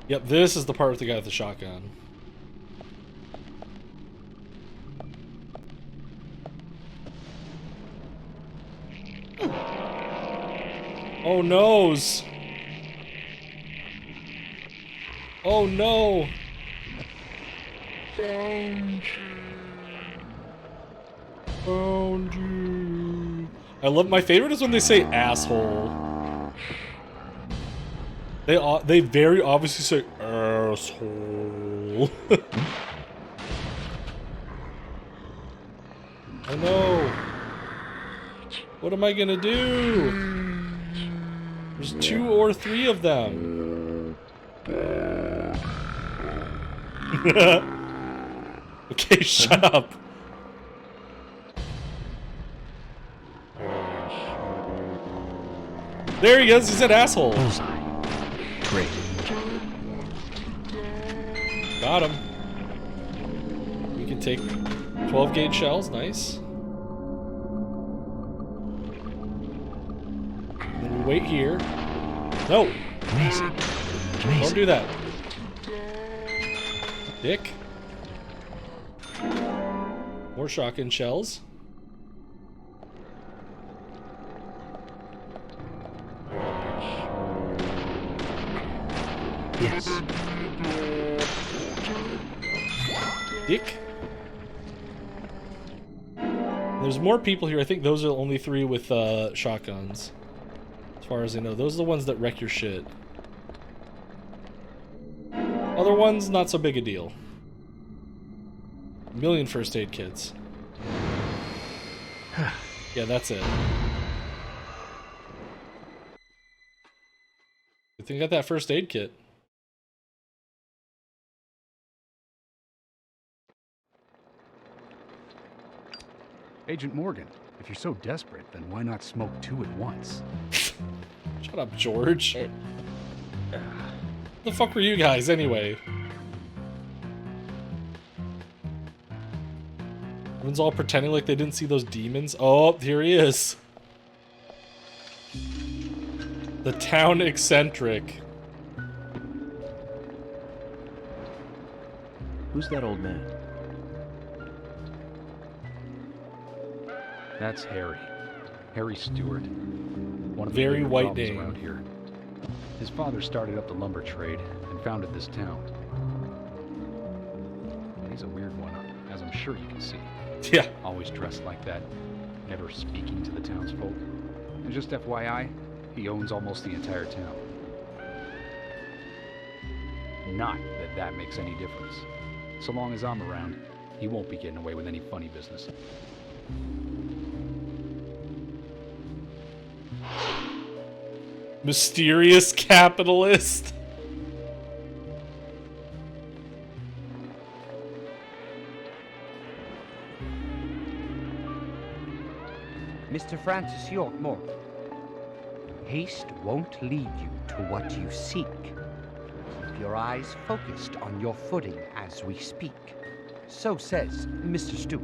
Yep, this is the part with the guy with the shotgun. Oh noes! Oh no! Found you. I love, my favorite is when they say asshole. They very obviously say asshole. Oh no! What am I gonna do? There's 2 or 3 of them. Okay, shut up. There he goes. He said asshole. Bullseye. Great. Got him. We can take 12 gauge shells. Nice. And we wait here. No. Amazing. Don't do that. Dick. More shotgun shells. Yes. Dick. There's more people here. I think those are the only 3 with shotguns. As far as I know. Those are the ones that wreck your shit. Other ones, not so big a deal. A million first aid kits. Yeah, that's it. Good thing I got that first aid kit. Agent Morgan, if you're so desperate, then why not smoke 2 at once? Shut up, George. The fuck were you guys, anyway? Everyone's all pretending like they didn't see those demons. Oh, here he is. The town eccentric. Who's that old man? That's Harry. Harry Stewart. One of the Very bigger white problems name. around here. His father started up the lumber trade and founded this town. He's a weird one, as I'm sure you can see. Yeah. Always dressed like that, never speaking to the townsfolk. And just FYI, he owns almost the entire town. Not that that makes any difference. So long as I'm around, he won't be getting away with any funny business. Mysterious capitalist. Mr. Francis York Morgan, haste won't lead you to what you seek. Keep your eyes focused on your footing as we speak. So says Mr. Stewart.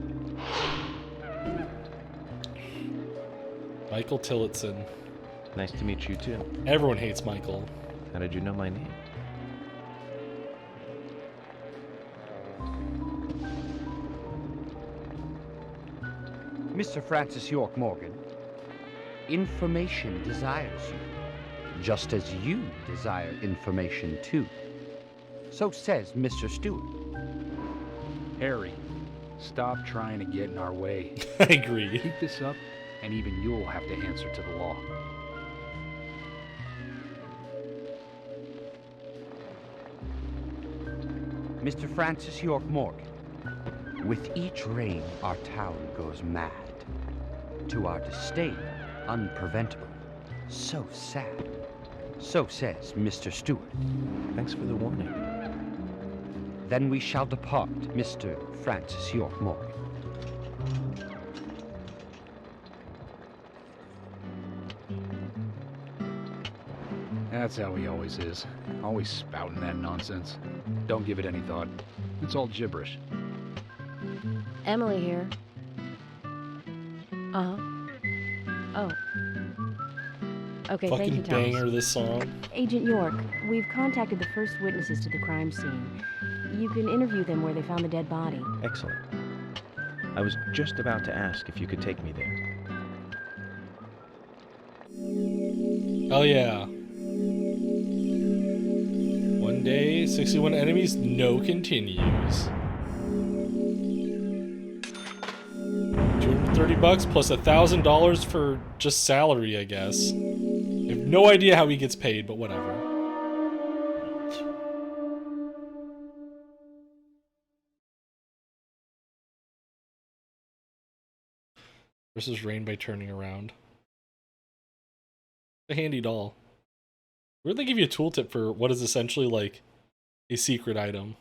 Michael Tillotson. Nice to meet you, too. Everyone hates Michael. How did you know my name? Mr. Francis York Morgan, information desires you, just as you desire information too. So says Mr. Stewart. Harry, stop trying to get in our way. I agree. Keep this up, and even you'll have to answer to the law. Mr. Francis York Morgan, with each rain our town goes mad. To our disdain, unpreventable. So sad. So says Mr. Stewart. Thanks for the warning. Then we shall depart, Mr. Francis York Morgan. That's how he always is. Always spouting that nonsense. Don't give it any thought. It's all gibberish. Emily here. Uh-huh. Oh. Okay, thank Fucking you, Thomas. banger, this song. Agent York, we've contacted the first witnesses to the crime scene. You can interview them where they found the dead body. Excellent. I was just about to ask if you could take me there. Oh yeah. One day, 61 enemies, no continues. $230 plus $1,000 for just salary, I guess. I have no idea how he gets paid, but whatever. Versus Rain by Turning Around. A handy doll. Where'd they give you a tooltip for what is essentially like a secret item?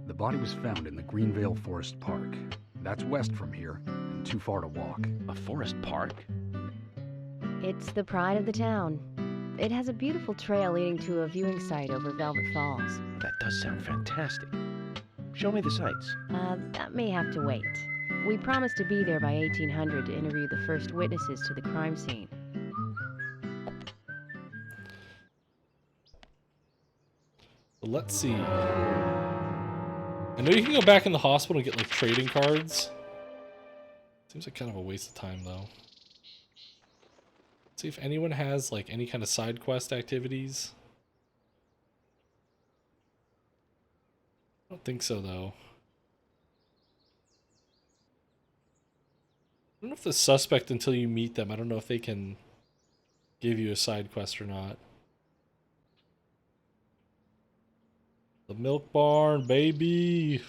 The body was found in the Greenvale Forest Park. That's west from here, and too far to walk. A forest park? It's the pride of the town. It has a beautiful trail leading to a viewing site over Velvet Falls. That does sound fantastic. Show me the sights. That may have to wait. We promised to be there by 1800 to interview the first witnesses to the crime scene. Let's see. I know you can go back in the hospital and get like trading cards. Seems like kind of a waste of time though. See if anyone has like any kind of side quest activities. I don't think so though. I don't know if the suspect until you meet them, I don't know if they can give you a side quest or not. The milk barn, baby.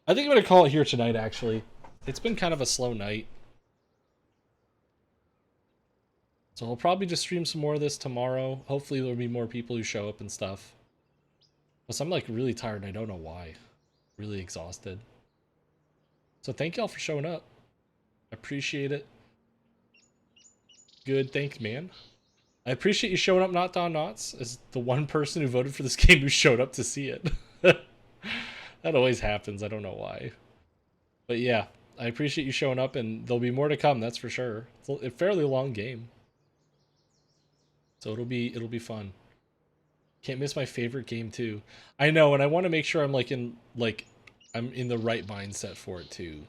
I think I'm gonna call it here tonight, actually. It's been kind of a slow night. So I'll probably just stream some more of this tomorrow. Hopefully there'll be more people who show up and stuff. Plus I'm like really tired and I don't know why. Really exhausted. So thank y'all for showing up. I appreciate it. Good, thanks, man. I appreciate you showing up, Not Don Knots, as the one person who voted for this game who showed up to see it. That always happens. I don't know why. But yeah, I appreciate you showing up, and there'll be more to come, that's for sure. It's a fairly long game. So it'll be fun. Can't miss my favorite game too. I know, and I want to make sure I'm I'm in the right mindset for it too.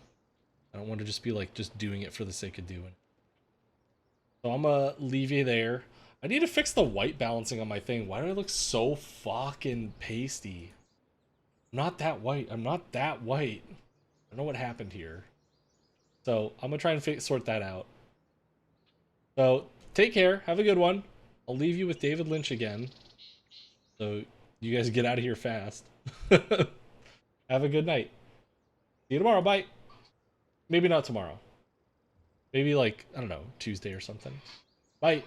I don't want to just be like just doing it for the sake of doing it. So I'm gonna leave you there. I need to fix the white balancing on my thing. Why do I look so fucking pasty? I'm not that white. I'm not that white. I don't know what happened here. So I'm gonna try and sort that out. So take care. Have a good one. I'll leave you with David Lynch again. So you guys get out of here fast. Have a good night. See you tomorrow. Bye. Maybe not tomorrow. Maybe like, I don't know, Tuesday or something. Bye.